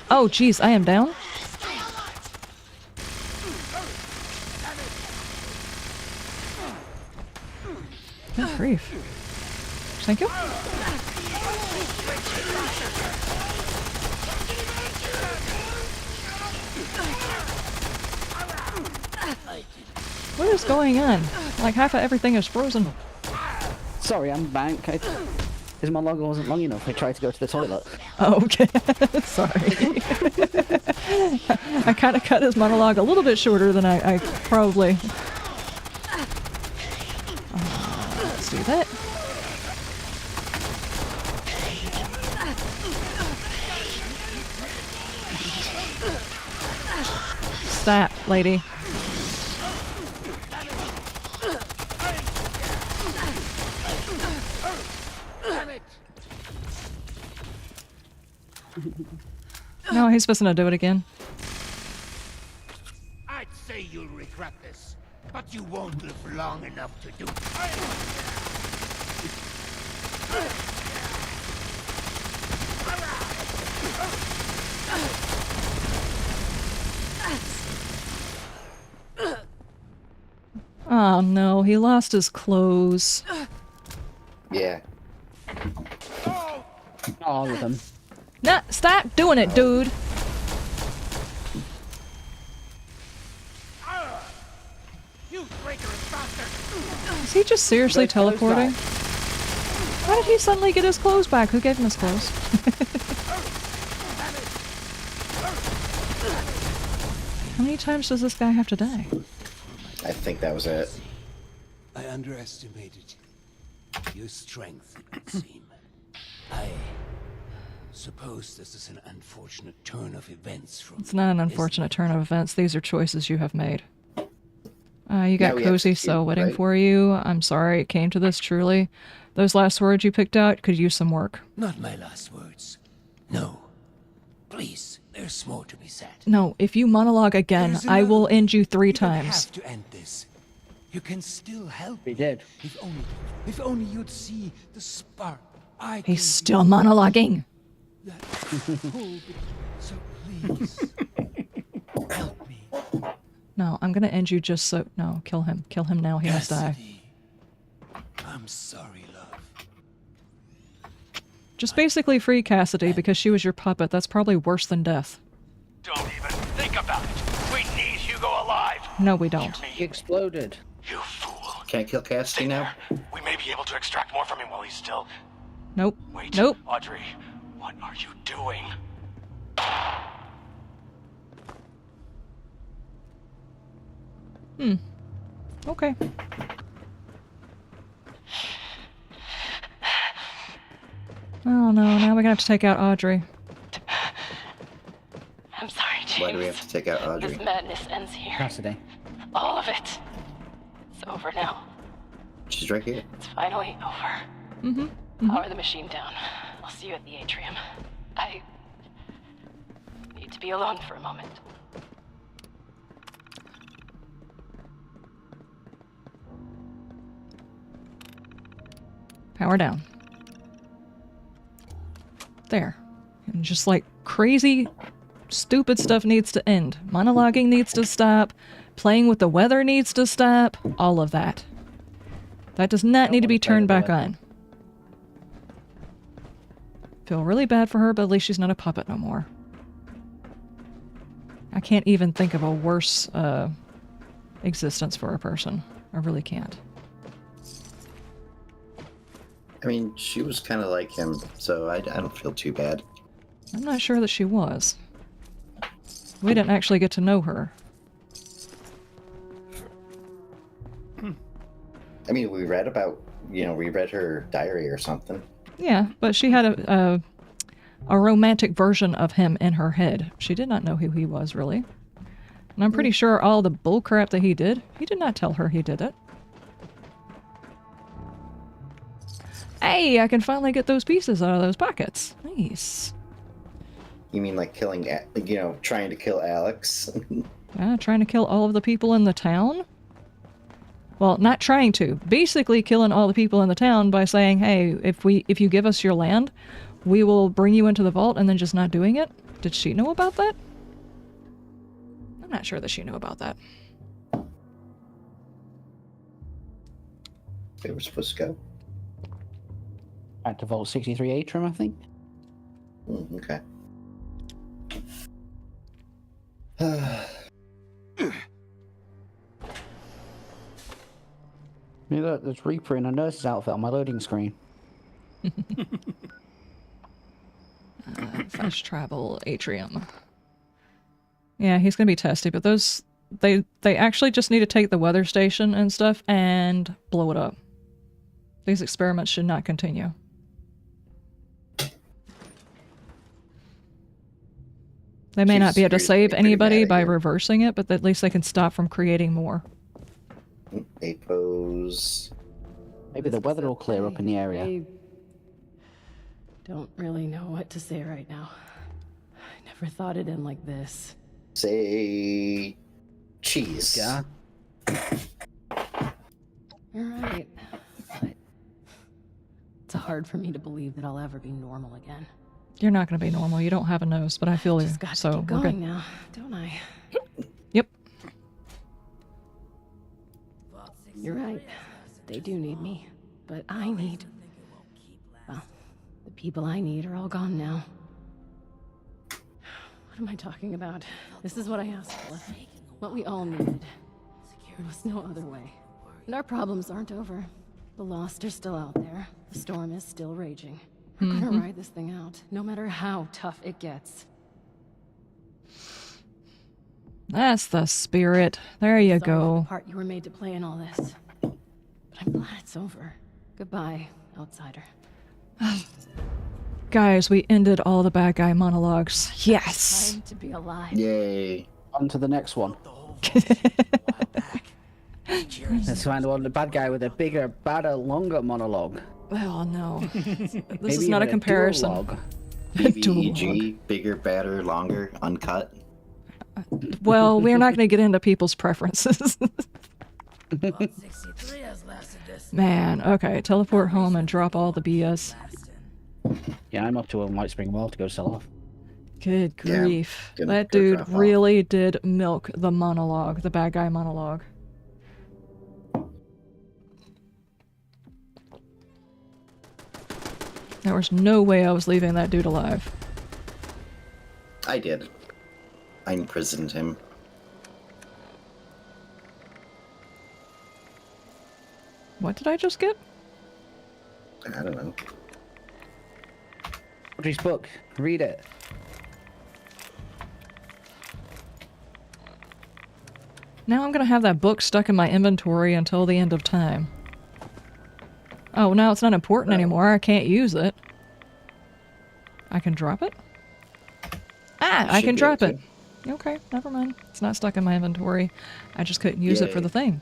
Oh jeez, I am down? Good grief. Thank you. What is going on? Like half of everything is frozen. Sorry, I'm back. His monologue wasn't long enough. I tried to go to the toilet. Oh, okay. Sorry. I kind of cut his monologue a little bit shorter than I probably... let's do that. Stop, lady. No, he's supposed to do it again. I'd say you'll regret this, but you won't live long enough to do Oh no, he lost his clothes. Yeah. All of them. Nah, stop doing it, dude. Is he just seriously teleporting? Why did he suddenly get his clothes back? Who gave him his clothes? How many times does this guy have to die? I think that was it. I underestimated your strength, it would seem. I suppose this is an unfortunate turn of events from... It's not an unfortunate turn of events. These are choices you have made. You got Cozy so waiting for you. I'm sorry it came to this, truly. Those last words you picked out could use some work. Not my last words. No. Please, there's more to be said. No, if you monologue again, I will end you 3 You don't times. have to end this. You can still help. We did. If only you'd see the spark. He's still monologuing. So please, help me. No, I'm gonna end you just so... No, kill him. Kill him now. He must die. I'm sorry, love. Just basically free Cassidy because she was your puppet. That's probably worse than death. Don't even think about it. We need Hugo alive. No, we don't. He exploded. You fool. Can't kill Cassidy now? We may be able to extract more from him while he's still... Nope. Wait, Nope. Audrey, what are you doing? Okay. Oh no, now we're gonna have to take out Audrey. I'm sorry, James. Why do we have to take out Audrey? This madness ends here. Cassidy. All of it. It's over now. She's right here. It's finally over. Mm-hmm. Power the machine down. I'll see you at the atrium. I need to be alone for a moment. Power down. There. And just like crazy, stupid stuff needs to end. Monologuing needs to stop. Playing with the weather needs to stop. All of that. That does not need to be turned back on. Feel really bad for her, but at least she's not a puppet no more. I can't even think of a worse existence for a person. I really can't. I mean, she was kind of like him, so I don't feel too bad. I'm not sure that she was. We didn't actually get to know her. I mean, we read about, we read her diary or something. Yeah, but she had a romantic version of him in her head. She did not know who he was, really. And I'm pretty sure all the bullcrap that he did not tell her he did it. Hey, I can finally get those pieces out of those pockets. Nice. You mean like killing, trying to kill Alex? Yeah, trying to kill all of the people in the town? Well, not trying to. Basically killing all the people in the town by saying, hey, if you give us your land, we will bring you into the vault, and then just not doing it? Did she know about that? I'm not sure that she knew about that. They were supposed to go. Back to Vault 63 Atrium, I think. Okay. Look, there's Reaper in a nurse's outfit on my loading screen. Fast travel atrium. Yeah, he's gonna be testy, but those they actually just need to take the weather station and stuff and blow it up. These experiments should not continue. They may not be able to save anybody by reversing it, but at least they can stop from creating more. A pose. Maybe the weather will clear up in the area. I don't really know what to say right now. I never thought it'd end like this. Say cheese. Yeah. You're right. But it's hard for me to believe that I'll ever be normal again. You're not going to be normal. You don't have a nose, but I feel you. Got So to keep we're going good. now, don't I? Yep. You're right. They do need me, but I need... Well, the people I need are all gone now. What am I talking about? This is what I asked for. What we all needed. There was no other way. And our problems aren't over. The Lost are still out there. The storm is still raging. We're gonna ride this thing out, no matter how tough it gets. That's the spirit. There you Sorry for the go. part you were made to play in all this. But I'm glad it's over. Goodbye, outsider. Guys, we ended all the bad guy monologues. Yes! Time to be alive. Yay. On to the next one. Let's find one, the bad guy with a bigger, badder, longer monologue. Well, no. This Maybe is not a even comparison. duologue. BBEG, bigger, badder, longer, uncut. Well, we're not going to get into people's preferences. Man, okay. Teleport home and drop all the BS. Yeah, I'm up to a White Spring Mall to go sell off. Good grief. gonna That go dude drop off. really did milk the monologue, the bad guy monologue. There was no way I was leaving that dude alive. I did. I imprisoned him. What did I just get? I don't know. Audrey's book. Read it. Now I'm gonna have that book stuck in my inventory until the end of time. Oh, now it's not important anymore. I can't use it. I can drop it? Ah, I should can be drop able it. Okay, never mind. It's not stuck in my inventory. I just couldn't use it for Yay. the thing.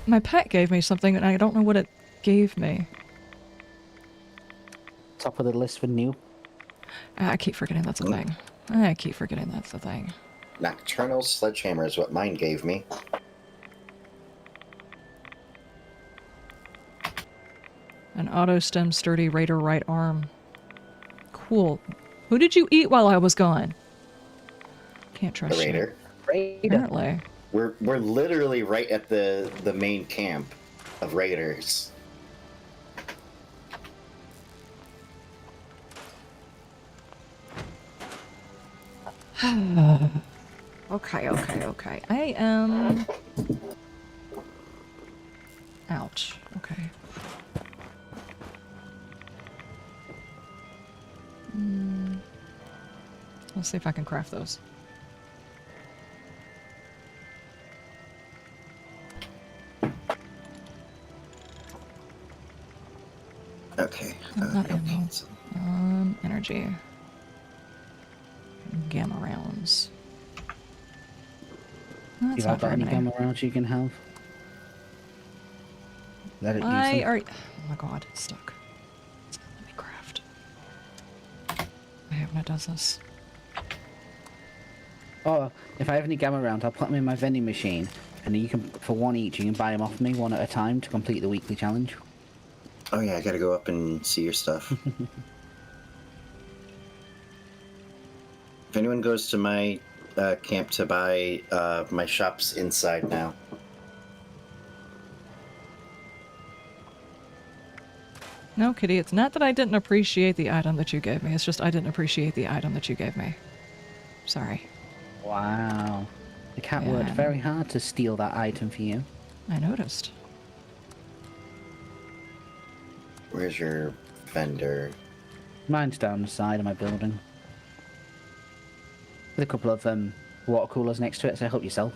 My pet gave me something and I don't know what it gave me. Top of the list for new. I keep forgetting that's a thing. I keep forgetting that's the thing. Nocturnal Sledgehammer is what mine gave me. An auto-stem sturdy raider right arm. Cool. Who did you eat while I was gone? Can't The trust you. Raider. Apparently. We're literally right at the main camp of Raiders. Okay. I am... Ouch. Okay. Let's see if I can craft those. Okay. Not ammo. Energy. Gamma rounds. That's You've not got very any many. gamma rounds you can have? Let it Why use them. are... Oh my god, it's stuck. Let me craft. I hate when it does this. Oh, if I have any gamma rounds, I'll put them in my vending machine, and then you can, for one each, you can buy them off me one at a time to complete the weekly challenge. Oh yeah, I gotta go up and see your stuff. If anyone goes to my camp to buy, my shop's inside now. No, Kitty, it's not that I didn't appreciate the item that you gave me. It's just I didn't appreciate the item that you gave me. Sorry. Wow. The cat worked Yeah. very hard to steal that item for you. I noticed. Where's your vendor? Mine's down the side of my building. With a couple of water coolers next to it, so help yourself.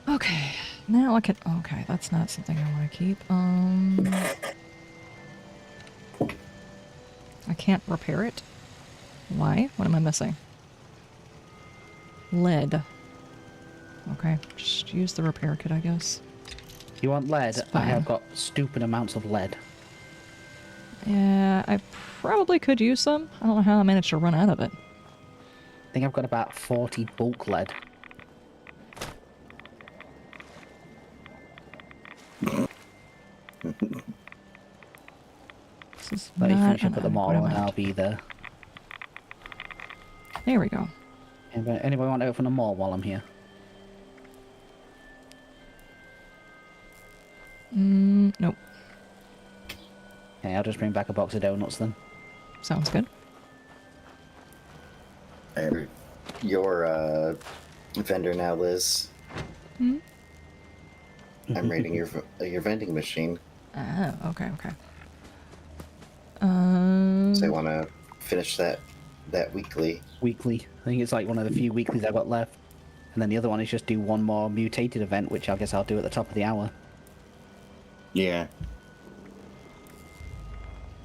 Okay. Now I can... Okay, that's not something I want to keep. I can't repair it. Why? What am I missing? Lead. Okay, just use the repair kit, I guess. You want lead? It's I fine. have got stupid amounts of lead. Yeah, I probably could use some. I don't know how I managed to run out of it. I think I've got about 40 bulk lead. This is Let me not finish up an at the mall adequate and I'll amount. be there. There we go. Anybody want to open a mall while I'm here? Nope. Okay, I'll just bring back a box of donuts then. Sounds good. Your vendor now, Liz. Hmm? I'm raiding your vending machine. Oh, okay. So I want to finish that weekly. Weekly. I think it's like one of the few weeklies I've got left. And then the other one is just do one more mutated event, which I guess I'll do at the top of the hour. Yeah.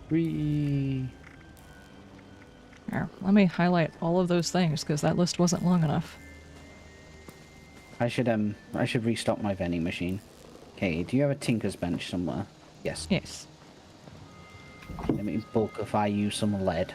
Whee. Here, let me highlight all of those things because that list wasn't long enough. I should restock my vending machine. Okay, do you have a tinker's bench somewhere? Yes. Yes. Let me bulkify you some lead.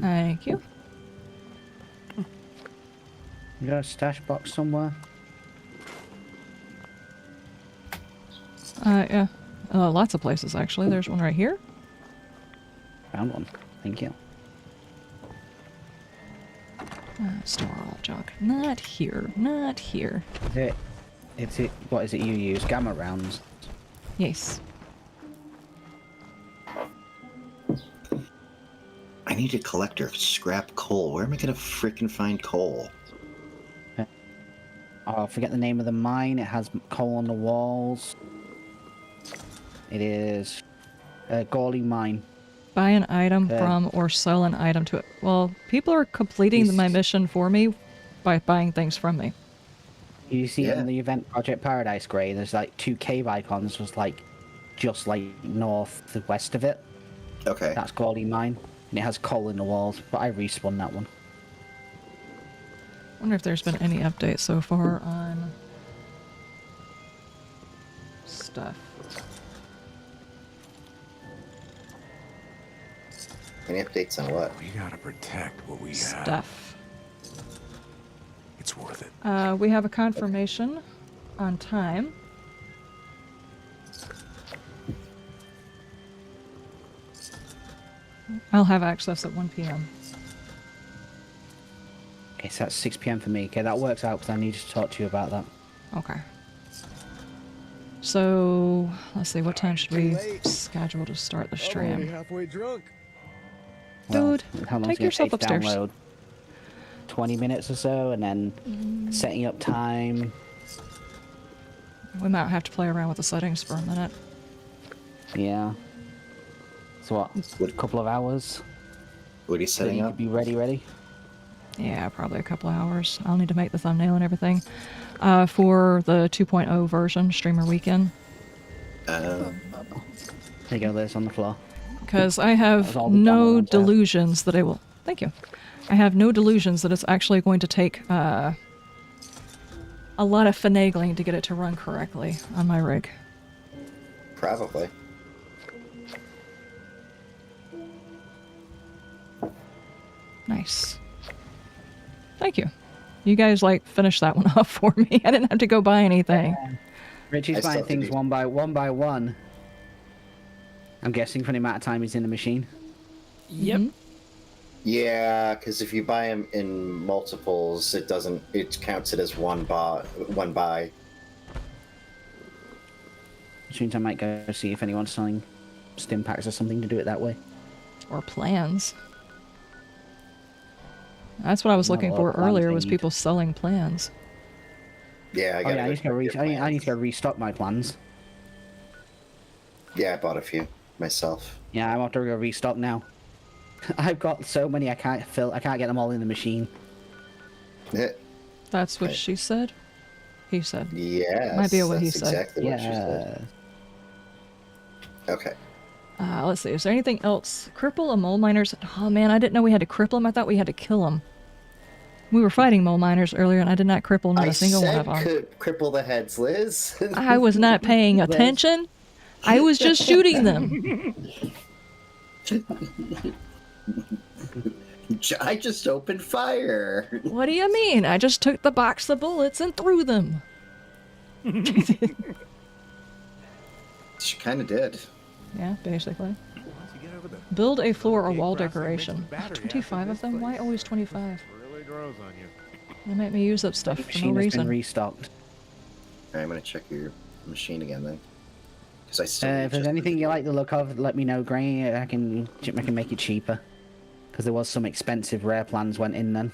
Thank you. You got a stash box somewhere? Yeah. Lots of places, actually. There's one right here. Found one. Thank you. Store all junk. Not here. Not here. What is it you use? Gamma rounds? Yes. I need a collector. Scrap coal. Where am I going to freaking find coal? Oh, I forget the name of the mine. It has coal on the walls. It is a Gawley mine. Buy an item from or sell an item to it. Well, people are completing my mission for me by buying things from me. You see it in the event Project Paradise Grey, there's like 2 cave icons, was like just like north to west of it. Okay. That's Gawley mine. And it has coal in the walls, but I respawned that one. Wonder if there's been any updates so far on stuff. Any updates on what? We gotta protect what we have. Stuff. It's worth it. We have a confirmation on time. I'll have access at 1 p.m. Okay, so that's 6 p.m. for me. Okay, that works out because I need to talk to you about that. Okay. So, let's see, what time should we schedule to start the stream? I'm only halfway drunk. Dude, how long's take it gonna yourself take to upstairs. download? 20 minutes or so, and then setting up time. We might have to play around with the settings for a minute. Yeah. So what? A couple of hours? What are you setting up? Be ready? Yeah, probably a couple of hours. I'll need to make the thumbnail and everything. For the 2.0 version, Streamer Weekend. There you go, there's on the floor. Because I have no delusions that it will... Thank you. I have no delusions that it's actually going to take a lot of finagling to get it to run correctly on my rig. Probably. Nice. Thank you. You guys, like, finished that one off for me. I didn't have to go buy anything. Richie's buying things one by one. I'm guessing for the amount of time he's in the machine. Yep. Yeah, because if you buy them in multiples, it counts it as one buy. Which means I might go see if anyone's selling stim packs or something to do it that way. Or plans. That's what I was looking for earlier, was people selling plans. Yeah, I need to go restock my plans. Yeah, I bought a few myself. Yeah, I'm about to go restock now. I've got so many I can't get them all in the machine. That's what she said? He said. Yeah. Might be what he said. Exactly what she said. Okay. Let's see. Is there anything else? Cripple a mole miners. Oh man, I didn't know we had to cripple them. I thought we had to kill them. We were fighting mole miners earlier, and I did not cripple not a single one of them. Cripple the heads, Liz. I was not paying attention. I was just shooting them. I just opened fire. What do you mean? I just took the box of bullets and threw them. She kind of did. Yeah, basically. Once you get Build a floor or wall decoration. 25 of them? Why always 25? Really grows on you. They make me use up stuff The for machine no has been reason. restocked. Alright, I'm gonna check your machine again then. Because I still If there's just- anything you like the look of, let me know, Gray. I can make it cheaper. Because there was some expensive rare plans went in then.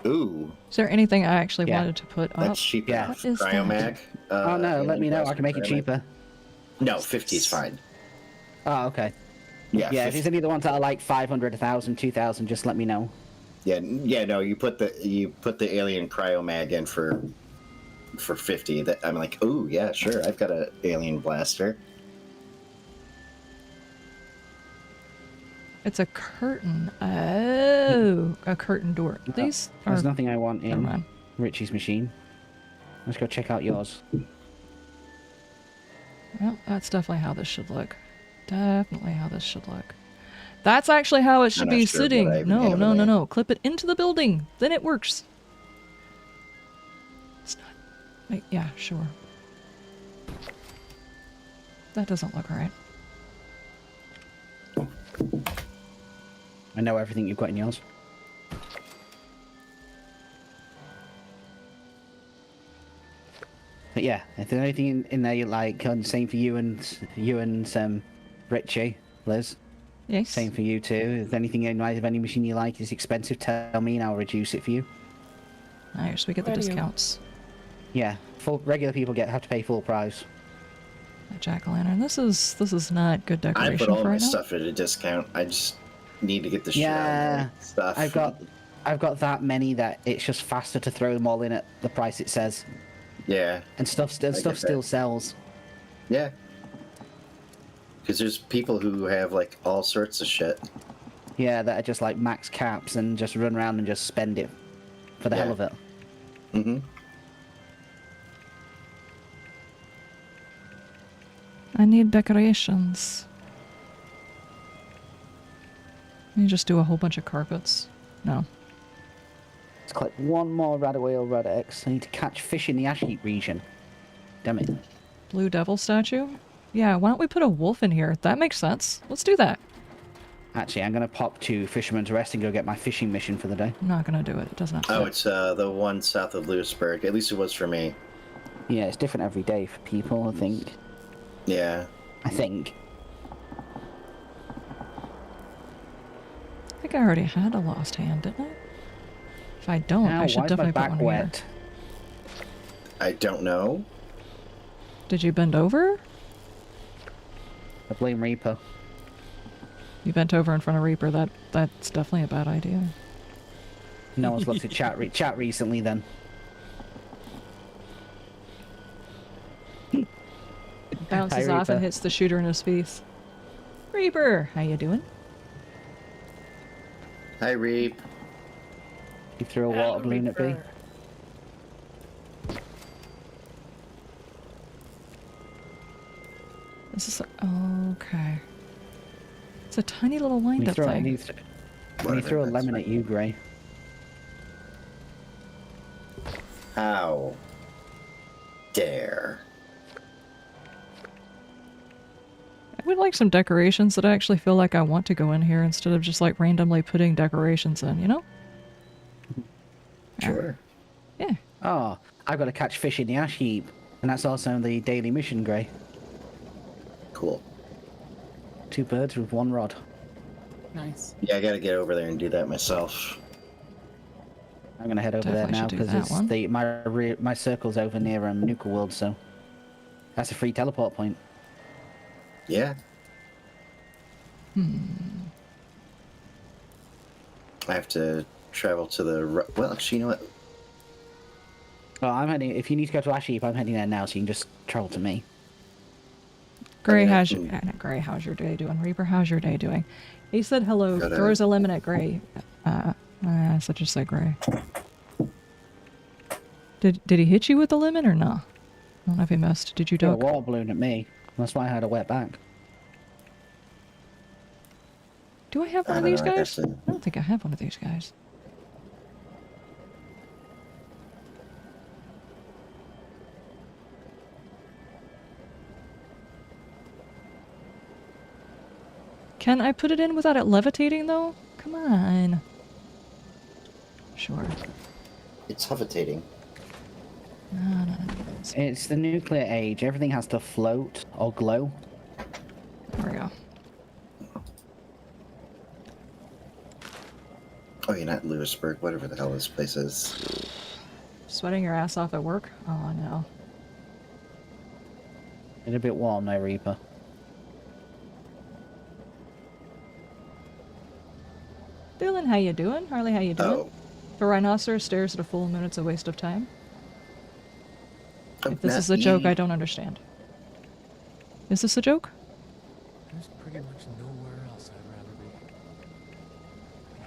Ooh, Is there anything I actually Yeah. wanted to put up? that's cheap Yeah. enough. What is that? Cryomag. Oh no, let me know. I can make it Cryomag. cheaper. No, 50 is fine. Oh, okay. Yeah, Yeah, if 50. there's any of the ones that are like 500, 1,000, 2,000, just let me know. Yeah, no. You put the alien cryomag in for 50. That I'm like, ooh, yeah, sure. I've got a alien blaster. It's a curtain. Oh, a curtain door. These are... There's nothing I want Never in mind. Richie's machine. Let's go check out yours. Well, that's definitely how this should look. Definitely how this should look. That's actually how it should I'm be not sure what I sitting. even No, have no, in no, there. no. Clip it into the building. Then it works. It's not... Wait, yeah, sure. That doesn't look right. I know everything you've got in yours. But yeah, if there's anything in there you like, same for you and Richie, Liz. Yes. Same for you too. If anything in of any machine you like is expensive, tell me and I'll reduce it for you. Nice, we get the Radio. discounts. Yeah, regular people have to pay full price. A jack-o'-lantern. This is not good I decoration put all for my right now. stuff at a discount. I just need to get the shit out Yeah, of my stuff. I've got that many that it's just faster to throw them all in at the price it says. Yeah. And stuff get still that. sells. Yeah. Because there's people who have like all sorts of shit. Yeah, that are just like max caps and just run around and just spend it for the hell of it. Mm-hmm. I need decorations. Let me just do a whole bunch of carpets. No. Let's collect one more Radaway Red X. I need to catch fish in the ash heap region. Damn it. Blue devil statue? Yeah, why don't we put a wolf in here? That makes sense. Let's do that. Actually, I'm going to pop to Fisherman's Rest and go get my fishing mission for the day. I'm not gonna do it. It does not fit. Oh, it's the one south of Lewisburg. At least it was for me. Yeah, it's different every day for people, I think. Yeah. I think. I think I already had a lost hand, didn't I? If I don't, Ow, I should why is my definitely put back one here. wet? I don't know. Did you bend over? I blame Reaper. You bent over in front of Reaper. That's definitely a bad idea. No one's looked at chat recently then. Bounces Hi, off and Reaper. hits the shooter in his face. Reaper, how you doing? Hi, Reap. You threw a water balloon at me. This is okay. It's a tiny little When wind-up thing. he threw a lemon at you, Gray. How dare. I would like some decorations that I actually feel like I want to go in here instead of just like randomly putting decorations in, you know? Sure. Yeah. Oh, I've got to catch fish in the ash heap. And that's also the daily mission, Gray. Cool. 2 birds with 1 rod. Nice. Yeah, I gotta get over there and do that myself. I'm going to head over there Definitely now should do because that one. my circle's over near Nuka World, so that's a free teleport point. Yeah. I have to travel to the... Well, actually, you know what? Well, I'm heading. If you need to go to Ash Heap, I'm heading there now, so you can just travel to me. Gray, Yeah, how's your not Gray? How's your day doing? Reaper, how's your day doing? He said hello. Good, Throws a lemon at Gray. So just say Gray. Did he hit you with the lemon or no? I don't know if he missed. Did you Threw a duck? water balloon at me. That's why I had a wet back. Do I have one I of don't these know, I guys? guess I don't think I have one of these guys. Can I put it in without it levitating, though? Come on. Sure. It's levitating. No. It's the nuclear age. Everything has to float or glow. There we go. Oh, you're not Lewisburg, whatever the hell this place is. Sweating your ass off at work? Oh, no. It's a bit warm now, Reaper. Dylan, how you doing? Harley, how you doing? Oh. If a rhinoceros stares at a full moon, it's a waste of time. Oh, If this not is a joke, me. I don't understand. Is this a joke? There's pretty much nowhere else I'd rather be.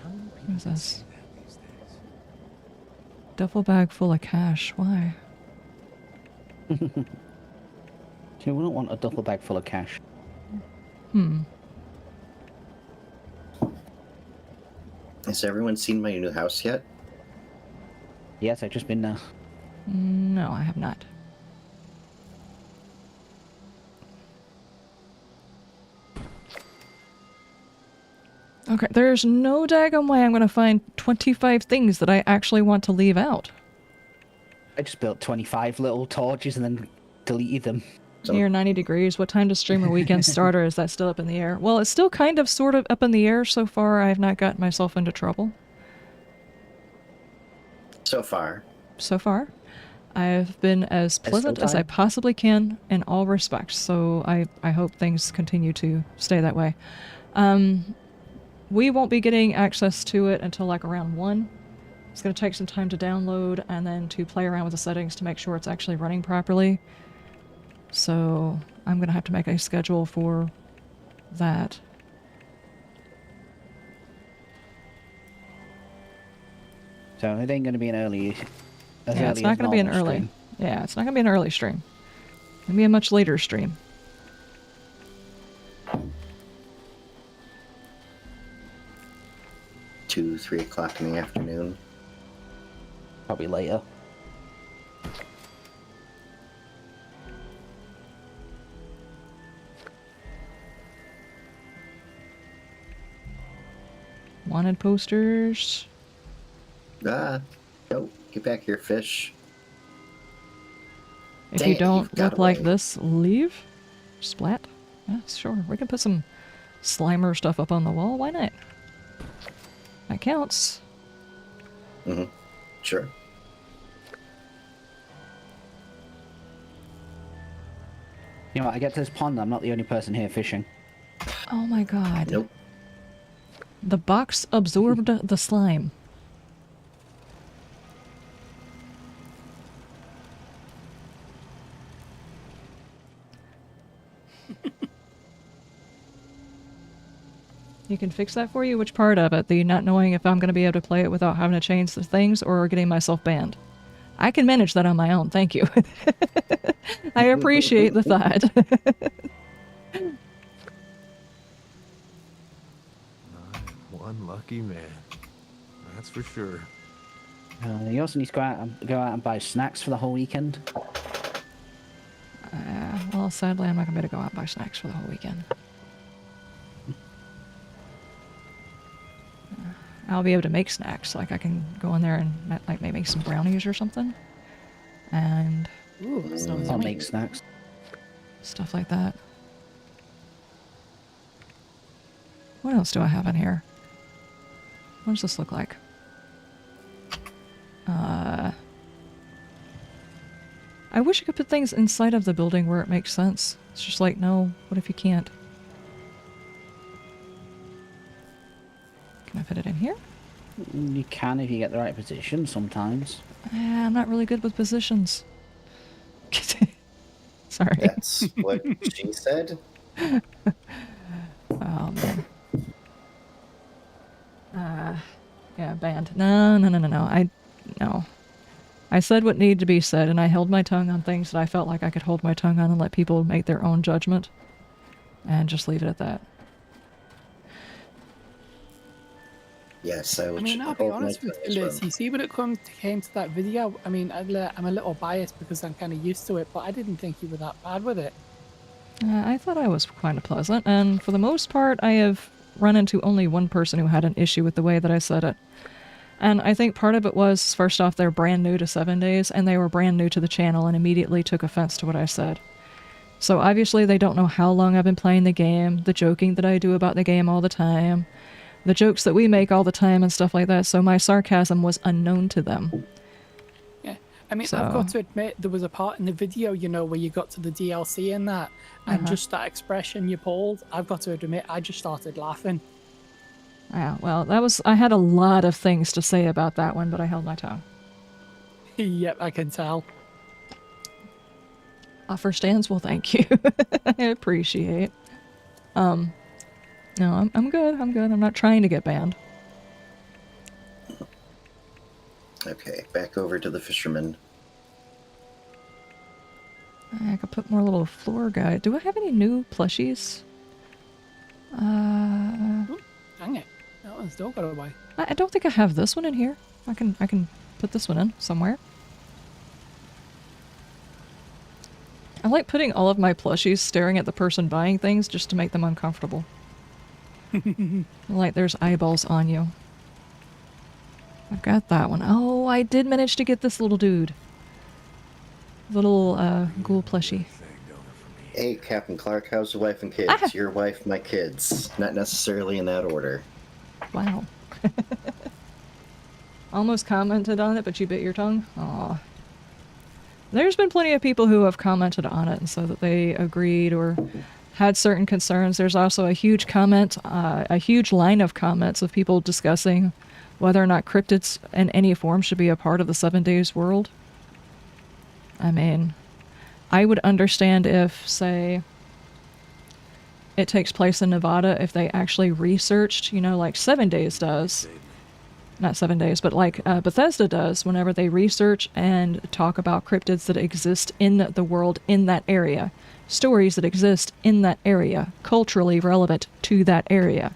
How many people What is can this? say that these days? Duffel bag full of cash. Why? So we don't want a duffel bag full of cash. Has everyone seen my new house yet? Yes, I've just been there. No, I have not. Okay, there's no daggone way I'm going to find 25 things that I actually want to leave out. I just built 25 little torches and then deleted them. Near 90 degrees. What time does streamer weekend start, or is that still up in the air? Well, it's still kind of sort of up in the air so far. I have not gotten myself into trouble. So far. So far. I've been as pleasant as I time. possibly can in all respects, so I hope things continue to stay that way. We won't be getting access to it until like around 1. It's going to take some time to download and then to play around with the settings to make sure it's actually running properly. So I'm going to have to make a schedule for that. So it ain't going to be an early. Yeah, it's not going to be an early. Stream. Yeah, it's not going to be an early stream. It's going to be a much later stream. Two, 3 o'clock in the afternoon. Probably later. Wanted posters. Ah, no, get back here, fish. If Dang you it, don't you've got look like away. this, leave. Splat. Yeah, sure. We can put some Slimer stuff up on the wall. Why not? That counts. Mm-hmm. Sure. You know what, I get to this pond, I'm not the only person here fishing. Oh my god. Nope. The box absorbed the slime. You can fix that for you? Which part of it? The not knowing if I'm going to be able to play it without having to change the things or getting myself banned? I can manage that on my own, thank you. I appreciate the thought. One lucky man. That's for sure. You also need to go out and buy snacks for the whole weekend. Well, sadly, I'm not going to be able to go out and buy snacks for the whole weekend. I'll be able to make snacks. Like, I can go in there and like maybe make some brownies or something. And Ooh, sounds I'll yummy. make snacks. stuff like that. What else do I have in here? What does this look like? I wish I could put things inside of the building where it makes sense. It's just like, no, what if you can't? Can I fit it in here? You can if you get the right position sometimes. I'm not really good with positions. Sorry. That's what she said. Oh, man. Yeah, banned. No. No. I said what needed to be said, and I held my tongue on things that I felt like I could hold my tongue on and let people make their own judgment. And just leave it at that. Yes, I would. I mean, I'll be honest with you, Liz. You see, when it came to that video, I mean, I'm a little biased because I'm kind of used to it, but I didn't think you were that bad with it. I thought I was kind of pleasant, and for the most part, I have run into only one person who had an issue with the way that I said it. And I think part of it was, first off, they're brand new to 7 days, and they were brand new to the channel and immediately took offense to what I said. So obviously they don't know how long I've been playing the game, the joking that I do about the game all the time, the jokes that we make all the time and stuff like that, so my sarcasm was unknown to them. Yeah, I mean, So- I've got to admit, there was a part in the video, you know, where you got to the DLC and that, and just that expression you pulled, I've got to admit, I just started laughing. Yeah, well, I had a lot of things to say about that one, but I held my tongue. Yep, I can tell. Offer stands? Well, thank you. I appreciate. No, I'm good. I'm good. I'm not trying to get banned. Okay, back over to the fisherman. I could put more little floor guide. Do I have any new plushies? Dang it. That one's still got away. I don't think I have this one in here. I can put this one in somewhere. I like putting all of my plushies staring at the person buying things just to make them uncomfortable. Like there's eyeballs on you. I've got that one. Oh, I did manage to get this little dude. Little ghoul plushie. Hey, Captain Clark, how's your wife and kids? Your wife, my kids. Not necessarily in that order. Wow. Almost commented on it, but you bit your tongue? Aw. There's been plenty of people who have commented on it and so that they agreed or had certain concerns. There's also a huge comment, a huge line of comments of people discussing whether or not cryptids in any form should be a part of the 7 Days world. I mean, I would understand if, say, it takes place in Nevada if they actually researched, you know, like 7 Days does. Not 7 days, but like Bethesda does whenever they research and talk about cryptids that exist in the world in that area. Stories that exist in that area, culturally relevant to that area.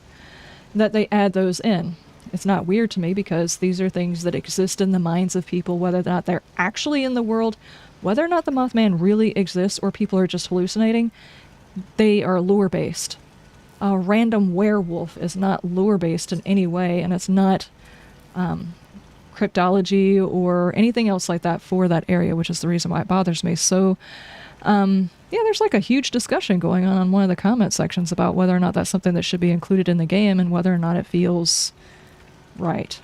That they add those in. It's not weird to me because these are things that exist in the minds of people, whether or not they're actually in the world, whether or not the Mothman really exists or people are just hallucinating, they are lore-based. A random werewolf is not lore-based in any way, and it's not cryptology or anything else like that for that area, which is the reason why it bothers me. So, yeah, there's like a huge discussion going on one of the comment sections about whether or not that's something that should be included in the game and whether or not it feels right.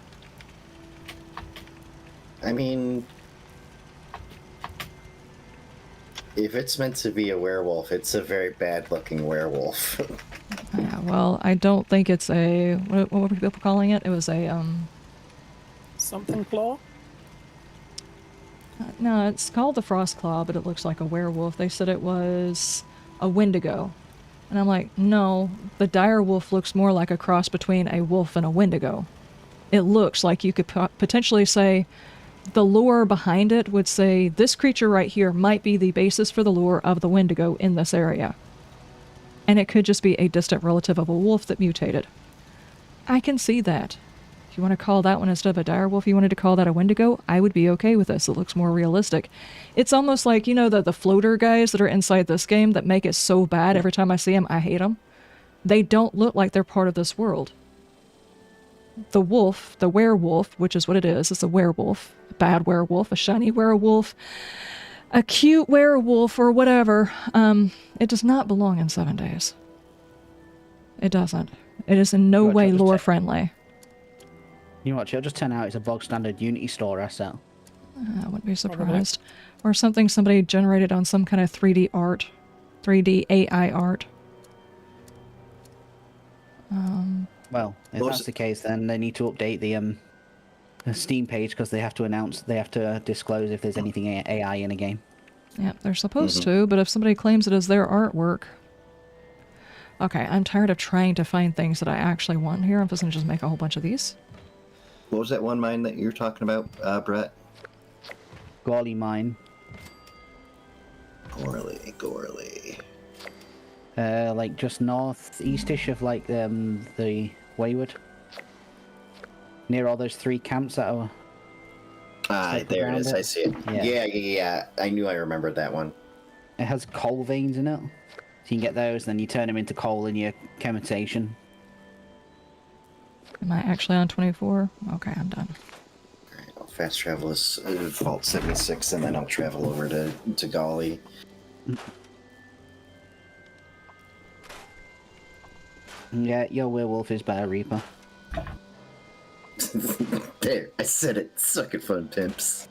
I mean, if it's meant to be a werewolf, it's a very bad-looking werewolf. Yeah, well, I don't think it's a... What were people calling it? It was a, Something claw? No, it's called the Frost Claw, but it looks like a werewolf. They said it was a Wendigo. And I'm like, no, the dire wolf looks more like a cross between a wolf and a Wendigo. It looks like you could potentially say the lore behind it would say this creature right here might be the basis for the lore of the Wendigo in this area. And it could just be a distant relative of a wolf that mutated. I can see that. If you want to call that one instead of a direwolf, you wanted to call that a Wendigo, I would be okay with this. It looks more realistic. It's almost like, you know, the floater guys that are inside this game that make it so bad every time I see them, I hate them. They don't look like they're part of this world. The wolf, the werewolf, which is what it is, it's a werewolf. A bad werewolf, a shiny werewolf, a cute werewolf, or whatever. It does not belong in 7 Days. It doesn't. It is in no way lore-friendly. You know what, it'll just turn out it's a bog standard Unity store asset. I wouldn't be surprised. Or something somebody generated on some kind of 3D art. 3D AI art. Well, if that's the case, then they need to update the Steam page because they have to disclose if there's anything AI in a game. Yeah, they're supposed to, but if somebody claims it as their artwork... Okay, I'm tired of trying to find things that I actually want here. I'm just going to just make a whole bunch of these. What was that one mine that you were talking about, Brett? Gorley mine. Gorley. Like just northeastish of like the Wayward. Near all those 3 camps that are... there it is, I see it. Yeah. I knew I remembered that one. It has coal veins in it. So you can get those, then you turn them into coal in your chemutation. Am I actually on 24? Okay, I'm done. Alright, I'll fast travel this Vault 76, and then I'll travel over to Golly. Yeah, your werewolf is better, Reaper. There, I said it. Suck it, fun pimps.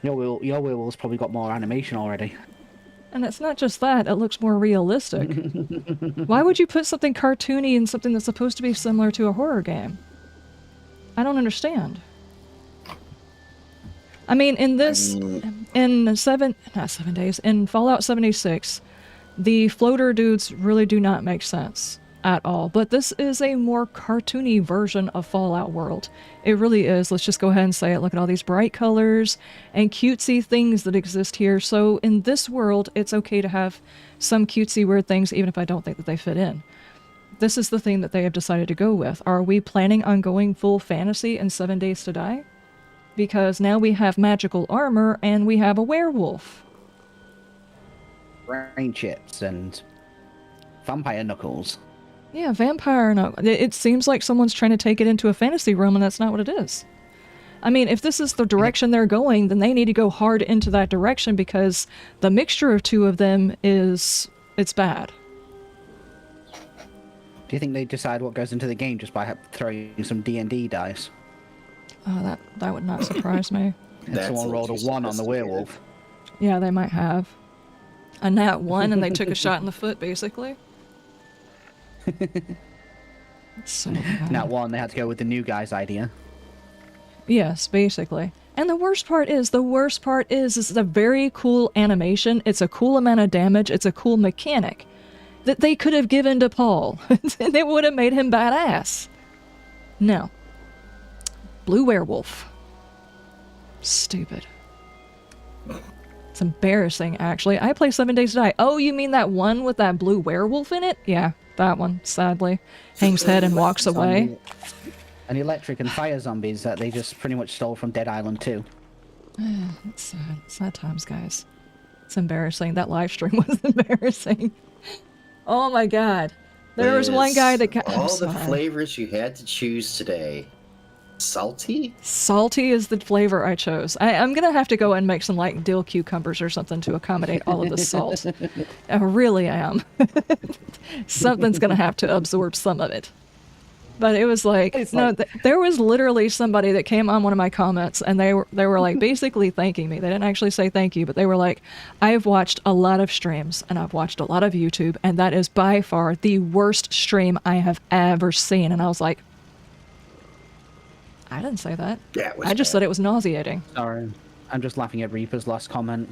Your werewolf's probably got more animation already. And it's not just that, it looks more realistic. Why would you put something cartoony in something that's supposed to be similar to a horror game? I don't understand. I mean, in this, in in Fallout 76, the floater dudes really do not make sense at all. But this is a more cartoony version of Fallout World. It really is. Let's just go ahead and say it. Look at all these bright colors and cutesy things that exist here. So in this world, it's okay to have some cutesy weird things, even if I don't think that they fit in. This is the thing that they have decided to go with. Are we planning on going full fantasy in 7 Days to Die? Because now we have magical armor and we have a werewolf. Rain chips and vampire knuckles. Yeah, vampire. No, it seems like someone's trying to take it into a fantasy realm, and that's not what it is. I mean, if this is the direction they're going, then they need to go hard into that direction because the mixture of two of them it's bad. Do you think they decide what goes into the game just by throwing some D&D dice? Oh, that would not surprise me. And someone rolled a 1 on the werewolf. Yeah, they might have. A nat 1 and they took a shot in the foot, basically. So bad. Nat 1, they had to go with the new guy's idea. Yes, basically. And the worst part is this is a very cool animation. It's a cool amount of damage. It's a cool mechanic that they could have given to Paul. And it would have made him badass. No. Blue werewolf. Stupid. It's embarrassing, actually. I play 7 Days to Die. Oh, you mean that one with that blue werewolf in it? Yeah, that one, sadly. Hangs head and walks away. And electric and fire zombies that they just pretty much stole from Dead Island 2. It's sad. Sad times, guys. It's embarrassing. That live stream was embarrassing. Oh my god. There was one guy that got... All the flavors you had to choose today. Salty? Salty is the flavor I chose. I'm gonna have to go and make some like dill cucumbers or something to accommodate all of the salt. I really am. Something's gonna have to absorb some of it. But it was like, there was literally somebody that came on one of my comments and they were like basically thanking me. They didn't actually say thank you, but they were like, I've watched a lot of streams and I've watched a lot of YouTube and that is by far the worst stream I have ever seen. And I was like, I didn't say that. Yeah, I just said it was nauseating. Sorry. I'm just laughing at Reaper's last comment.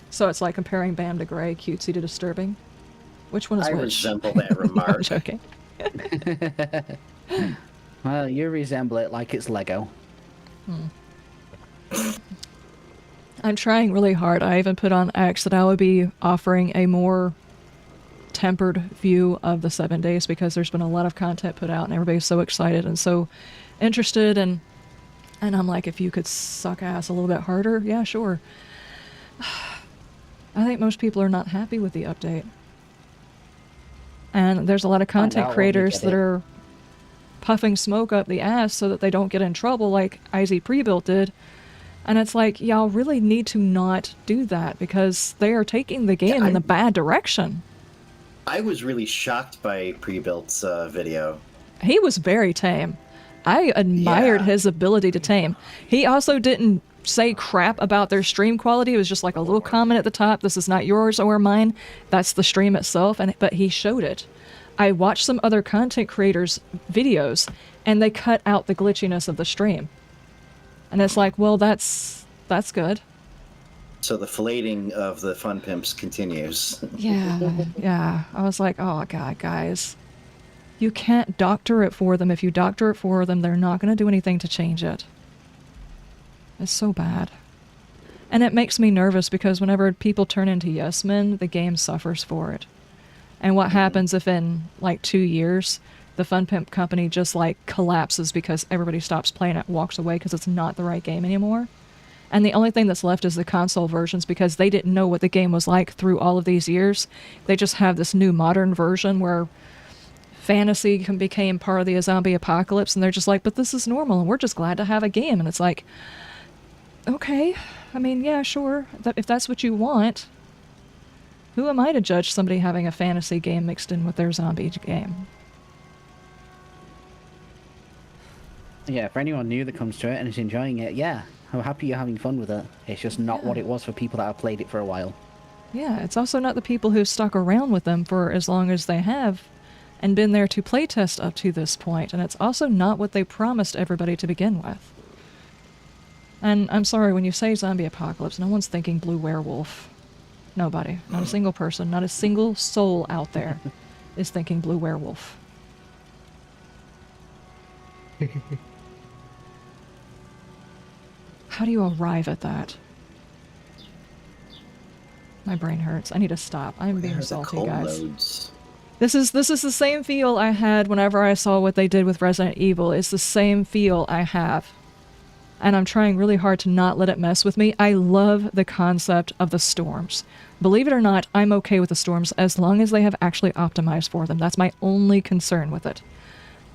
So it's like comparing Bam to Gray, cutesy to disturbing. Which one is which? I resemble that remark. I'm joking. Well, you resemble it like it's Lego. I'm trying really hard. I even put on X that I would be offering a more tempered view of the 7 days because there's been a lot of content put out and everybody's so excited and so interested and I'm like, if you could suck ass a little bit harder, yeah, sure. I think most people are not happy with the update. And there's a lot of content creators that are puffing smoke up the ass so that they don't get in trouble like IZ Prebuilt did. And it's like, y'all really need to not do that because they are taking the game in the bad direction. I was really shocked by Prebuilt's video. He was very tame. I admired his ability to tame. He also didn't say crap about their stream quality. It was just like a little comment at the top. This is not yours or mine. That's the stream itself. But he showed it. I watched some other content creators' videos, and they cut out the glitchiness of the stream. And it's like, well, that's good. So the filleting of the fun pimps continues. Yeah. I was like, oh god, guys. You can't doctor it for them. If you doctor it for them, they're not going to do anything to change it. It's so bad. And it makes me nervous because whenever people turn into yes men, the game suffers for it. And what happens if in like 2 years, the Fun Pimp company just like collapses because everybody stops playing it, walks away because it's not the right game anymore. And the only thing that's left is the console versions because they didn't know what the game was like through all of these years. They just have this new modern version where fantasy became part of the zombie apocalypse, and they're just like, but this is normal and we're just glad to have a game. And it's like, okay, I mean, yeah, sure, if that's what you want. Who am I to judge somebody having a fantasy game mixed in with their zombie game? Yeah, for anyone new that comes to it and is enjoying it, yeah, I'm happy you're having fun with it. It's just not what it was for people that have played it for a while. Yeah, it's also not the people who've stuck around with them for as long as they have and been there to playtest up to this point, and it's also not what they promised everybody to begin with. And I'm sorry, when you say zombie apocalypse, no one's thinking blue werewolf. Nobody. Not a single person, not a single soul out there is thinking blue werewolf. How do you arrive at that? My brain hurts. I need to stop. I'm being salty, guys. Loads. This is the same feel I had whenever I saw what they did with Resident Evil. It's the same feel I have. And I'm trying really hard to not let it mess with me. I love the concept of the storms. Believe it or not, I'm okay with the storms as long as they have actually optimized for them. That's my only concern with it.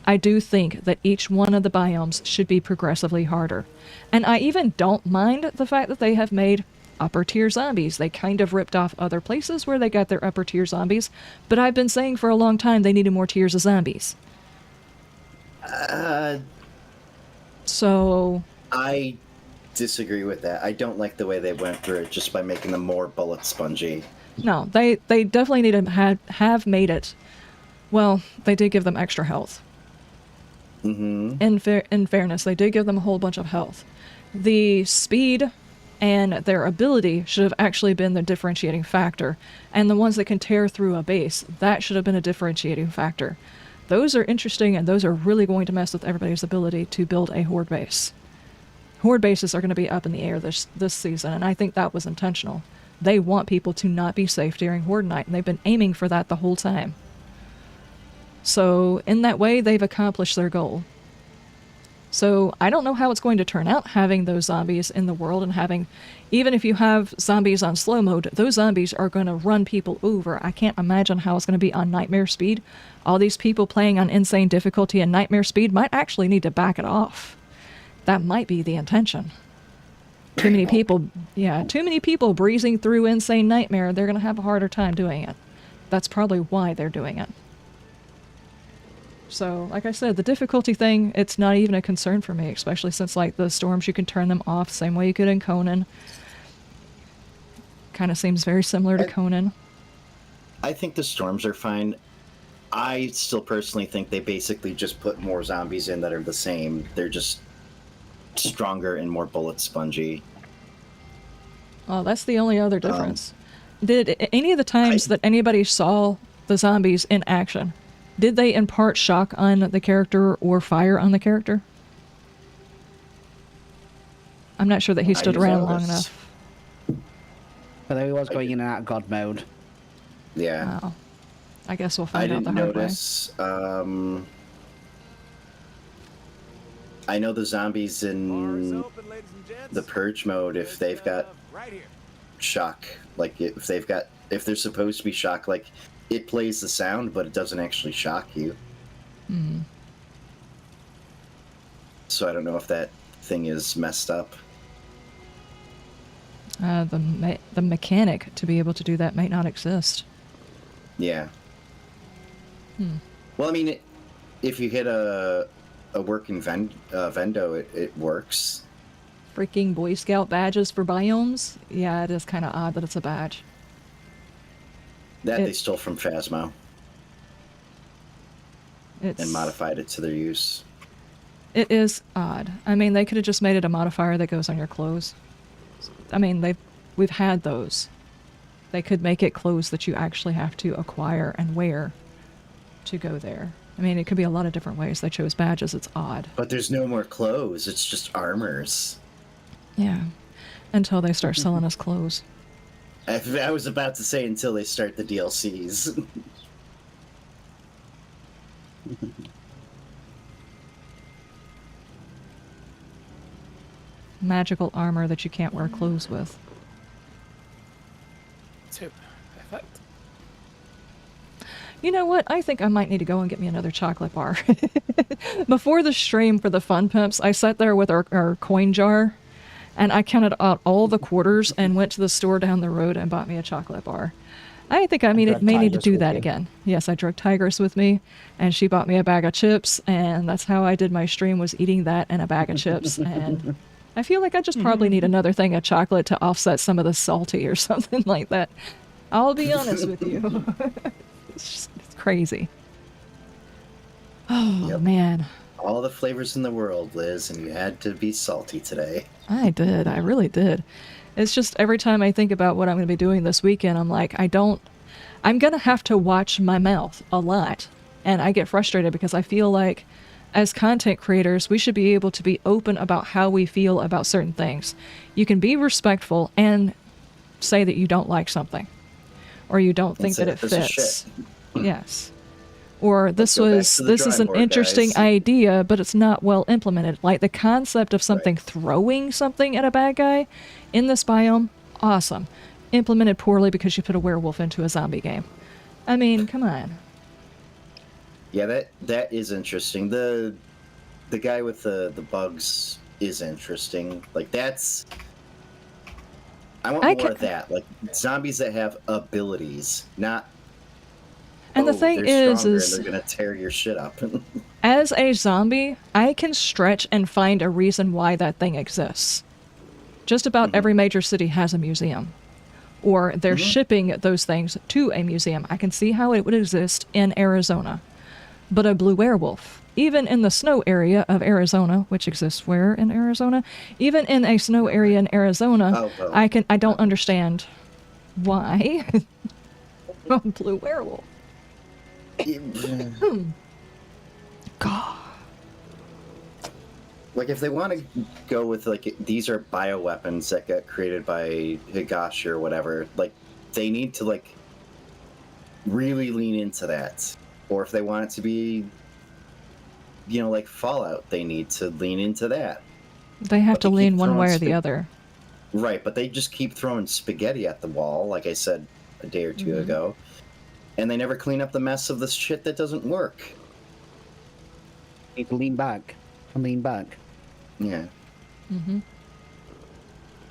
I do think that each one of the biomes should be progressively harder. And I even don't mind the fact that they have made upper tier zombies. They kind of ripped off other places where they got their upper tier zombies, but I've been saying for a long time they needed more tiers of zombies. So... I disagree with that. I don't like the way they went through it just by making them more bullet spongy. No, they definitely need to have made it. Well, they did give them extra health. Mm-hmm. In fairness, they did give them a whole bunch of health. The speed and their ability should have actually been the differentiating factor. And the ones that can tear through a base, that should have been a differentiating factor. Those are interesting, and those are really going to mess with everybody's ability to build a horde base. Horde bases are going to be up in the air this season, and I think that was intentional. They want people to not be safe during Horde Night, and they've been aiming for that the whole time. So, in that way, they've accomplished their goal. So, I don't know how it's going to turn out having those zombies in the world and having... Even if you have zombies on slow mode, those zombies are going to run people over. I can't imagine how it's going to be on nightmare speed. All these people playing on insane difficulty and nightmare speed might actually need to back it off. That might be the intention. Too many people breezing through insane nightmare, they're going to have a harder time doing it. That's probably why they're doing it. So, like I said, the difficulty thing, it's not even a concern for me, especially since, like, the storms, you can turn them off, same way you could in Conan. Kind of seems very similar to Conan. I think the storms are fine. I still personally think they basically just put more zombies in that are the same. They're just stronger and more bullet spongy. Oh, that's the only other difference. Did any of the times that anybody saw the zombies in action, did they impart shock on the character or fire on the character? I'm not sure that he stood around long enough. But there he was going in and out of God mode. Yeah. Wow. I guess we'll find out the hard way. I know the zombies in the purge mode, if they've got shock, like if they're supposed to be shocked, like it plays the sound, but it doesn't actually shock you. Mm-hmm. So I don't know if that thing is messed up. The mechanic to be able to do that might not exist. Yeah. Well, I mean, if you hit a working vendo, it works. Freaking Boy Scout badges for biomes? Yeah, it is kind of odd that it's a badge. They stole from Phasmo. And modified it to their use. It is odd. I mean, they could have just made it a modifier that goes on your clothes. I mean, we've had those. They could make it clothes that you actually have to acquire and wear to go there. I mean, it could be a lot of different ways. They chose badges. It's odd. But there's no more clothes. It's just armors. Yeah. Until they start selling us clothes. I was about to say until they start the DLCs. Magical armor that you can't wear clothes with. Super. Perfect. You know what? I think I might need to go and get me another chocolate bar. Before the stream for the Fun Pimps, I sat there with our coin jar, and I counted out all the quarters and went to the store down the road and bought me a chocolate bar. I think I may need to do that again. Yes, I drug Tigress with me, and she bought me a bag of chips, and that's how I did my stream, was eating that and a bag of chips. And I feel like I just probably need another thing of chocolate to offset some of the salty or something like that. I'll be honest with you. It's crazy. Oh, Yep. man. All the flavors in the world, Liz, and you had to be salty today. I did. I really did. It's just every time I think about what I'm going to be doing this weekend, I'm like, I'm going to have to watch my mouth a lot. And I get frustrated because I feel like as content creators, we should be able to be open about how we feel about certain things. You can be respectful and say that you don't like something, or you don't think that it fits. Yes. Or this is an interesting idea, but it's not well implemented. Like the concept of something throwing something at a bad guy in this biome, awesome. Implemented poorly because you put a werewolf into a zombie game. I mean, come on. Yeah, that is interesting. The guy with the bugs is interesting. Like that's. I want more of that. Like zombies that have abilities, not. And the thing is they're gonna tear your shit up. As a zombie, I can stretch and find a reason why that thing exists. Just about every major city has a museum. Or they're shipping those things to a museum. I can see how it would exist in Arizona. But a blue werewolf, even in the snow area of Arizona, which exists where in Arizona? Even in a snow area in Arizona, I don't understand why. A blue werewolf. God. Like if they want to go with like these are bioweapons that got created by Higashi or whatever, like they need to like really lean into that. Or if they want it to be, you know, like Fallout, they need to lean into that. They have to lean one way or the other. Right, but they just keep throwing spaghetti at the wall, like I said a day or two ago. And they never clean up the mess of this shit that doesn't work. Need to lean back. And lean back. Yeah.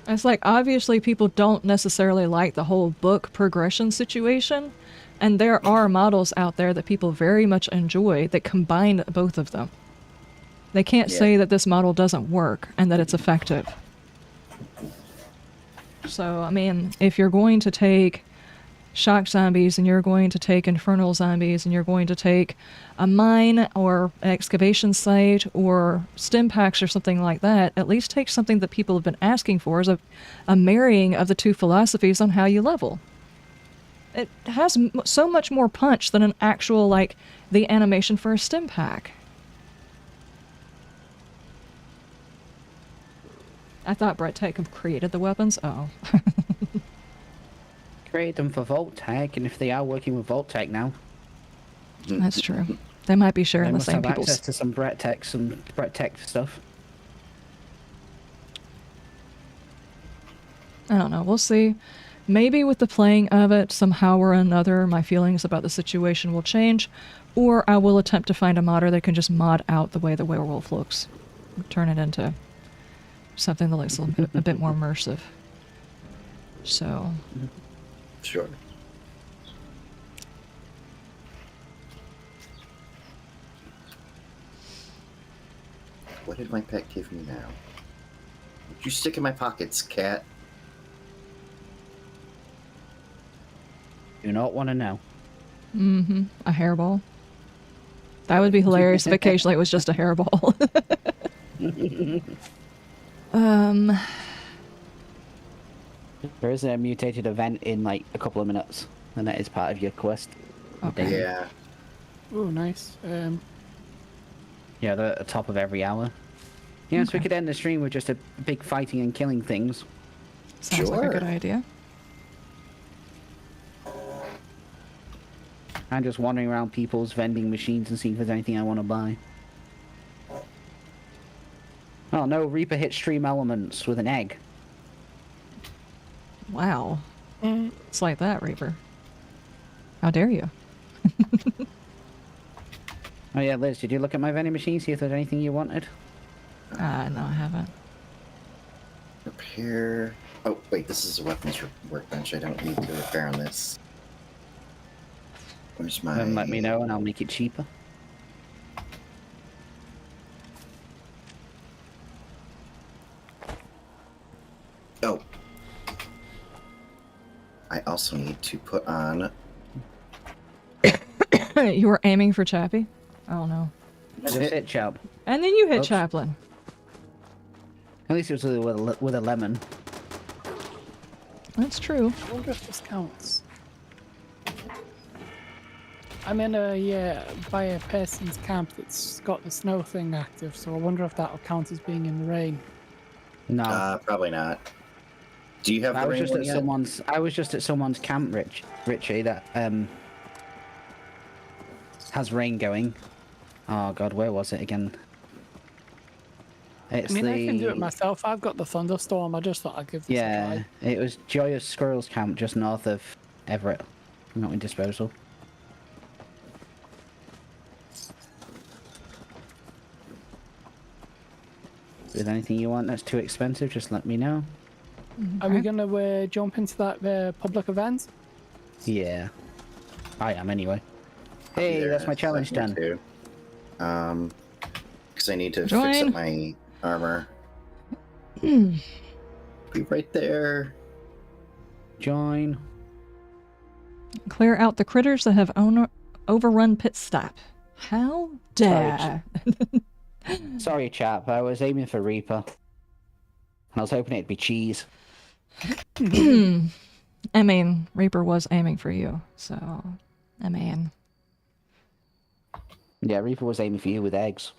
It's like, obviously people don't necessarily like the whole book progression situation. And there are models out there that people very much enjoy that combine both of them. They can't say that this model doesn't work and that it's effective. So, I mean, if you're going to take shock zombies and you're going to take infernal zombies and you're going to take a mine or an excavation site or stim packs or something like that, at least take something that people have been asking for as a marrying of the two philosophies on how you level. It has so much more punch than an actual, like, the animation for a stim pack. I thought Brett Tech created the weapons. Oh. Create them for Vault-Tec, and if they are working with Vault-Tec now... That's true. They might be sharing the same people's... people's... access to some Brett Tech stuff. I don't know. We'll see. Maybe with the playing of it, somehow or another, my feelings about the situation will change, or I will attempt to find a modder that can just mod out the way the werewolf looks. Turn it into something that looks a bit more immersive. So... Sure. What did my pet give me now? What you stick in my pockets, cat? Do not want to know. A hairball. That would be hilarious if occasionally it was just a hairball. There is a mutated event in like a couple of minutes, and that is part of your quest. Okay. Yeah. Oh, nice. Yeah, they're at the top of every hour. Yeah, so we could end the stream with just a big fighting and killing things. Sounds like a good idea. I'm just wandering around people's vending machines and seeing if there's anything I want to buy. Oh no, Reaper hit stream elements with an egg. Wow. It's like that, Reaper. How dare you? Oh yeah, Liz, did you look at my vending machine, see if there's anything you wanted? No, I haven't. Repair. Oh, wait, this is a weapons workbench. I don't need to repair on this. Where's my... Then let me know and I'll make it cheaper. Oh. I also need to put on... You were aiming for Chappie? Oh no. I just hit Chap. And then you hit Oops. Chaplin. At least it was with a lemon. That's true. I wonder if this counts. I'm in by a person's camp that's got the snow thing active, so I wonder if that'll count as being in the rain. No. Probably not. Do you have the I was rain just one at yet? someone's camp, Richie, that has rain going. Oh god, where was it again? It's I can do it myself. I've got the thunderstorm. I just thought I'd give this a try. It was Joyous Squirrels Camp just north of Everett. Not in Disposal. With anything you want that's too expensive, just let me know. Are we going to jump into that public event? Yeah. I am anyway. Hey, that's my challenge done. Because I need to Join. fix up my armor. Be right there. Join. Clear out the critters that have overrun pit stop. How dare. Sorry, chap. I was aiming for Reaper. And I was hoping it'd be cheese. I mean, Reaper was aiming for you, so... I mean... Yeah, Reaper was aiming for you with eggs.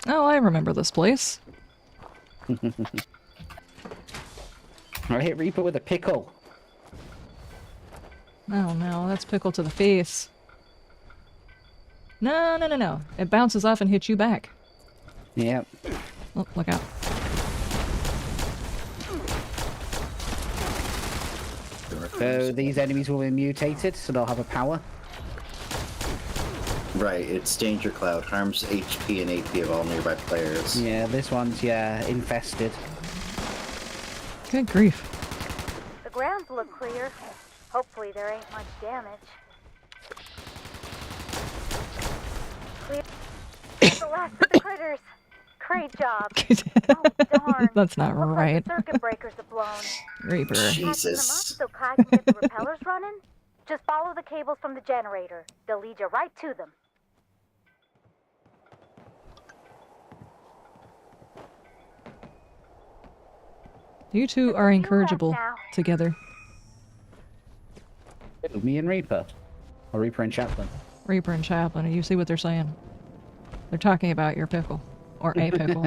Oh, I remember this place. I hit Reaper with a pickle. Oh no, that's pickle to the face. No, no, no, no. It bounces off and hits you back. Yep. Oh, look out. So these enemies will be mutated, so they'll have a power. Right, it's Danger Cloud, harms HP and AP of all nearby players. Yeah, this one's, infested. Good grief. The grounds look clear. Hopefully there ain't much damage. Clear the last of the critters. Great job. Oh, darn. That's not Looks right. like the circuit breakers have blown. Reaper. Jesus. So Kai can get the repellers running? Just follow the cables from the generator. They'll lead you right to them. You two are incorrigible together. Me and Reaper. Or Reaper and Chaplin. Reaper and Chaplin, and you see what they're saying. They're talking about your pickle. Or a pickle.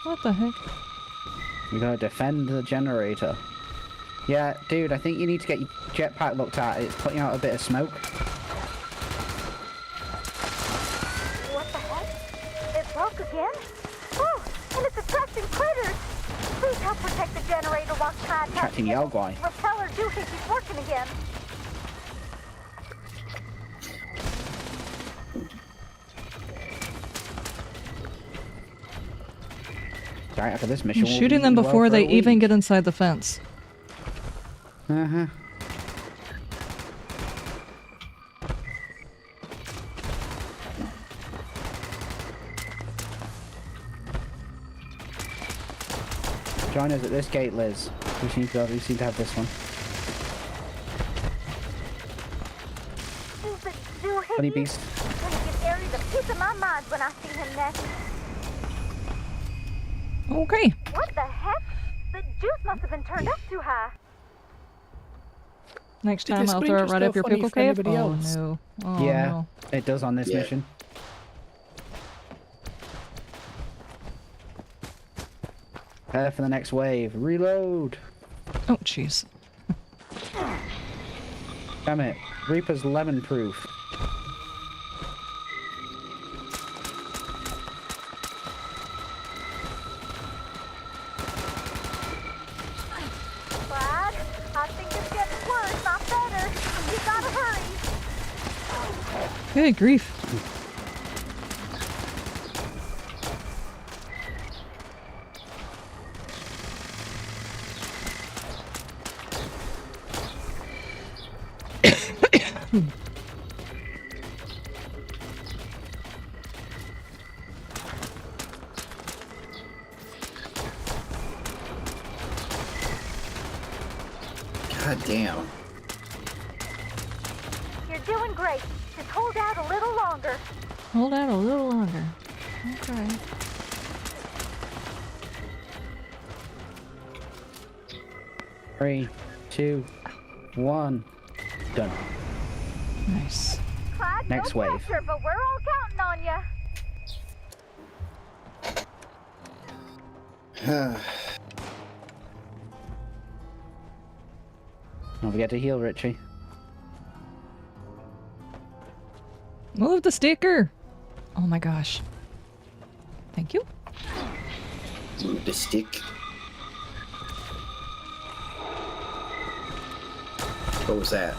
What the heck? We gotta defend the generator. Yeah, dude, I think you need to get your jetpack looked at. It's putting out a bit of smoke. What the heck? It broke again? Oh, and it's attracting critters! Please help protect the generator while Kai Attracting Yelguai. Repeller doohickeys working again. Right after this mission, Shooting them before they even get inside the fence. Uh-huh. Join us at this gate, Liz. We seem to have this one. Stupid doohickey. Honey beast. Gonna give Aries a piece of my mind when I see him next. Okay. What the heck? The juice must have been turned up too high. Next Did time the I'll throw it right sprinkler up your funny pickle for cave. anybody Oh else? no. Oh Yeah, no. it does on this mission. Prepare for the next wave. Reload. Oh, jeez. Damn it. Reaper's lemon proof. Lad, I think it's getting worse, not better. You gotta hurry. Good grief. God damn. You're doing great. Just hold out a little longer. Hold out a little longer. Okay. Three, 2, 1. Done. Nice. Clyde, Next no wave. pressure, but we're all counting on you. Don't forget to heal, Richie. Move the sticker. Oh my gosh. Thank you. Move the stick. What was that?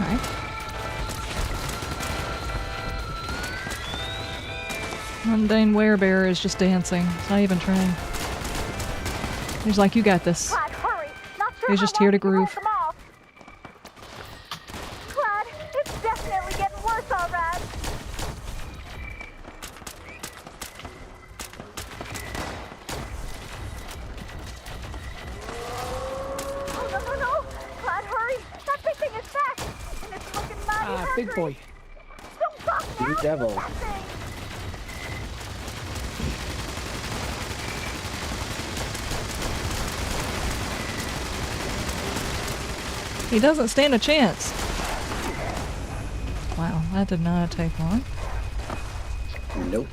Okay. Mundane werebear is just dancing. It's not even trying. He's like, you got this. Clyde, hurry. Not sure He's how just here long to you can groove. hold them off. Clyde, it's definitely getting worse, all right. Oh, no, no, no. Clyde, hurry. That big thing is back. And it's looking mighty hungry. Big boy. Don't fuck me You out, devil. that thing. He doesn't stand a chance. Wow, that did not take long. Nope.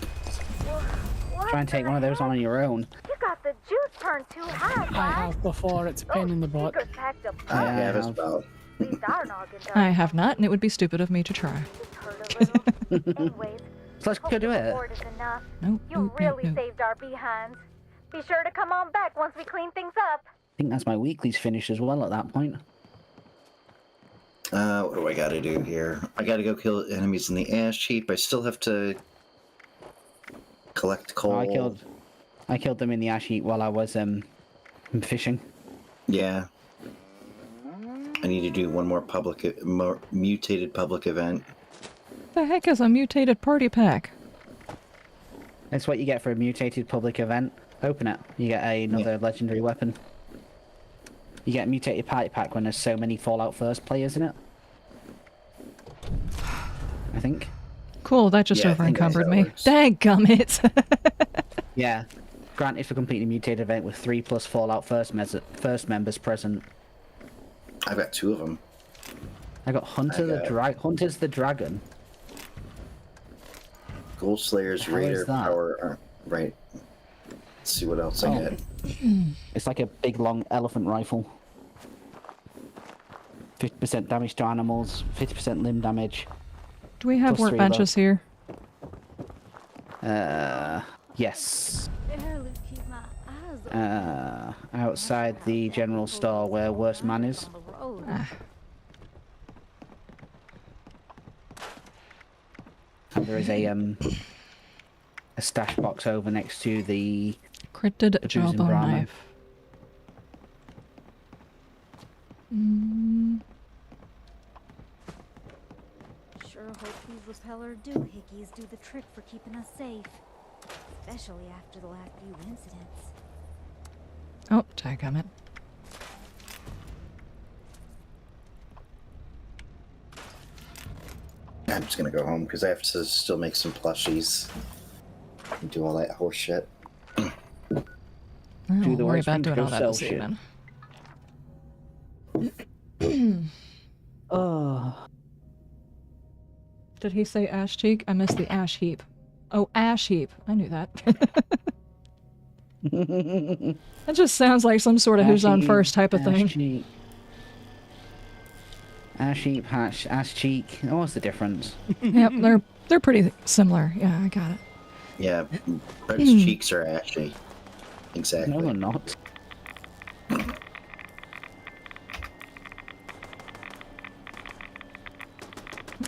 Try and take one of those on your own. You got the juice turned too high, I Clyde. have before. It's a pain in the butt. Secret packed up. I Yeah, that's have. about. At least our noggin does. I have not, and it would be stupid of me to try. Just hurt a little. Anyways, So let's go do it. reward is enough. Nope, You nope, really nope, nope. saved our behinds. Be sure to come on back once we clean things up. I think that's my weekly's finished as well at that point. What do I gotta do here? I gotta go kill enemies in the ash heap. I still have to collect coal. Oh, I killed them in the ash heap while I was fishing. Yeah. I need to do one more mutated public event. The heck is a mutated party pack? That's what you get for a mutated public event. Open it. You get another legendary weapon. You get a mutated party pack when there's so many Fallout First players in it. I think. Cool, that just Yeah, I think that's over-encumbered how me. it works. Dadgummit! Yeah. Granted for completing a mutated event with 3+ Fallout First members present. I've got 2 of them. I got Hunter's the Dragon. Gold Slayer's The hell is Raider that? Power. Right. Let's see what else I get. It's like a big long elephant rifle. 50% damage to animals, 50% limb damage. Do we have Plus 3 workbenches here? Yes. Outside the general store where Worst Man is. And there is a stash box over next to the Cryptid Choosing jawbone Brahmin. knife. Mm, Sure hope these repeller doohickeys do the trick for keeping us safe. Especially after the last few incidents. oh, dadgummit. I'm just gonna go home because I have to still make some plushies and do all that horse shit. I don't the worry ice about cream doing all to that sell this shit. evening. Oh. Did he say ash cheek? I missed the ash heap. Oh, ash heap. I knew that. That just sounds like some sort of who's on first type of thing. Ash heap, ash cheek. Oh, what's the difference? Yep, they're pretty similar. Yeah, I got it. Yeah, Fred's cheeks are ashy. Exactly. No, they're not.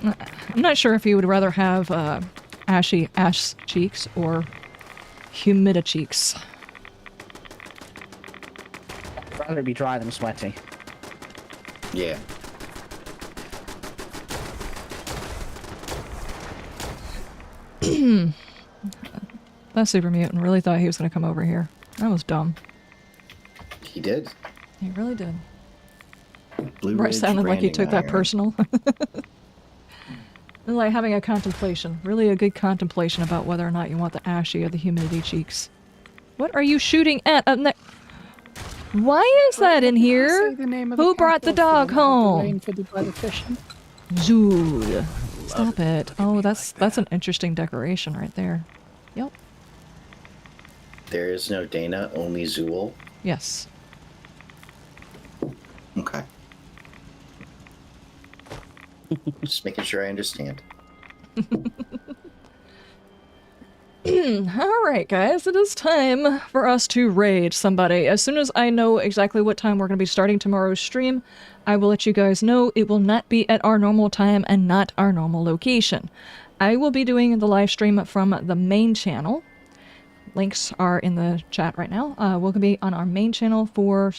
I'm not sure if you would rather have ashy ash cheeks or humida cheeks. I'd rather be dry than sweaty. Yeah. That super mutant really thought he was going to come over here. That was dumb. He did. He really did. Blue Right, Ridge sounded like he branding took that iron. personal. Like having a contemplation. Really a good contemplation about whether or not you want the ashy or the humidity cheeks. What are you shooting at up next? Why is that in here? Who brought the dog home? Zood. Stop it. Oh, that's an interesting decoration right there. Yep. There is no Dana, only Zool. Yes. Okay. Just making sure I understand. Alright guys, it is time for us to raid somebody. As soon as I know exactly what time we're going to be starting tomorrow's stream, I will let you guys know. It will not be at our normal time and not our normal location. I will be doing the live stream from the main channel. Links are in the chat right now. We'll be on our main channel for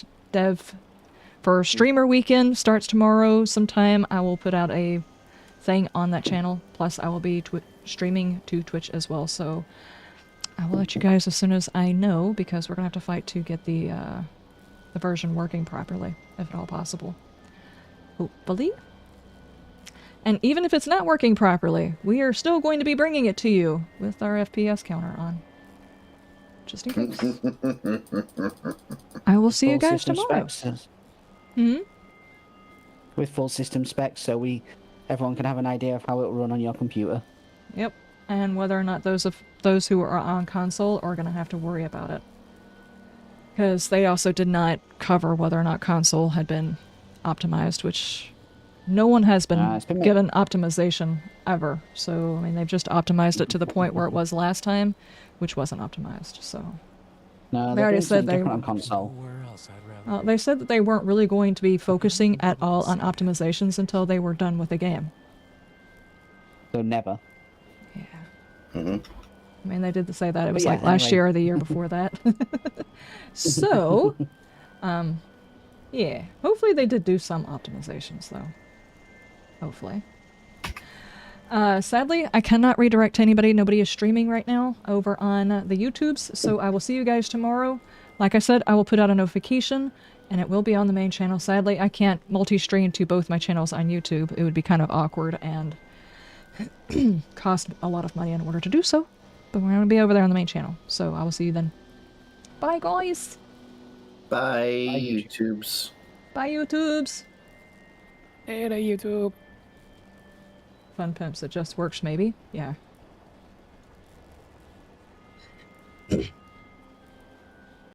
streamer weekend. Starts tomorrow sometime. I will put out a thing on that channel. Plus I will be streaming to Twitch as well. So I will let you guys as soon as I know, because we're gonna have to fight to get the version working properly, if at all possible. Hopefully. And even if it's not working properly, we are still going to be bringing it to you with our FPS counter on. Just in case. I will see you guys tomorrow. With full system specs, so everyone can have an idea of how it will run on your computer. Yep. And whether or not those who are on console are going to have to worry about it. Because they also did not cover whether or not console had been optimized, which no one has been given optimization ever. So, I mean, they've just optimized it to the point where it was last time, which wasn't optimized. So, no, they already said they on console. They said that they weren't really going to be focusing at all on optimizations until they were done with the game. So never. Yeah. Mm-hmm. I mean, they did say that. It was yeah, like last anyway. year or the year before that. So, yeah. Hopefully they did do some optimizations, though. Hopefully. Sadly, I cannot redirect anybody. Nobody is streaming right now over on the YouTubes, so I will see you guys tomorrow. Like I said, I will put out a notification, and it will be on the main channel. Sadly, I can't multi-stream to both my channels on YouTube. It would be kind of awkward and cost a lot of money in order to do so. But we're going to be over there on the main channel, so I will see you then. Bye, guys! Bye, YouTubes. Bye, YouTubes! Hey there, YouTube. Fun Pimps, it just works, maybe? Yeah.